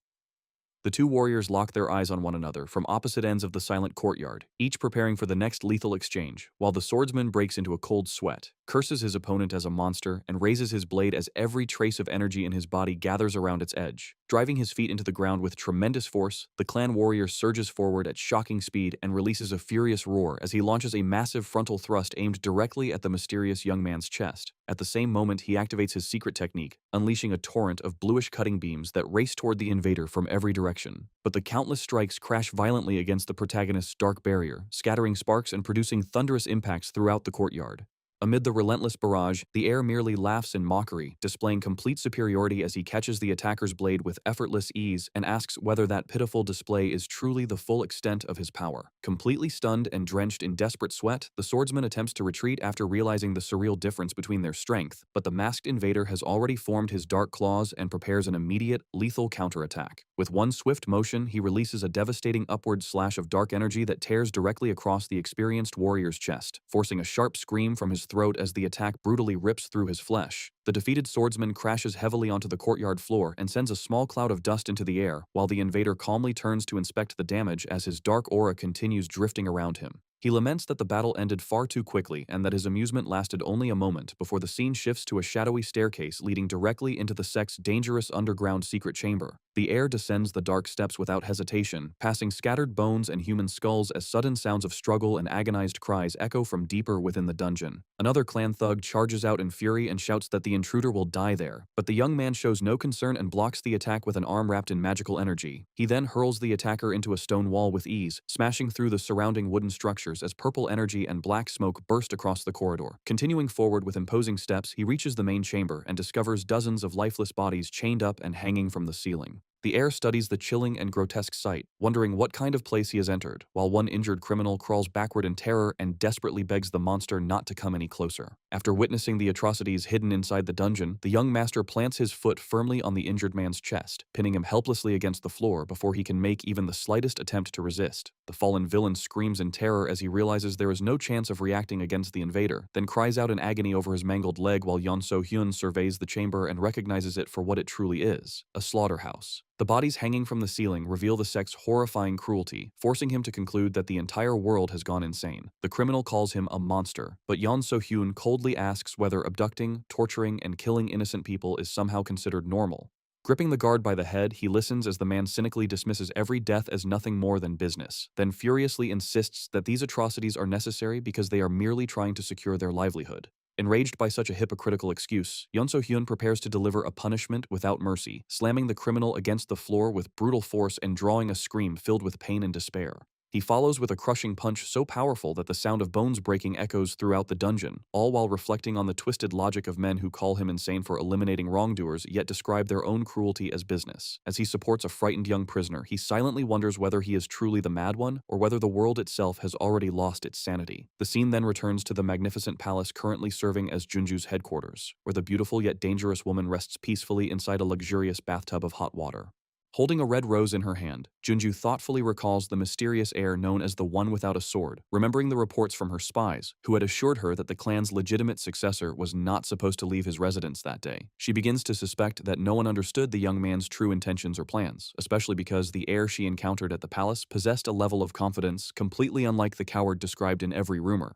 Speaker 1: The two warriors lock their eyes on one another from opposite ends of the silent courtyard, each preparing for the next lethal exchange, while the swordsman breaks into a cold sweat, curses his opponent as a monster, and raises his blade as every trace of energy in his body gathers around its edge. Driving his feet into the ground with tremendous force, the clan warrior surges forward at shocking speed and releases a furious roar as he launches a massive frontal thrust aimed directly at the mysterious young man's chest. At the same moment, he activates his secret technique, unleashing a torrent of bluish cutting beams that race toward the invader from every direction. But the countless strikes crash violently against the protagonist's dark barrier, scattering sparks and producing thunderous impacts throughout the courtyard. Amid the relentless barrage, the air merely laughs in mockery, displaying complete superiority as he catches the attacker's blade with effortless ease and asks whether that pitiful display is truly the full extent of his power. Completely stunned and drenched in desperate sweat, the swordsman attempts to retreat after realizing the surreal difference between their strength, but the masked invader has already formed his dark claws and prepares an immediate, lethal counterattack. With one swift motion, he releases a devastating upward slash of dark energy that tears directly across the experienced warrior's chest, forcing a sharp scream from his throat as the attack brutally rips through his flesh. The defeated swordsman crashes heavily onto the courtyard floor and sends a small cloud of dust into the air, while the invader calmly turns to inspect the damage as his dark aura continues drifting around him. He laments that the battle ended far too quickly and that his amusement lasted only a moment before the scene shifts to a shadowy staircase leading directly into the sect's dangerous underground secret chamber. The heir descends the dark steps without hesitation, passing scattered bones and human skulls as sudden sounds of struggle and agonized cries echo from deeper within the dungeon. Another clan thug charges out in fury and shouts that the intruder will die there, but the young man shows no concern and blocks the attack with an arm wrapped in magical energy. He then hurls the attacker into a stone wall with ease, smashing through the surrounding wooden structures as purple energy and black smoke burst across the corridor. Continuing forward with imposing steps, he reaches the main chamber and discovers dozens of lifeless bodies chained up and hanging from the ceiling. The heir studies the chilling and grotesque sight, wondering what kind of place he has entered, while one injured criminal crawls backward in terror and desperately begs the monster not to come any closer. After witnessing the atrocities hidden inside the dungeon, the young master plants his foot firmly on the injured man's chest, pinning him helplessly against the floor before he can make even the slightest attempt to resist. The fallen villain screams in terror as he realizes there is no chance of reacting against the invader, then cries out in agony over his mangled leg while Yeon So-hyun surveys the chamber and recognizes it for what it truly is, a slaughterhouse. The bodies hanging from the ceiling reveal the sect's horrifying cruelty, forcing him to conclude that the entire world has gone insane. The criminal calls him a monster, but Yeon So-hyun coldly asks whether abducting, torturing, and killing innocent people is somehow considered normal. Gripping the guard by the head, he listens as the man cynically dismisses every death as nothing more than business, then furiously insists that these atrocities are necessary because they are merely trying to secure their livelihood. Enraged by such a hypocritical excuse, Yeon So-hyun prepares to deliver a punishment without mercy, slamming the criminal against the floor with brutal force and drawing a scream filled with pain and despair. He follows with a crushing punch so powerful that the sound of bones breaking echoes throughout the dungeon, all while reflecting on the twisted logic of men who call him insane for eliminating wrongdoers yet describe their own cruelty as business. As he supports a frightened young prisoner, he silently wonders whether he is truly the mad one or whether the world itself has already lost its sanity. The scene then returns to the magnificent palace currently serving as Junju's headquarters, where the beautiful yet dangerous woman rests peacefully inside a luxurious bathtub of hot water. Holding a red rose in her hand, Junju thoughtfully recalls the mysterious heir known as the One Without a Sword, remembering the reports from her spies, who had assured her that the clan's legitimate successor was not supposed to leave his residence that day. She begins to suspect that no one understood the young man's true intentions or plans, especially because the heir she encountered at the palace possessed a level of confidence completely unlike the coward described in every rumor.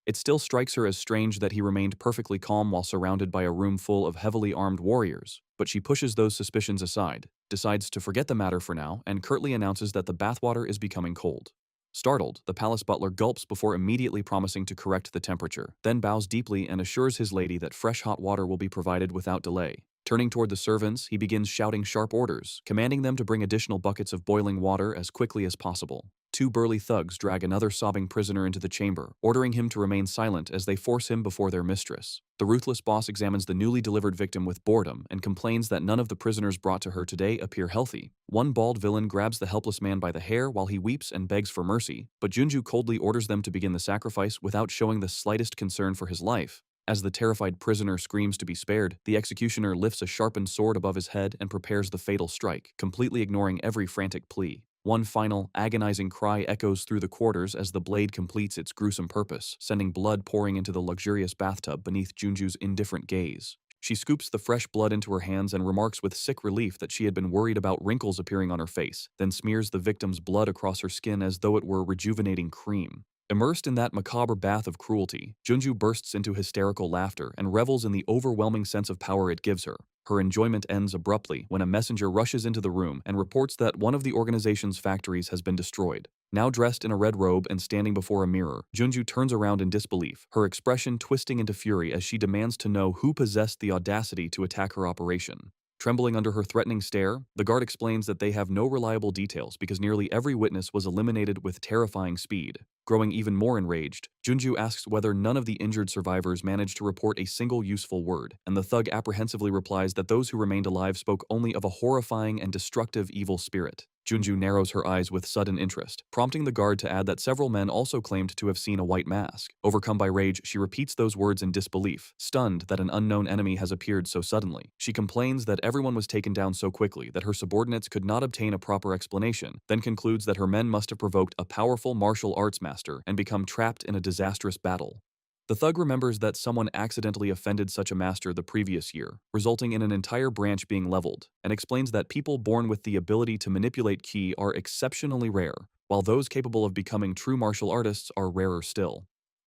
Speaker 1: It still strikes her as strange that he remained perfectly calm while surrounded by a room full of heavily armed warriors, but she pushes those suspicions aside, decides to forget the matter for now, and curtly announces that the bathwater is becoming cold. Startled, the palace butler gulps before immediately promising to correct the temperature, then bows deeply and assures his lady that fresh hot water will be provided without delay. Turning toward the servants, he begins shouting sharp orders, commanding them to bring additional buckets of boiling water as quickly as possible. Two burly thugs drag another sobbing prisoner into the chamber, ordering him to remain silent as they force him before their mistress. The ruthless boss examines the newly delivered victim with boredom and complains that none of the prisoners brought to her today appear healthy. One bald villain grabs the helpless man by the hair while he weeps and begs for mercy, but Junju coldly orders them to begin the sacrifice without showing the slightest concern for his life. As the terrified prisoner screams to be spared, the executioner lifts a sharpened sword above his head and prepares the fatal strike, completely ignoring every frantic plea. One final, agonizing cry echoes through the quarters as the blade completes its gruesome purpose, sending blood pouring into the luxurious bathtub beneath Junju's indifferent gaze. She scoops the fresh blood into her hands and remarks with sick relief that she had been worried about wrinkles appearing on her face, then smears the victim's blood across her skin as though it were rejuvenating cream. Immersed in that macabre bath of cruelty, Junju bursts into hysterical laughter and revels in the overwhelming sense of power it gives her. Her enjoyment ends abruptly when a messenger rushes into the room and reports that one of the organization's factories has been destroyed. Now dressed in a red robe and standing before a mirror, Junju turns around in disbelief, her expression twisting into fury as she demands to know who possessed the audacity to attack her operation. Trembling under her threatening stare, the guard explains that they have no reliable details because nearly every witness was eliminated with terrifying speed. Growing even more enraged, Junju asks whether none of the injured survivors managed to report a single useful word, and the thug apprehensively replies that those who remained alive spoke only of a horrifying and destructive evil spirit. Junju narrows her eyes with sudden interest, prompting the guard to add that several men also claimed to have seen a white mask. Overcome by rage, she repeats those words in disbelief, stunned that an unknown enemy has appeared so suddenly. She complains that everyone was taken down so quickly that her subordinates could not obtain a proper explanation, then concludes that her men must have provoked a powerful martial arts master and become trapped in a disastrous battle. The thug remembers that someone accidentally offended such a master the previous year, resulting in an entire branch being leveled, and explains that people born with the ability to manipulate ki are exceptionally rare, while those capable of becoming true martial artists are rarer still.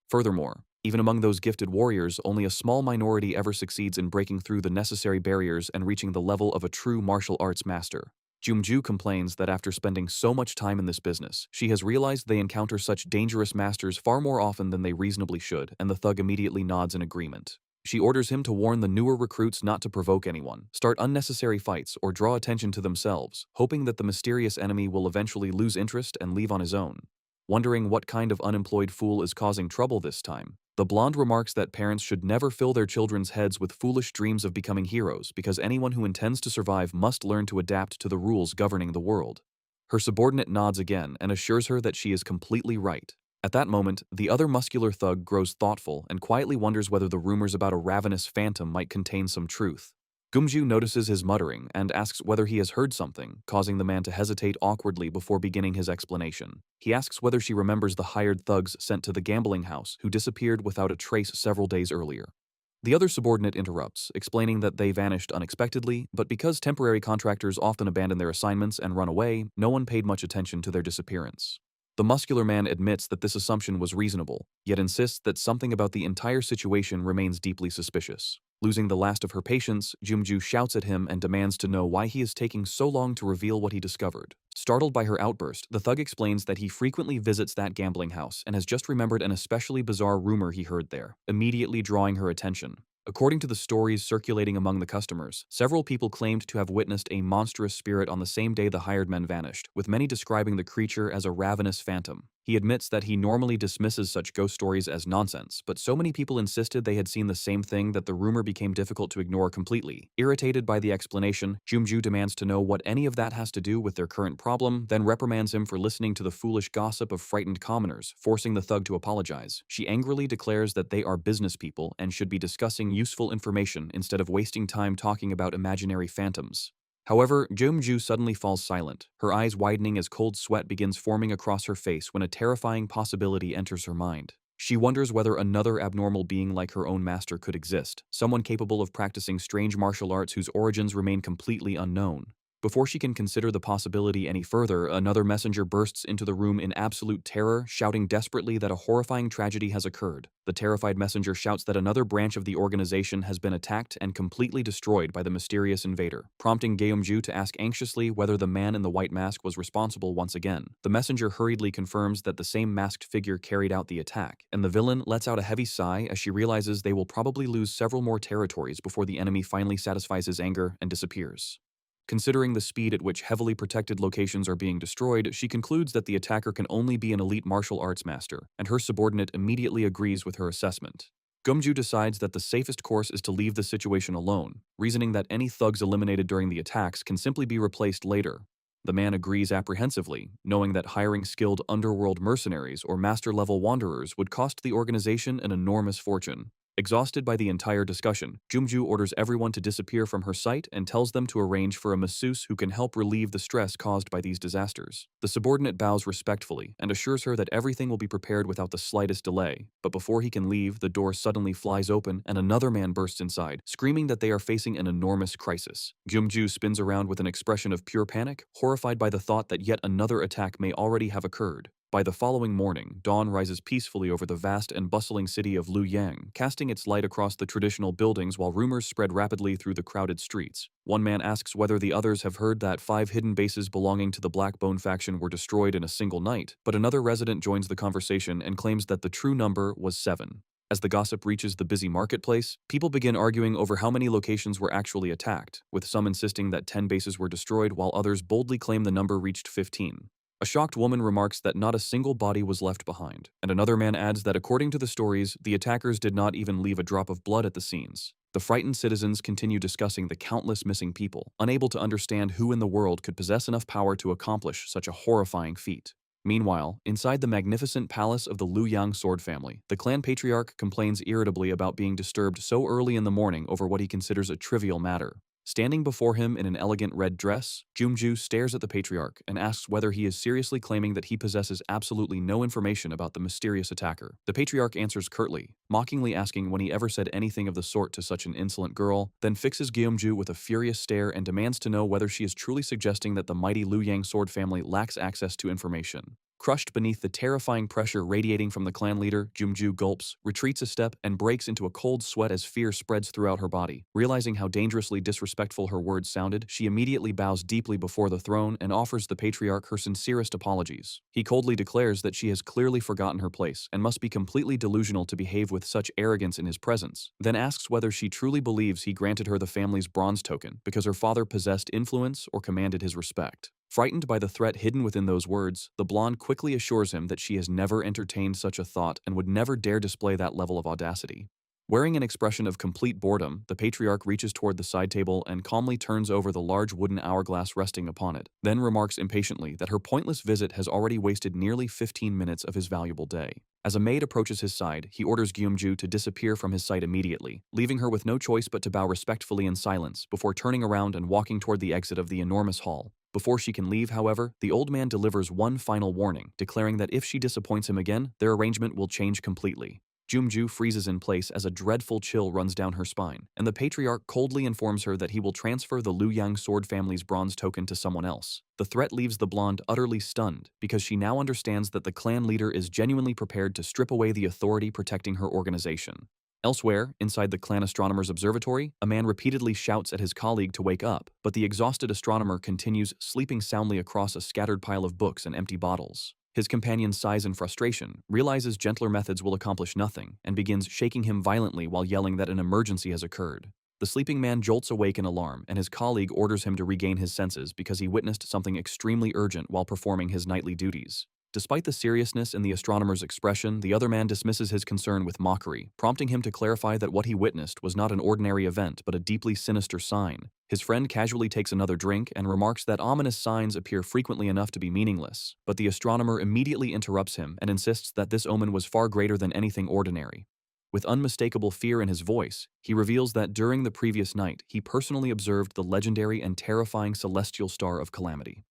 Speaker 1: Furthermore, even among those gifted warriors, only a small minority ever succeeds in breaking through the necessary barriers and reaching the level of a true martial arts master. Junju complains that after spending so much time in this business, she has realized they encounter such dangerous masters far more often than they reasonably should, and the thug immediately nods in agreement. She orders him to warn the newer recruits not to provoke anyone, start unnecessary fights, or draw attention to themselves, hoping that the mysterious enemy will eventually lose interest and leave on his own. Wondering what kind of unemployed fool is causing trouble this time, the blonde remarks that parents should never fill their children's heads with foolish dreams of becoming heroes because anyone who intends to survive must learn to adapt to the rules governing the world. Her subordinate nods again and assures her that she is completely right. At that moment, the other muscular thug grows thoughtful and quietly wonders whether the rumors about a ravenous phantom might contain some truth. Gumju notices his muttering and asks whether he has heard something, causing the man to hesitate awkwardly before beginning his explanation. He asks whether she remembers the hired thugs sent to the gambling house who disappeared without a trace several days earlier. The other subordinate interrupts, explaining that they vanished unexpectedly, but because temporary contractors often abandon their assignments and run away, no one paid much attention to their disappearance. The muscular man admits that this assumption was reasonable, yet insists that something about the entire situation remains deeply suspicious. Losing the last of her patience, Jumju shouts at him and demands to know why he is taking so long to reveal what he discovered. Startled by her outburst, the thug explains that he frequently visits that gambling house and has just remembered an especially bizarre rumor he heard there, immediately drawing her attention. According to the stories circulating among the customers, several people claimed to have witnessed a monstrous spirit on the same day the hired men vanished, with many describing the creature as a ravenous phantom. He admits that he normally dismisses such ghost stories as nonsense, but so many people insisted they had seen the same thing that the rumor became difficult to ignore completely. Irritated by the explanation, Jumju demands to know what any of that has to do with their current problem, then reprimands him for listening to the foolish gossip of frightened commoners, forcing the thug to apologize. She angrily declares that they are business people and should be discussing useful information instead of wasting time talking about imaginary phantoms. However, Jumju suddenly falls silent, her eyes widening as cold sweat begins forming across her face when a terrifying possibility enters her mind. She wonders whether another abnormal being like her own master could exist, someone capable of practicing strange martial arts whose origins remain completely unknown. Before she can consider the possibility any further, another messenger bursts into the room in absolute terror, shouting desperately that a horrifying tragedy has occurred. The terrified messenger shouts that another branch of the organization has been attacked and completely destroyed by the mysterious invader, prompting Geumju to ask anxiously whether the man in the white mask was responsible once again. The messenger hurriedly confirms that the same masked figure carried out the attack, and the villain lets out a heavy sigh as she realizes they will probably lose several more territories before the enemy finally satisfies his anger and disappears. Considering the speed at which heavily protected locations are being destroyed, she concludes that the attacker can only be an elite martial arts master, and her subordinate immediately agrees with her assessment. Gumju decides that the safest course is to leave the situation alone, reasoning that any thugs eliminated during the attacks can simply be replaced later. The man agrees apprehensively, knowing that hiring skilled underworld mercenaries or master-level wanderers would cost the organization an enormous fortune. Exhausted by the entire discussion, Jumju orders everyone to disappear from her sight and tells them to arrange for a masseuse who can help relieve the stress caused by these disasters. The subordinate bows respectfully and assures her that everything will be prepared without the slightest delay, but before he can leave, the door suddenly flies open and another man bursts inside, screaming that they are facing an enormous crisis. Jumju spins around with an expression of pure panic, horrified by the thought that yet another attack may already have occurred. By the following morning, dawn rises peacefully over the vast and bustling city of Luoyang, casting its light across the traditional buildings while rumors spread rapidly through the crowded streets. One man asks whether the others have heard that 5 hidden bases belonging to the Blackbone faction were destroyed in a single night, but another resident joins the conversation and claims that the true number was 7. As the gossip reaches the busy marketplace, people begin arguing over how many locations were actually attacked, with some insisting that 10 bases were destroyed while others boldly claim the number reached 15. A shocked woman remarks that not a single body was left behind, and another man adds that according to the stories, the attackers did not even leave a drop of blood at the scenes. The frightened citizens continue discussing the countless missing people, unable to understand who in the world could possess enough power to accomplish such a horrifying feat. Meanwhile, inside the magnificent palace of the Luoyang sword family, the clan patriarch complains irritably about being disturbed so early in the morning over what he considers a trivial matter. Standing before him in an elegant red dress, Jumju stares at the patriarch and asks whether he is seriously claiming that he possesses absolutely no information about the mysterious attacker. The patriarch answers curtly, mockingly asking when he ever said anything of the sort to such an insolent girl, then fixes Jumju with a furious stare and demands to know whether she is truly suggesting that the mighty Luoyang sword family lacks access to information. Crushed beneath the terrifying pressure radiating from the clan leader, Jumju gulps, retreats a step, and breaks into a cold sweat as fear spreads throughout her body. Realizing how dangerously disrespectful her words sounded, she immediately bows deeply before the throne and offers the patriarch her sincerest apologies. He coldly declares that she has clearly forgotten her place and must be completely delusional to behave with such arrogance in his presence, then asks whether she truly believes he granted her the family's bronze token because her father possessed influence or commanded his respect. Frightened by the threat hidden within those words, the blonde quickly assures him that she has never entertained such a thought and would never dare display that level of audacity. Wearing an expression of complete boredom, the patriarch reaches toward the side table and calmly turns over the large wooden hourglass resting upon it, then remarks impatiently that her pointless visit has already wasted nearly 15 minutes of his valuable day. As a maid approaches his side, he orders Gyumju to disappear from his sight immediately, leaving her with no choice but to bow respectfully in silence before turning around and walking toward the exit of the enormous hall. Before she can leave, however, the old man delivers one final warning, declaring that if she disappoints him again, their arrangement will change completely. Jumju freezes in place as a dreadful chill runs down her spine, and the patriarch coldly informs her that he will transfer the Liu Yang sword family's bronze token to someone else. The threat leaves the blonde utterly stunned, because she now understands that the clan leader is genuinely prepared to strip away the authority protecting her organization. Elsewhere, inside the clan astronomer's observatory, a man repeatedly shouts at his colleague to wake up, but the exhausted astronomer continues sleeping soundly across a scattered pile of books and empty bottles. His companion sighs in frustration, realizes gentler methods will accomplish nothing, and begins shaking him violently while yelling that an emergency has occurred. The sleeping man jolts awake in alarm, and his colleague orders him to regain his senses because he witnessed something extremely urgent while performing his nightly duties. Despite the seriousness in the astronomer's expression, the other man dismisses his concern with mockery, prompting him to clarify that what he witnessed was not an ordinary event but a deeply sinister sign. His friend casually takes another drink and remarks that ominous signs appear frequently enough to be meaningless, but the astronomer immediately interrupts him and insists that this omen was far greater than anything ordinary. With unmistakable fear in his voice, he reveals that during the previous night, he personally observed the legendary and terrifying celestial star of calamity.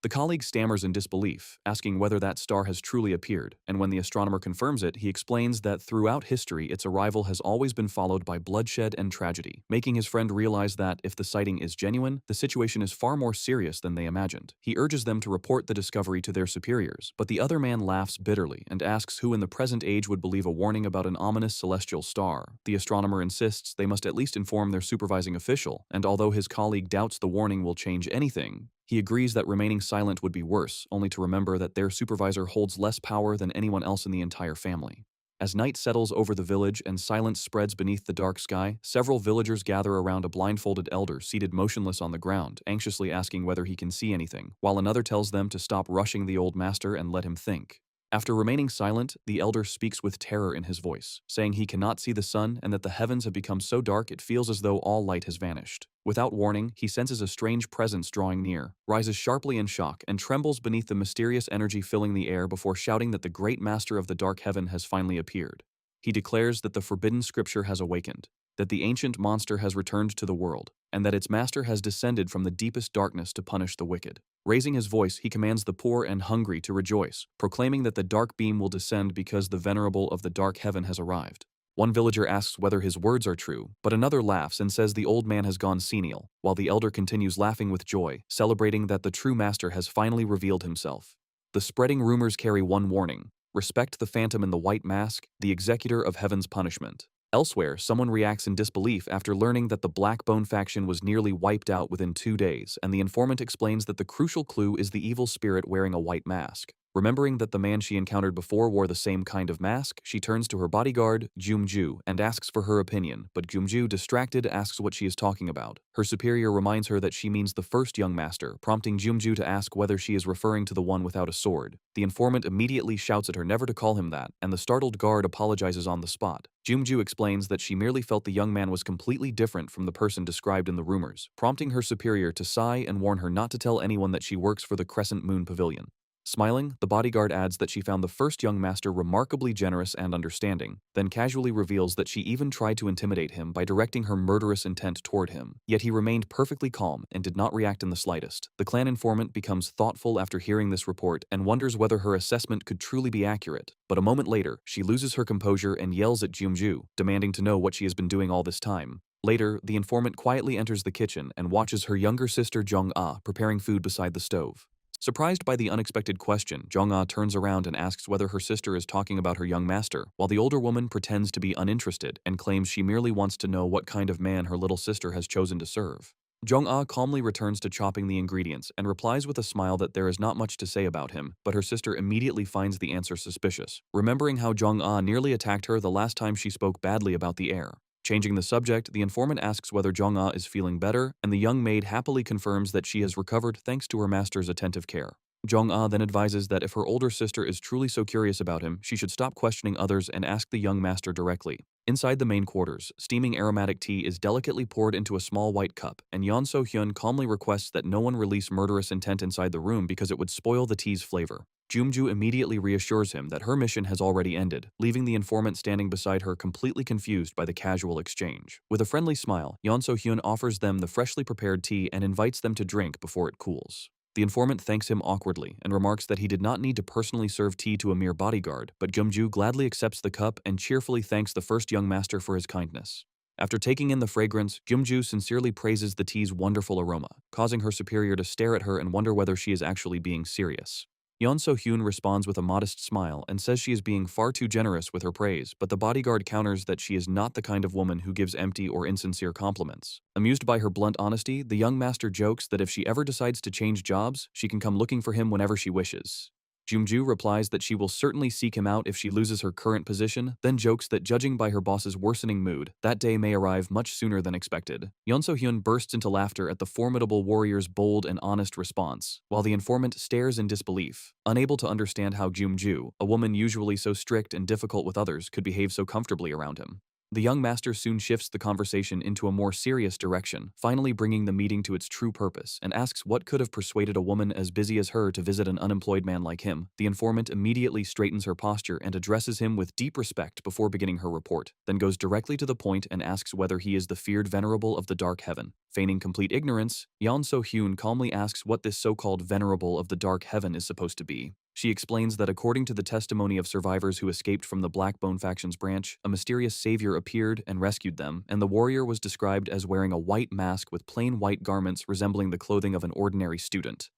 Speaker 1: The colleague stammers in disbelief, asking whether that star has truly appeared, and when the astronomer confirms it, he explains that throughout history its arrival has always been followed by bloodshed and tragedy, making his friend realize that, if the sighting is genuine, the situation is far more serious than they imagined. He urges them to report the discovery to their superiors, but the other man laughs bitterly and asks who in the present age would believe a warning about an ominous celestial star. The astronomer insists they must at least inform their supervising official, and although his colleague doubts the warning will change anything, he agrees that remaining silent would be worse, only to remember that their supervisor holds less power than anyone else in the entire family. As night settles over the village and silence spreads beneath the dark sky, several villagers gather around a blindfolded elder seated motionless on the ground, anxiously asking whether he can see anything, while another tells them to stop rushing the old master and let him think. After remaining silent, the elder speaks with terror in his voice, saying he cannot see the sun and that the heavens have become so dark it feels as though all light has vanished. Without warning, he senses a strange presence drawing near, rises sharply in shock, and trembles beneath the mysterious energy filling the air before shouting that the great master of the dark heaven has finally appeared. He declares that the forbidden scripture has awakened, that the ancient monster has returned to the world, and that its master has descended from the deepest darkness to punish the wicked. Raising his voice, he commands the poor and hungry to rejoice, proclaiming that the dark beam will descend because the venerable of the dark heaven has arrived. One villager asks whether his words are true, but another laughs and says the old man has gone senile, while the elder continues laughing with joy, celebrating that the true master has finally revealed himself. The spreading rumors carry one warning: respect the phantom in the white mask, the executor of heaven's punishment. Elsewhere, someone reacts in disbelief after learning that the Blackbone faction was nearly wiped out within 2 days, and the informant explains that the crucial clue is the evil spirit wearing a white mask. Remembering that the man she encountered before wore the same kind of mask, she turns to her bodyguard, Jumju, and asks for her opinion, but Jumju, distracted, asks what she is talking about. Her superior reminds her that she means the first young master, prompting Jumju to ask whether she is referring to the one without a sword. The informant immediately shouts at her never to call him that, and the startled guard apologizes on the spot. Jumju explains that she merely felt the young man was completely different from the person described in the rumors, prompting her superior to sigh and warn her not to tell anyone that she works for the Crescent Moon Pavilion. Smiling, the bodyguard adds that she found the first young master remarkably generous and understanding, then casually reveals that she even tried to intimidate him by directing her murderous intent toward him. Yet he remained perfectly calm and did not react in the slightest. The clan informant becomes thoughtful after hearing this report and wonders whether her assessment could truly be accurate. But a moment later, she loses her composure and yells at Jumju, demanding to know what she has been doing all this time. Later, the informant quietly enters the kitchen and watches her younger sister Jong-ah preparing food beside the stove. Surprised by the unexpected question, Jong-ah turns around and asks whether her sister is talking about her young master, while the older woman pretends to be uninterested and claims she merely wants to know what kind of man her little sister has chosen to serve. Jong-ah calmly returns to chopping the ingredients and replies with a smile that there is not much to say about him, but her sister immediately finds the answer suspicious, remembering how Jong-ah nearly attacked her the last time she spoke badly about the heir. Changing the subject, the informant asks whether Jong-ah is feeling better, and the young maid happily confirms that she has recovered thanks to her master's attentive care. Jong-ah then advises that if her older sister is truly so curious about him, she should stop questioning others and ask the young master directly. Inside the main quarters, steaming aromatic tea is delicately poured into a small white cup, and Yeon So-hyun calmly requests that no one release murderous intent inside the room because it would spoil the tea's flavor. Jumju immediately reassures him that her mission has already ended, leaving the informant standing beside her completely confused by the casual exchange. With a friendly smile, Yeon So-hyun offers them the freshly prepared tea and invites them to drink before it cools. The informant thanks him awkwardly and remarks that he did not need to personally serve tea to a mere bodyguard, but Gyumju gladly accepts the cup and cheerfully thanks the first young master for his kindness. After taking in the fragrance, Gyumju sincerely praises the tea's wonderful aroma, causing her superior to stare at her and wonder whether she is actually being serious. Yeon So-hyun responds with a modest smile and says she is being far too generous with her praise, but the bodyguard counters that she is not the kind of woman who gives empty or insincere compliments. Amused by her blunt honesty, the young master jokes that if she ever decides to change jobs, she can come looking for him whenever she wishes. Jumju replies that she will certainly seek him out if she loses her current position, then jokes that judging by her boss's worsening mood, that day may arrive much sooner than expected. Yeon So-hyun bursts into laughter at the formidable warrior's bold and honest response, while the informant stares in disbelief, unable to understand how Jumju, a woman usually so strict and difficult with others, could behave so comfortably around him. The young master soon shifts the conversation into a more serious direction, finally bringing the meeting to its true purpose, and asks what could have persuaded a woman as busy as her to visit an unemployed man like him. The informant immediately straightens her posture and addresses him with deep respect before beginning her report, then goes directly to the point and asks whether he is the feared venerable of the dark heaven. Feigning complete ignorance, Yeon So-hyun calmly asks what this so-called venerable of the dark heaven is supposed to be. She explains that according to the testimony of survivors who escaped from the Blackbone faction's branch, a mysterious savior appeared and rescued them, and the warrior was described as wearing a white mask with plain white garments resembling the clothing of an ordinary student.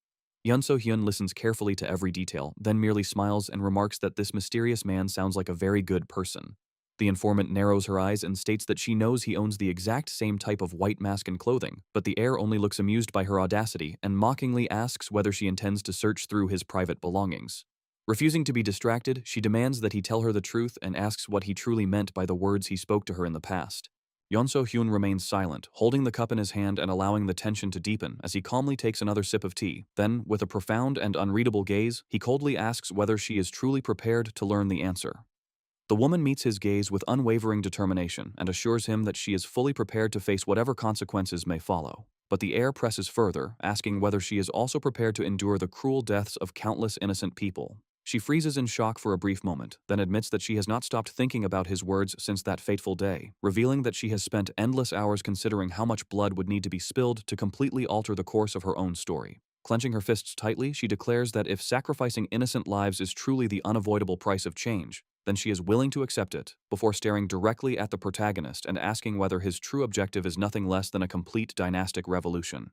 Speaker 1: Yeon So-hyun listens carefully to every detail, then merely smiles and remarks that this mysterious man sounds like a very good person. The informant narrows her eyes and states that she knows he owns the exact same type of white mask and clothing, but the heir only looks amused by her audacity and mockingly asks whether she intends to search through his private belongings. Refusing to be distracted, she demands that he tell her the truth and asks what he truly meant by the words he spoke to her in the past. Yeon So-hyun remains silent, holding the cup in his hand and allowing the tension to deepen as he calmly takes another sip of tea. Then, with a profound and unreadable gaze, he coldly asks whether she is truly prepared to learn the answer. The woman meets his gaze with unwavering determination and assures him that she is fully prepared to face whatever consequences may follow. But the heir presses further, asking whether she is also prepared to endure the cruel deaths of countless innocent people. She freezes in shock for a brief moment, then admits that she has not stopped thinking about his words since that fateful day, revealing that she has spent endless hours considering how much blood would need to be spilled to completely alter the course of her own story. Clenching her fists tightly, she declares that if sacrificing innocent lives is truly the unavoidable price of change, then she is willing to accept it, before staring directly at the protagonist and asking whether his true objective is nothing less than a complete dynastic revolution.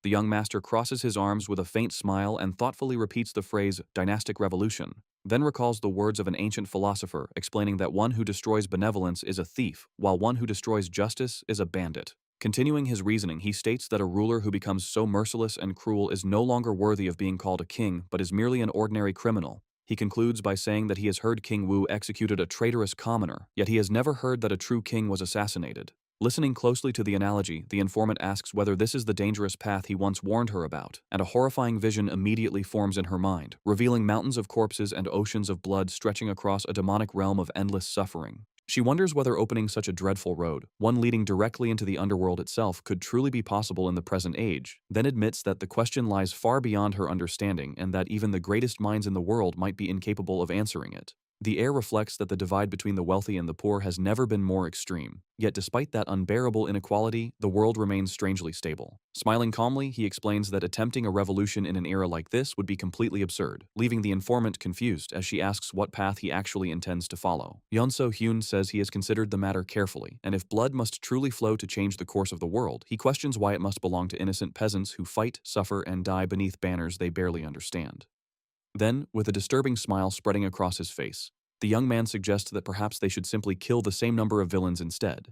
Speaker 1: The young master crosses his arms with a faint smile and thoughtfully repeats the phrase, dynastic revolution, then recalls the words of an ancient philosopher explaining that one who destroys benevolence is a thief, while one who destroys justice is a bandit. Continuing his reasoning, he states that a ruler who becomes so merciless and cruel is no longer worthy of being called a king, but is merely an ordinary criminal. He concludes by saying that he has heard King Wu executed a traitorous commoner, yet he has never heard that a true king was assassinated. Listening closely to the analogy, the informant asks whether this is the dangerous path he once warned her about, and a horrifying vision immediately forms in her mind, revealing mountains of corpses and oceans of blood stretching across a demonic realm of endless suffering. She wonders whether opening such a dreadful road, one leading directly into the underworld itself, could truly be possible in the present age, then admits that the question lies far beyond her understanding and that even the greatest minds in the world might be incapable of answering it. The heir reflects that the divide between the wealthy and the poor has never been more extreme, yet despite that unbearable inequality, the world remains strangely stable. Smiling calmly, he explains that attempting a revolution in an era like this would be completely absurd, leaving the informant confused as she asks what path he actually intends to follow. Yeon So-hyun says he has considered the matter carefully, and if blood must truly flow to change the course of the world, he questions why it must belong to innocent peasants who fight, suffer, and die beneath banners they barely understand. Then, with a disturbing smile spreading across his face, the young man suggests that perhaps they should simply kill the same number of villains instead.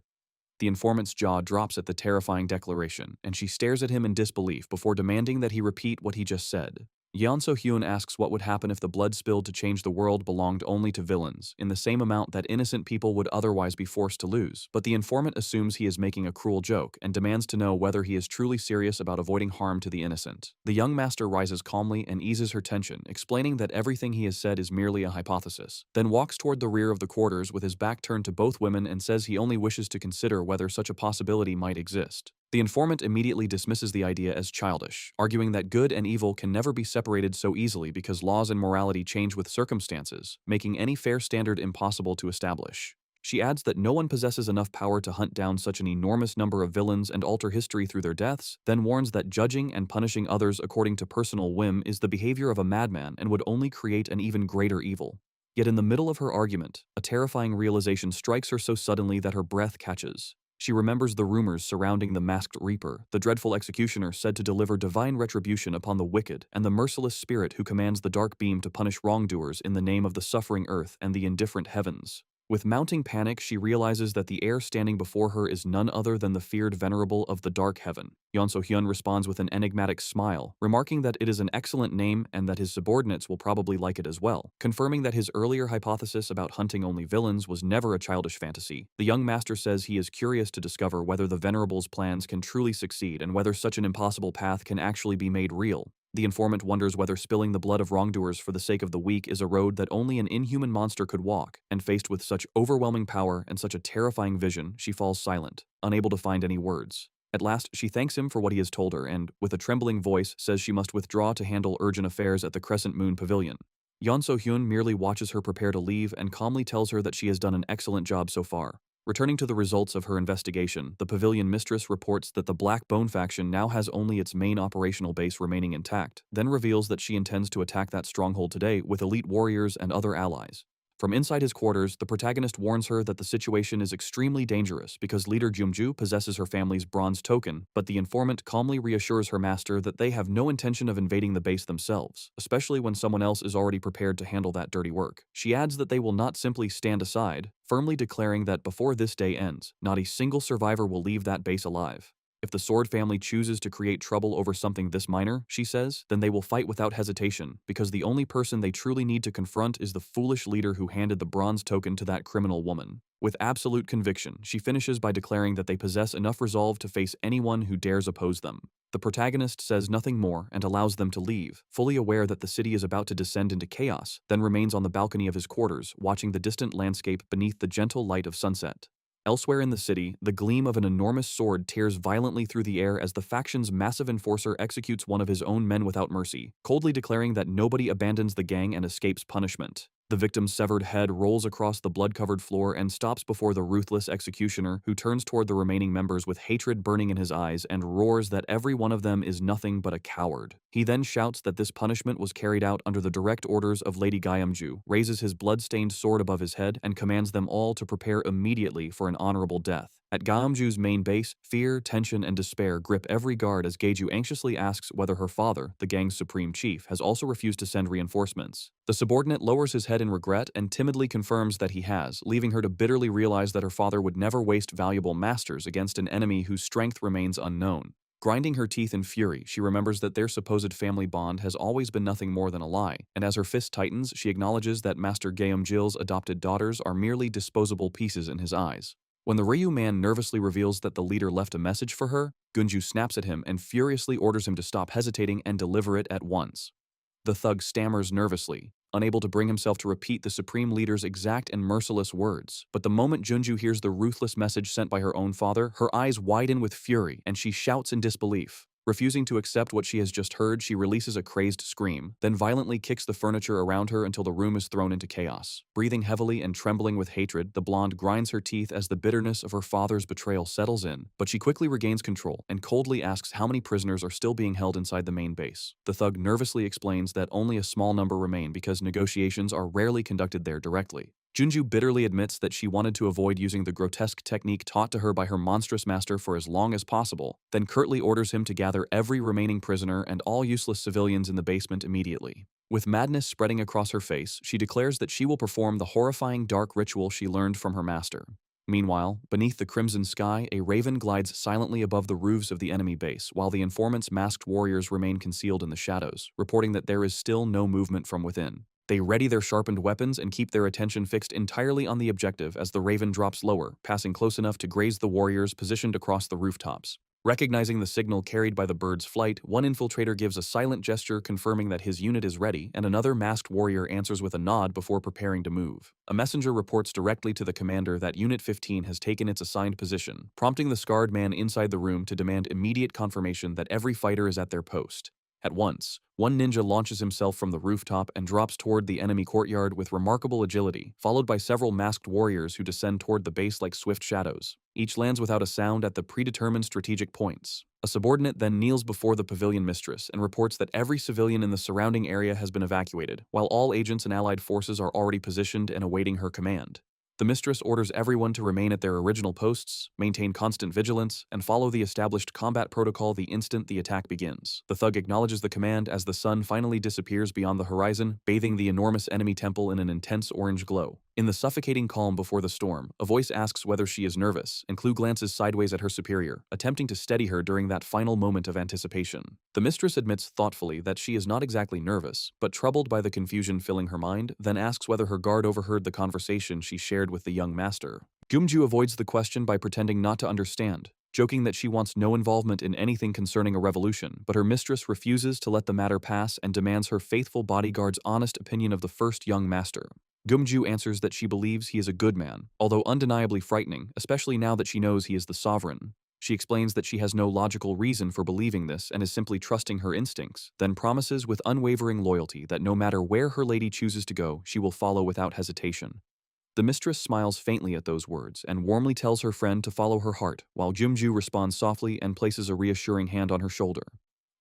Speaker 1: The informant's jaw drops at the terrifying declaration, and she stares at him in disbelief before demanding that he repeat what he just said. Yeon So-hyun asks what would happen if the blood spilled to change the world belonged only to villains, in the same amount that innocent people would otherwise be forced to lose, but the informant assumes he is making a cruel joke and demands to know whether he is truly serious about avoiding harm to the innocent. The young master rises calmly and eases her tension, explaining that everything he has said is merely a hypothesis, then walks toward the rear of the quarters with his back turned to both women and says he only wishes to consider whether such a possibility might exist. The informant immediately dismisses the idea as childish, arguing that good and evil can never be separated so easily because laws and morality change with circumstances, making any fair standard impossible to establish. She adds that no one possesses enough power to hunt down such an enormous number of villains and alter history through their deaths, then warns that judging and punishing others according to personal whim is the behavior of a madman and would only create an even greater evil. Yet in the middle of her argument, a terrifying realization strikes her so suddenly that her breath catches. She remembers the rumors surrounding the masked reaper, the dreadful executioner said to deliver divine retribution upon the wicked, and the merciless spirit who commands the dark beam to punish wrongdoers in the name of the suffering earth and the indifferent heavens. With mounting panic, she realizes that the heir standing before her is none other than the feared venerable of the dark heaven. Yeon So-hyun responds with an enigmatic smile, remarking that it is an excellent name and that his subordinates will probably like it as well, confirming that his earlier hypothesis about hunting only villains was never a childish fantasy. The young master says he is curious to discover whether the venerable's plans can truly succeed and whether such an impossible path can actually be made real. The informant wonders whether spilling the blood of wrongdoers for the sake of the weak is a road that only an inhuman monster could walk, and faced with such overwhelming power and such a terrifying vision, she falls silent, unable to find any words. At last, she thanks him for what he has told her and, with a trembling voice, says she must withdraw to handle urgent affairs at the Crescent Moon Pavilion. Yeon So-hyun merely watches her prepare to leave and calmly tells her that she has done an excellent job so far. Returning to the results of her investigation, the pavilion mistress reports that the Black Bone faction now has only its main operational base remaining intact, then reveals that she intends to attack that stronghold today with elite warriors and other allies. From inside his quarters, the protagonist warns her that the situation is extremely dangerous because leader Jeumju possesses her family's bronze token, but the informant calmly reassures her master that they have no intention of invading the base themselves, especially when someone else is already prepared to handle that dirty work. She adds that they will not simply stand aside, firmly declaring that before this day ends, not a single survivor will leave that base alive. If the Sword family chooses to create trouble over something this minor, she says, then they will fight without hesitation, because the only person they truly need to confront is the foolish leader who handed the bronze token to that criminal woman. With absolute conviction, she finishes by declaring that they possess enough resolve to face anyone who dares oppose them. The protagonist says nothing more and allows them to leave, fully aware that the city is about to descend into chaos, then remains on the balcony of his quarters, watching the distant landscape beneath the gentle light of sunset. Elsewhere in the city, the gleam of an enormous sword tears violently through the air as the faction's massive enforcer executes one of his own men without mercy, coldly declaring that nobody abandons the gang and escapes punishment. The victim's severed head rolls across the blood-covered floor and stops before the ruthless executioner, who turns toward the remaining members with hatred burning in his eyes and roars that every one of them is nothing but a coward. He then shouts that this punishment was carried out under the direct orders of Lady Gyeomju, raises his blood-stained sword above his head, and commands them all to prepare immediately for an honorable death. At Gyeomju's main base, fear, tension, and despair grip every guard as Gaeju anxiously asks whether her father, the gang's supreme chief, has also refused to send reinforcements. The subordinate lowers his head in regret and timidly confirms that he has, leaving her to bitterly realize that her father would never waste valuable masters against an enemy whose strength remains unknown. Grinding her teeth in fury, she remembers that their supposed family bond has always been nothing more than a lie, and as her fist tightens, she acknowledges that Master Gyeomjil's adopted daughters are merely disposable pieces in his eyes. When the Ryu man nervously reveals that the leader left a message for her, Gunju snaps at him and furiously orders him to stop hesitating and deliver it at once. The thug stammers nervously, unable to bring himself to repeat the supreme leader's exact and merciless words. But the moment Junju hears the ruthless message sent by her own father, her eyes widen with fury and she shouts in disbelief. Refusing to accept what she has just heard, she releases a crazed scream, then violently kicks the furniture around her until the room is thrown into chaos. Breathing heavily and trembling with hatred, the blonde grinds her teeth as the bitterness of her father's betrayal settles in, but she quickly regains control and coldly asks how many prisoners are still being held inside the main base. The thug nervously explains that only a small number remain because negotiations are rarely conducted there directly. Junju bitterly admits that she wanted to avoid using the grotesque technique taught to her by her monstrous master for as long as possible, then curtly orders him to gather every remaining prisoner and all useless civilians in the basement immediately. With madness spreading across her face, she declares that she will perform the horrifying dark ritual she learned from her master. Meanwhile, beneath the crimson sky, a raven glides silently above the roofs of the enemy base, while the informant's masked warriors remain concealed in the shadows, reporting that there is still no movement from within. They ready their sharpened weapons and keep their attention fixed entirely on the objective as the raven drops lower, passing close enough to graze the warriors positioned across the rooftops. Recognizing the signal carried by the bird's flight, one infiltrator gives a silent gesture confirming that his unit is ready, and another masked warrior answers with a nod before preparing to move. A messenger reports directly to the commander that Unit 15 has taken its assigned position, prompting the scarred man inside the room to demand immediate confirmation that every fighter is at their post. At once, one ninja launches himself from the rooftop and drops toward the enemy courtyard with remarkable agility, followed by several masked warriors who descend toward the base like swift shadows. Each lands without a sound at the predetermined strategic points. A subordinate then kneels before the pavilion mistress and reports that every civilian in the surrounding area has been evacuated, while all agents and allied forces are already positioned and awaiting her command. The mistress orders everyone to remain at their original posts, maintain constant vigilance, and follow the established combat protocol the instant the attack begins. The thug acknowledges the command as the sun finally disappears beyond the horizon, bathing the enormous enemy temple in an intense orange glow. In the suffocating calm before the storm, a voice asks whether she is nervous, and Clue glances sideways at her superior, attempting to steady her during that final moment of anticipation. The mistress admits thoughtfully that she is not exactly nervous, but troubled by the confusion filling her mind, then asks whether her guard overheard the conversation she shared with the young master. Gumju avoids the question by pretending not to understand, joking that she wants no involvement in anything concerning a revolution, but her mistress refuses to let the matter pass and demands her faithful bodyguard's honest opinion of the first young master. Gumju answers that she believes he is a good man, although undeniably frightening, especially now that she knows he is the sovereign. She explains that she has no logical reason for believing this and is simply trusting her instincts, then promises with unwavering loyalty that no matter where her lady chooses to go, she will follow without hesitation. The mistress smiles faintly at those words and warmly tells her friend to follow her heart, while Jumju responds softly and places a reassuring hand on her shoulder.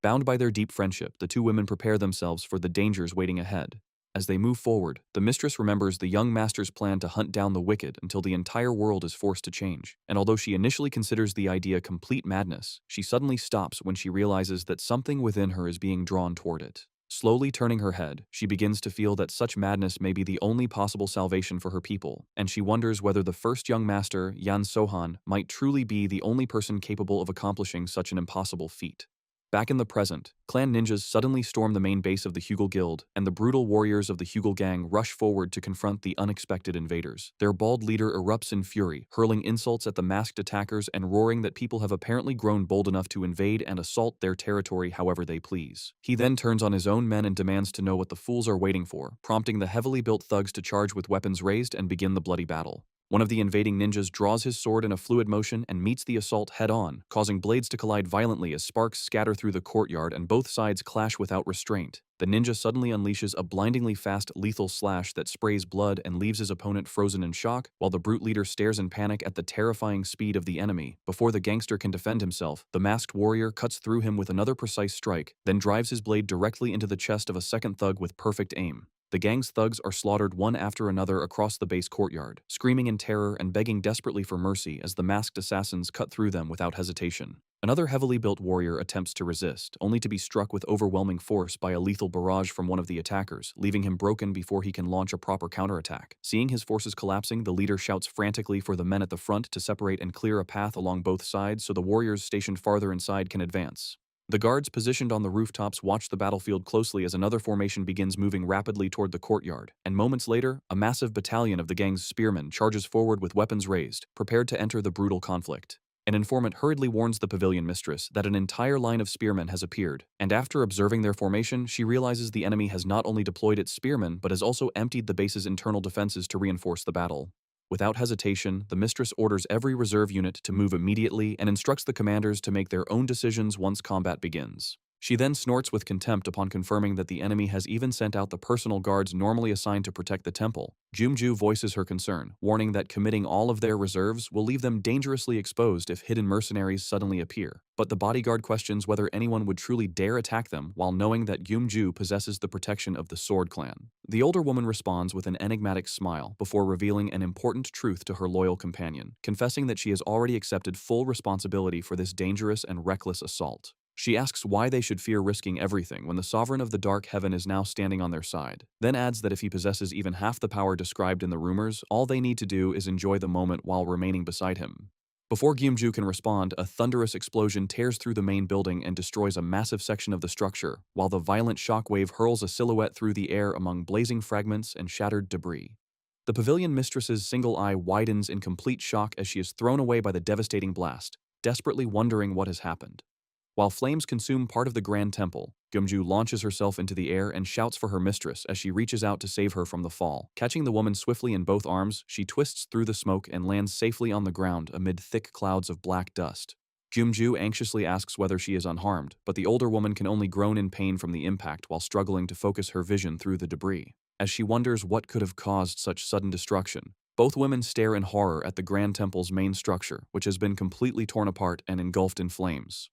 Speaker 1: Bound by their deep friendship, the two women prepare themselves for the dangers waiting ahead. As they move forward, the mistress remembers the young master's plan to hunt down the wicked until the entire world is forced to change, and although she initially considers the idea complete madness, she suddenly stops when she realizes that something within her is being drawn toward it. Slowly turning her head, she begins to feel that such madness may be the only possible salvation for her people, and she wonders whether the first young master, Yan Sohan, might truly be the only person capable of accomplishing such an impossible feat. Back in the present, clan ninjas suddenly storm the main base of the Hugel Guild, and the brutal warriors of the Hugel gang rush forward to confront the unexpected invaders. Their bald leader erupts in fury, hurling insults at the masked attackers and roaring that people have apparently grown bold enough to invade and assault their territory however they please. He then turns on his own men and demands to know what the fools are waiting for, prompting the heavily built thugs to charge with weapons raised and begin the bloody battle. One of the invading ninjas draws his sword in a fluid motion and meets the assault head-on, causing blades to collide violently as sparks scatter through the courtyard and both sides clash without restraint. The ninja suddenly unleashes a blindingly fast, lethal slash that sprays blood and leaves his opponent frozen in shock, while the brute leader stares in panic at the terrifying speed of the enemy. Before the gangster can defend himself, the masked warrior cuts through him with another precise strike, then drives his blade directly into the chest of a second thug with perfect aim. The gang's thugs are slaughtered one after another across the base courtyard, screaming in terror and begging desperately for mercy as the masked assassins cut through them without hesitation. Another heavily built warrior attempts to resist, only to be struck with overwhelming force by a lethal barrage from one of the attackers, leaving him broken before he can launch a proper counterattack. Seeing his forces collapsing, the leader shouts frantically for the men at the front to separate and clear a path along both sides so the warriors stationed farther inside can advance. The guards positioned on the rooftops watch the battlefield closely as another formation begins moving rapidly toward the courtyard, and moments later, a massive battalion of the gang's spearmen charges forward with weapons raised, prepared to enter the brutal conflict. An informant hurriedly warns the pavilion mistress that an entire line of spearmen has appeared, and after observing their formation, she realizes the enemy has not only deployed its spearmen but has also emptied the base's internal defenses to reinforce the battle. Without hesitation, the mistress orders every reserve unit to move immediately and instructs the commanders to make their own decisions once combat begins. She then snorts with contempt upon confirming that the enemy has even sent out the personal guards normally assigned to protect the temple. Jumju voices her concern, warning that committing all of their reserves will leave them dangerously exposed if hidden mercenaries suddenly appear. But the bodyguard questions whether anyone would truly dare attack them while knowing that Jumju possesses the protection of the Sword Clan. The older woman responds with an enigmatic smile before revealing an important truth to her loyal companion, confessing that she has already accepted full responsibility for this dangerous and reckless assault. She asks why they should fear risking everything when the sovereign of the dark heaven is now standing on their side, then adds that if he possesses even half the power described in the rumors, all they need to do is enjoy the moment while remaining beside him. Before Gyumju can respond, a thunderous explosion tears through the main building and destroys a massive section of the structure, while the violent shockwave hurls a silhouette through the air among blazing fragments and shattered debris. The pavilion mistress's single eye widens in complete shock as she is thrown away by the devastating blast, desperately wondering what has happened. While flames consume part of the Grand Temple, Gumju launches herself into the air and shouts for her mistress as she reaches out to save her from the fall. Catching the woman swiftly in both arms, she twists through the smoke and lands safely on the ground amid thick clouds of black dust. Jumju anxiously asks whether she is unharmed, but the older woman can only groan in pain from the impact while struggling to focus her vision through the debris. As she wonders what could have caused such sudden destruction, both women stare in horror at the Grand Temple's main structure, which has been completely torn apart and engulfed in flames.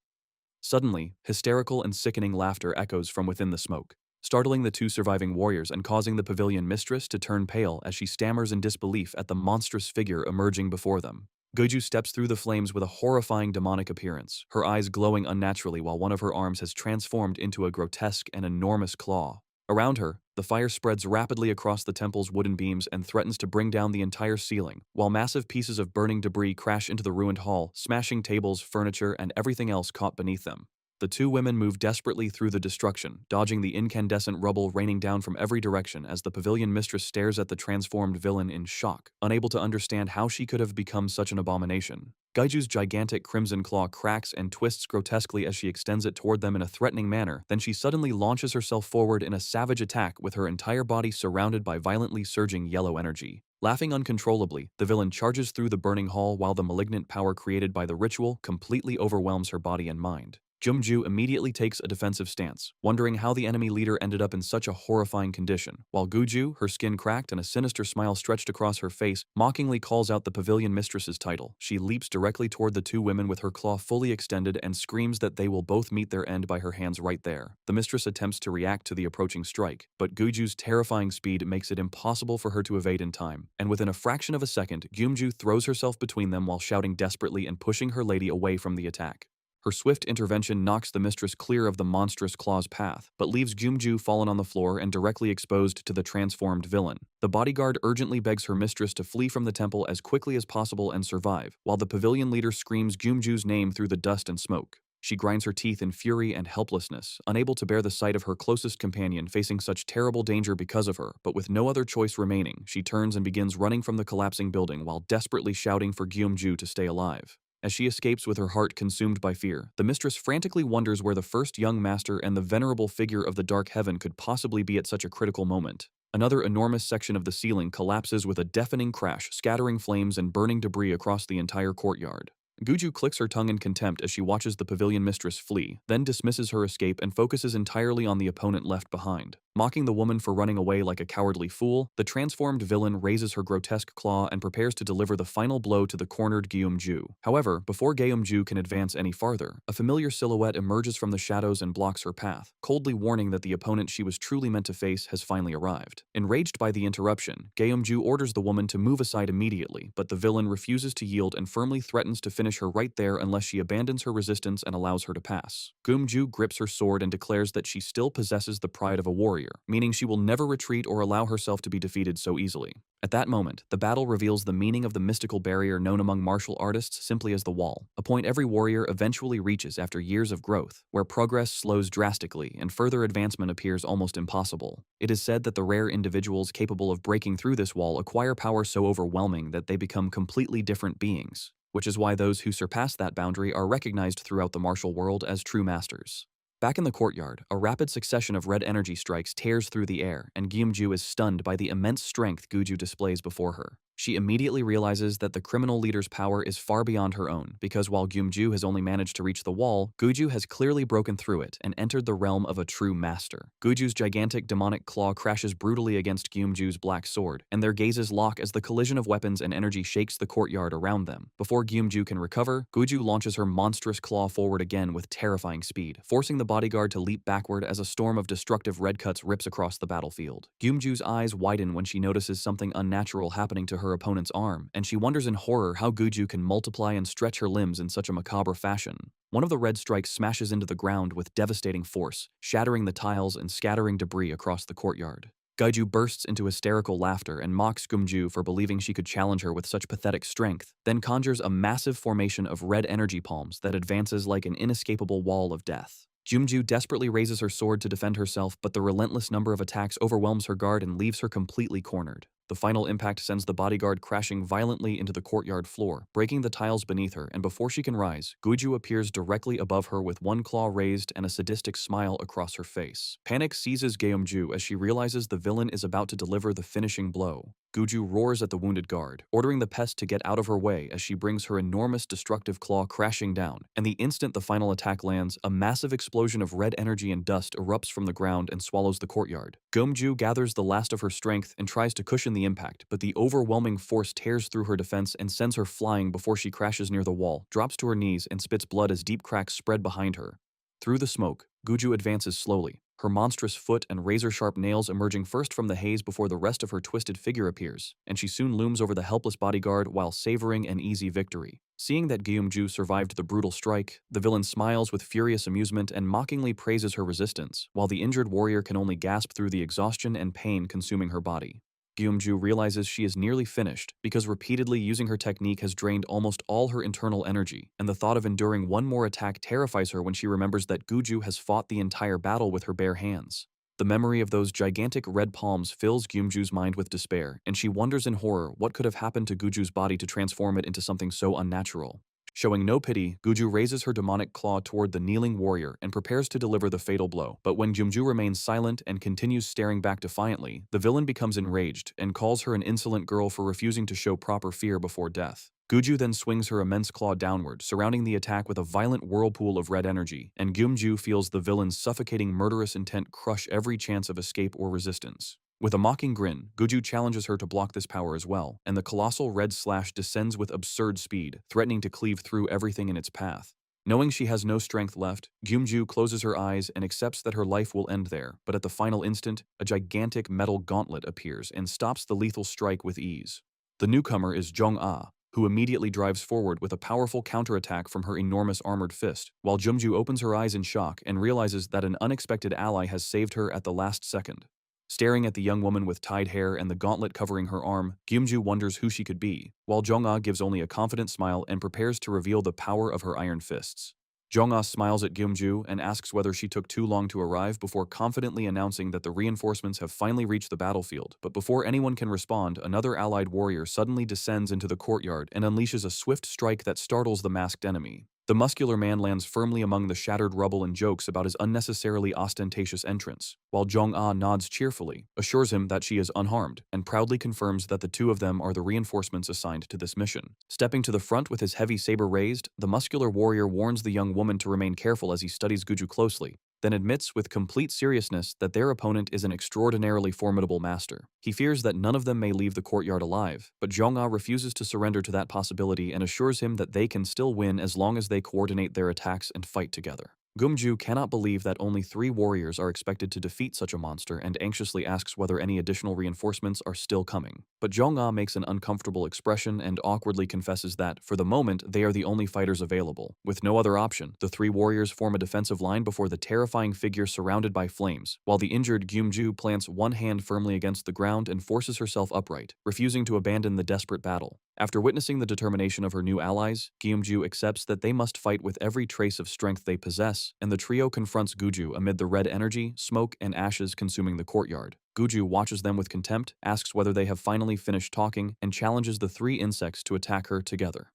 Speaker 1: Suddenly, hysterical and sickening laughter echoes from within the smoke, startling the two surviving warriors and causing the pavilion mistress to turn pale as she stammers in disbelief at the monstrous figure emerging before them. Goju steps through the flames with a horrifying demonic appearance, her eyes glowing unnaturally while one of her arms has transformed into a grotesque and enormous claw. Around her, the fire spreads rapidly across the temple's wooden beams and threatens to bring down the entire ceiling, while massive pieces of burning debris crash into the ruined hall, smashing tables, furniture, and everything else caught beneath them. The two women move desperately through the destruction, dodging the incandescent rubble raining down from every direction as the pavilion mistress stares at the transformed villain in shock, unable to understand how she could have become such an abomination. Gaiju's gigantic crimson claw cracks and twists grotesquely as she extends it toward them in a threatening manner, then she suddenly launches herself forward in a savage attack with her entire body surrounded by violently surging yellow energy. Laughing uncontrollably, the villain charges through the burning hall while the malignant power created by the ritual completely overwhelms her body and mind. Jumju immediately takes a defensive stance, wondering how the enemy leader ended up in such a horrifying condition, while Guju, her skin cracked and a sinister smile stretched across her face, mockingly calls out the pavilion mistress's title. She leaps directly toward the two women with her claw fully extended and screams that they will both meet their end by her hands right there. The mistress attempts to react to the approaching strike, but Guju's terrifying speed makes it impossible for her to evade in time, and within a fraction of a second, Jumju throws herself between them while shouting desperately and pushing her lady away from the attack. Her swift intervention knocks the mistress clear of the monstrous claw's path, but leaves Jumju fallen on the floor and directly exposed to the transformed villain. The bodyguard urgently begs her mistress to flee from the temple as quickly as possible and survive, while the pavilion leader screams Jumju's name through the dust and smoke. She grinds her teeth in fury and helplessness, unable to bear the sight of her closest companion facing such terrible danger because of her, but with no other choice remaining, she turns and begins running from the collapsing building while desperately shouting for Gyumju to stay alive. As she escapes with her heart consumed by fear, the mistress frantically wonders where the first young master and the venerable figure of the dark heaven could possibly be at such a critical moment. Another enormous section of the ceiling collapses with a deafening crash, scattering flames and burning debris across the entire courtyard. Guju clicks her tongue in contempt as she watches the pavilion mistress flee, then dismisses her escape and focuses entirely on the opponent left behind. Mocking the woman for running away like a cowardly fool, the transformed villain raises her grotesque claw and prepares to deliver the final blow to the cornered Gyeomju. However, before Gyeomju can advance any farther, a familiar silhouette emerges from the shadows and blocks her path, coldly warning that the opponent she was truly meant to face has finally arrived. Enraged by the interruption, Gyeomju orders the woman to move aside immediately, but the villain refuses to yield and firmly threatens to finish her right there unless she abandons her resistance and allows her to pass. Gyeomju grips her sword and declares that she still possesses the pride of a warrior, meaning she will never retreat or allow herself to be defeated so easily. At that moment, the battle reveals the meaning of the mystical barrier known among martial artists simply as the wall, a point every warrior eventually reaches after years of growth, where progress slows drastically and further advancement appears almost impossible. It is said that the rare individuals capable of breaking through this wall acquire power so overwhelming that they become completely different beings, which is why those who surpass that boundary are recognized throughout the martial world as true masters. Back in the courtyard, a rapid succession of red energy strikes tears through the air, and Gyeomju is stunned by the immense strength Guju displays before her. She immediately realizes that the criminal leader's power is far beyond her own, because while Gyeomju has only managed to reach the wall, Guju has clearly broken through it and entered the realm of a true master. Guju's gigantic demonic claw crashes brutally against Gyeomju's black sword, and their gazes lock as the collision of weapons and energy shakes the courtyard around them. Before Gyeomju can recover, Guju launches her monstrous claw forward again with terrifying speed, forcing the bodyguard to leap backward as a storm of destructive red cuts rips across the battlefield. Gyeomju's eyes widen when she notices something unnatural happening to her opponent's arm, and she wonders in horror how Guju can multiply and stretch her limbs in such a macabre fashion. One of the red strikes smashes into the ground with devastating force, shattering the tiles and scattering debris across the courtyard. Gaiju bursts into hysterical laughter and mocks Gyeomju for believing she could challenge her with such pathetic strength, then conjures a massive formation of red energy palms that advances like an inescapable wall of death. Gyeomju desperately raises her sword to defend herself, but the relentless number of attacks overwhelms her guard and leaves her completely cornered. The final impact sends the bodyguard crashing violently into the courtyard floor, breaking the tiles beneath her, and before she can rise, Guju appears directly above her with one claw raised and a sadistic smile across her face. Panic seizes Geumju as she realizes the villain is about to deliver the finishing blow. Guju roars at the wounded guard, ordering the pest to get out of her way as she brings her enormous destructive claw crashing down, and the instant the final attack lands, a massive explosion of red energy and dust erupts from the ground and swallows the courtyard. Geumju gathers the last of her strength and tries to cushion the impact, but the overwhelming force tears through her defense and sends her flying before she crashes near the wall, drops to her knees, and spits blood as deep cracks spread behind her. Through the smoke, Guju advances slowly, her monstrous foot and razor-sharp nails emerging first from the haze before the rest of her twisted figure appears, and she soon looms over the helpless bodyguard while savoring an easy victory. Seeing that Geumju survived the brutal strike, the villain smiles with furious amusement and mockingly praises her resistance, while the injured warrior can only gasp through the exhaustion and pain consuming her body. Geumju realizes she is nearly finished because repeatedly using her technique has drained almost all her internal energy, and the thought of enduring one more attack terrifies her when she remembers that Guju has fought the entire battle with her bare hands. The memory of those gigantic red palms fills Gyumju's mind with despair, and she wonders in horror what could have happened to Guju's body to transform it into something so unnatural. Showing no pity, Guju raises her demonic claw toward the kneeling warrior and prepares to deliver the fatal blow. But when Gyumju remains silent and continues staring back defiantly, the villain becomes enraged and calls her an insolent girl for refusing to show proper fear before death. Guju then swings her immense claw downward, surrounding the attack with a violent whirlpool of red energy, and Gyumju feels the villain's suffocating murderous intent crush every chance of escape or resistance. With a mocking grin, Guju challenges her to block this power as well, and the colossal red slash descends with absurd speed, threatening to cleave through everything in its path. Knowing she has no strength left, Gyumju closes her eyes and accepts that her life will end there, but at the final instant, a gigantic metal gauntlet appears and stops the lethal strike with ease. The newcomer is Jong-ah, who immediately drives forward with a powerful counterattack from her enormous armored fist, while Gyumju opens her eyes in shock and realizes that an unexpected ally has saved her at the last second. Staring at the young woman with tied hair and the gauntlet covering her arm, Gyumju wonders who she could be, while Jong-ah gives only a confident smile and prepares to reveal the power of her iron fists. Jong-ah smiles at Gyumju and asks whether she took too long to arrive before confidently announcing that the reinforcements have finally reached the battlefield, but before anyone can respond, another allied warrior suddenly descends into the courtyard and unleashes a swift strike that startles the masked enemy. The muscular man lands firmly among the shattered rubble and jokes about his unnecessarily ostentatious entrance, while Jong-ah nods cheerfully, assures him that she is unharmed, and proudly confirms that the two of them are the reinforcements assigned to this mission. Stepping to the front with his heavy saber raised, the muscular warrior warns the young woman to remain careful as he studies Guju closely, then admits with complete seriousness that their opponent is an extraordinarily formidable master. He fears that none of them may leave the courtyard alive, but Jong-ah refuses to surrender to that possibility and assures him that they can still win as long as they coordinate their attacks and fight together. Gyumju cannot believe that only 3 warriors are expected to defeat such a monster and anxiously asks whether any additional reinforcements are still coming. But Jong-ah makes an uncomfortable expression and awkwardly confesses that, for the moment, they are the only fighters available. With no other option, the 3 warriors form a defensive line before the terrifying figure surrounded by flames, while the injured Gyumju plants one hand firmly against the ground and forces herself upright, refusing to abandon the desperate battle. After witnessing the determination of her new allies, Gyumju accepts that they must fight with every trace of strength they possess, and the trio confronts Guju amid the red energy, smoke, and ashes consuming the courtyard. Guju watches them with contempt, asks whether they have finally finished talking, and challenges the 3 insects to attack her together.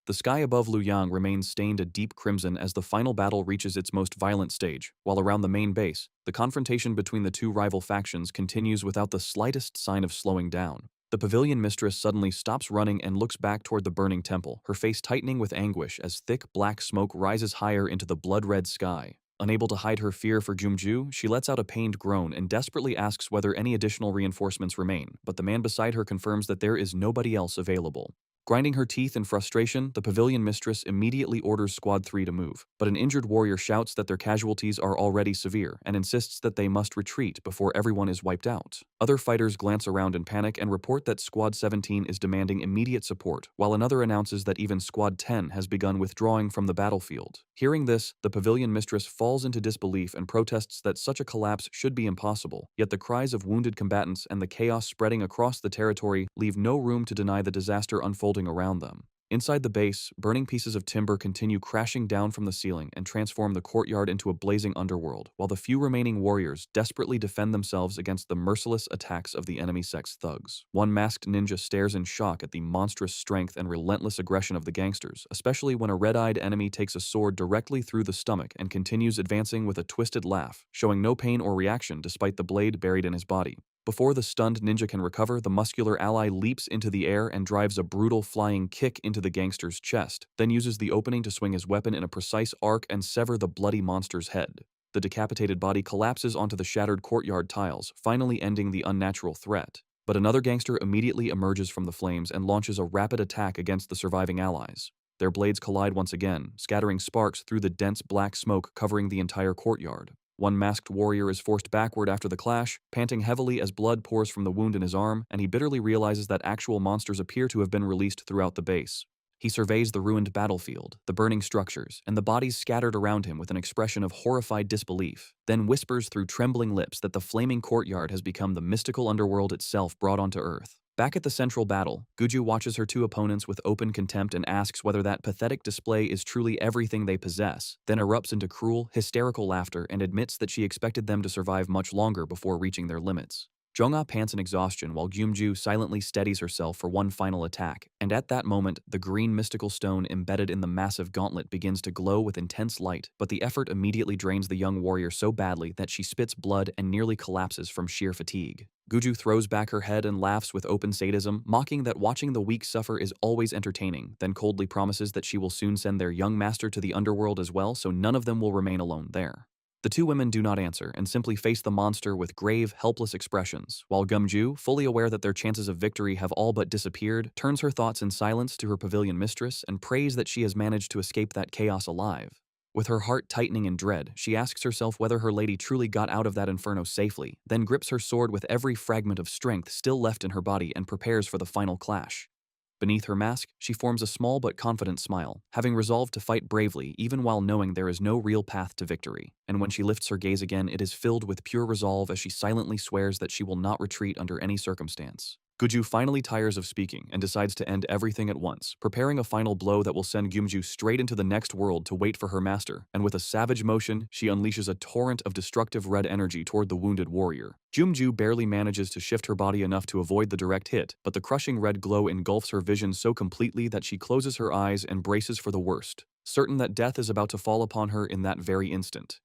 Speaker 1: The sky above Luoyang remains stained a deep crimson as the final battle reaches its most violent stage, while around the main base, the confrontation between the 2 rival factions continues without the slightest sign of slowing down. The pavilion mistress suddenly stops running and looks back toward the burning temple, her face tightening with anguish as thick black smoke rises higher into the blood-red sky. Unable to hide her fear for Gyumju, she lets out a pained groan and desperately asks whether any additional reinforcements remain, but the man beside her confirms that there is nobody else available. Grinding her teeth in frustration, the pavilion mistress immediately orders Squad 3 to move, but an injured warrior shouts that their casualties are already severe and insists that they must retreat before everyone is wiped out. Other fighters glance around in panic and report that Squad 17 is demanding immediate support, while another announces that even Squad 10 has begun withdrawing from the battlefield. Hearing this, the pavilion mistress falls into disbelief and protests that such a collapse should be impossible, yet the cries of wounded combatants and the chaos spreading across the territory leave no room to deny the disaster unfolding around them. Inside the base, burning pieces of timber continue crashing down from the ceiling and transform the courtyard into a blazing underworld, while the few remaining warriors desperately defend themselves against the merciless attacks of the enemy sect's thugs. One masked ninja stares in shock at the monstrous strength and relentless aggression of the gangsters, especially when a red-eyed enemy takes a sword directly through the stomach and continues advancing with a twisted laugh, showing no pain or reaction despite the blade buried in his body. Before the stunned ninja can recover, the muscular ally leaps into the air and drives a brutal flying kick into the gangster's chest, then uses the opening to swing his weapon in a precise arc and sever the bloody monster's head. The decapitated body collapses onto the shattered courtyard tiles, finally ending the unnatural threat. But another gangster immediately emerges from the flames and launches a rapid attack against the surviving allies. Their blades collide once again, scattering sparks through the dense black smoke covering the entire courtyard. One masked warrior is forced backward after the clash, panting heavily as blood pours from the wound in his arm, and he bitterly realizes that actual monsters appear to have been released throughout the base. He surveys the ruined battlefield, the burning structures, and the bodies scattered around him with an expression of horrified disbelief, then whispers through trembling lips that the flaming courtyard has become the mystical underworld itself brought onto Earth. Back at the central battle, Guju watches her two opponents with open contempt and asks whether that pathetic display is truly everything they possess, then erupts into cruel, hysterical laughter and admits that she expected them to survive much longer before reaching their limits. Jong-ah pants in exhaustion while Gyumju silently steadies herself for one final attack, and at that moment, the green mystical stone embedded in the massive gauntlet begins to glow with intense light, but the effort immediately drains the young warrior so badly that she spits blood and nearly collapses from sheer fatigue. Guju throws back her head and laughs with open sadism, mocking that watching the weak suffer is always entertaining, then coldly promises that she will soon send their young master to the underworld as well so none of them will remain alone there. The two women do not answer and simply face the monster with grave, helpless expressions, while Gumju, fully aware that their chances of victory have all but disappeared, turns her thoughts in silence to her pavilion mistress and prays that she has managed to escape that chaos alive. With her heart tightening in dread, she asks herself whether her lady truly got out of that inferno safely, then grips her sword with every fragment of strength still left in her body and prepares for the final clash. Beneath her mask, she forms a small but confident smile, having resolved to fight bravely even while knowing there is no real path to victory. And when she lifts her gaze again, it is filled with pure resolve as she silently swears that she will not retreat under any circumstance. Guju finally tires of speaking and decides to end everything at once, preparing a final blow that will send Gyumju straight into the next world to wait for her master, and with a savage motion, she unleashes a torrent of destructive red energy toward the wounded warrior. Gyumju barely manages to shift her body enough to avoid the direct hit, but the crushing red glow engulfs her vision so completely that she closes her eyes and braces for the worst, certain that death is about to fall upon her in that very instant.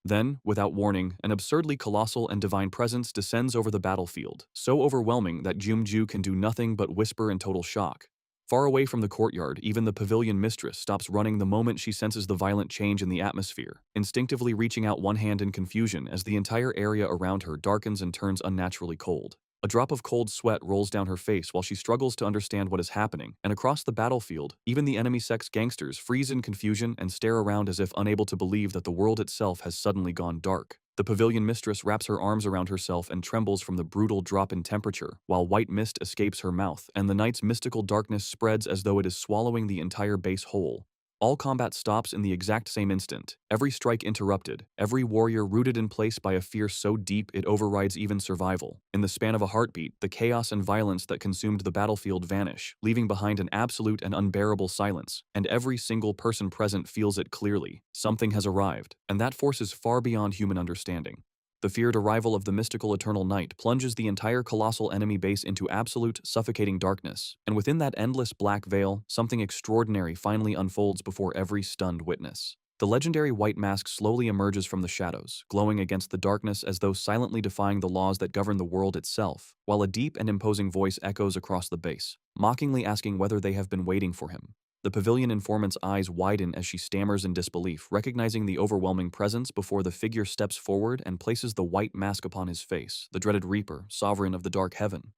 Speaker 1: Then, without warning, an absurdly colossal and divine presence descends over the battlefield, so overwhelming that Gyumju can do nothing but whisper in total shock. Far away from the courtyard, even the pavilion mistress stops running the moment she senses the violent change in the atmosphere, instinctively reaching out one hand in confusion as the entire area around her darkens and turns unnaturally cold. A drop of cold sweat rolls down her face while she struggles to understand what is happening, and across the battlefield, even the enemy sect's gangsters freeze in confusion and stare around as if unable to believe that the world itself has suddenly gone dark. The pavilion mistress wraps her arms around herself and trembles from the brutal drop in temperature, while white mist escapes her mouth, and the night's mystical darkness spreads as though it is swallowing the entire base whole. All combat stops in the exact same instant, every strike interrupted, every warrior rooted in place by a fear so deep it overrides even survival. In the span of a heartbeat, the chaos and violence that consumed the battlefield vanish, leaving behind an absolute and unbearable silence, and every single person present feels it clearly. Something has arrived, and that force is far beyond human understanding. The feared arrival of the mystical eternal night plunges the entire colossal enemy base into absolute, suffocating darkness, and within that endless black veil, something extraordinary finally unfolds before every stunned witness. The legendary white mask slowly emerges from the shadows, glowing against the darkness as though silently defying the laws that govern the world itself, while a deep and imposing voice echoes across the base, mockingly asking whether they have been waiting for him. The pavilion informant's eyes widen as she stammers in disbelief, recognizing the overwhelming presence before the figure steps forward and places the white mask upon his face, the dreaded Reaper, sovereign of the dark heaven.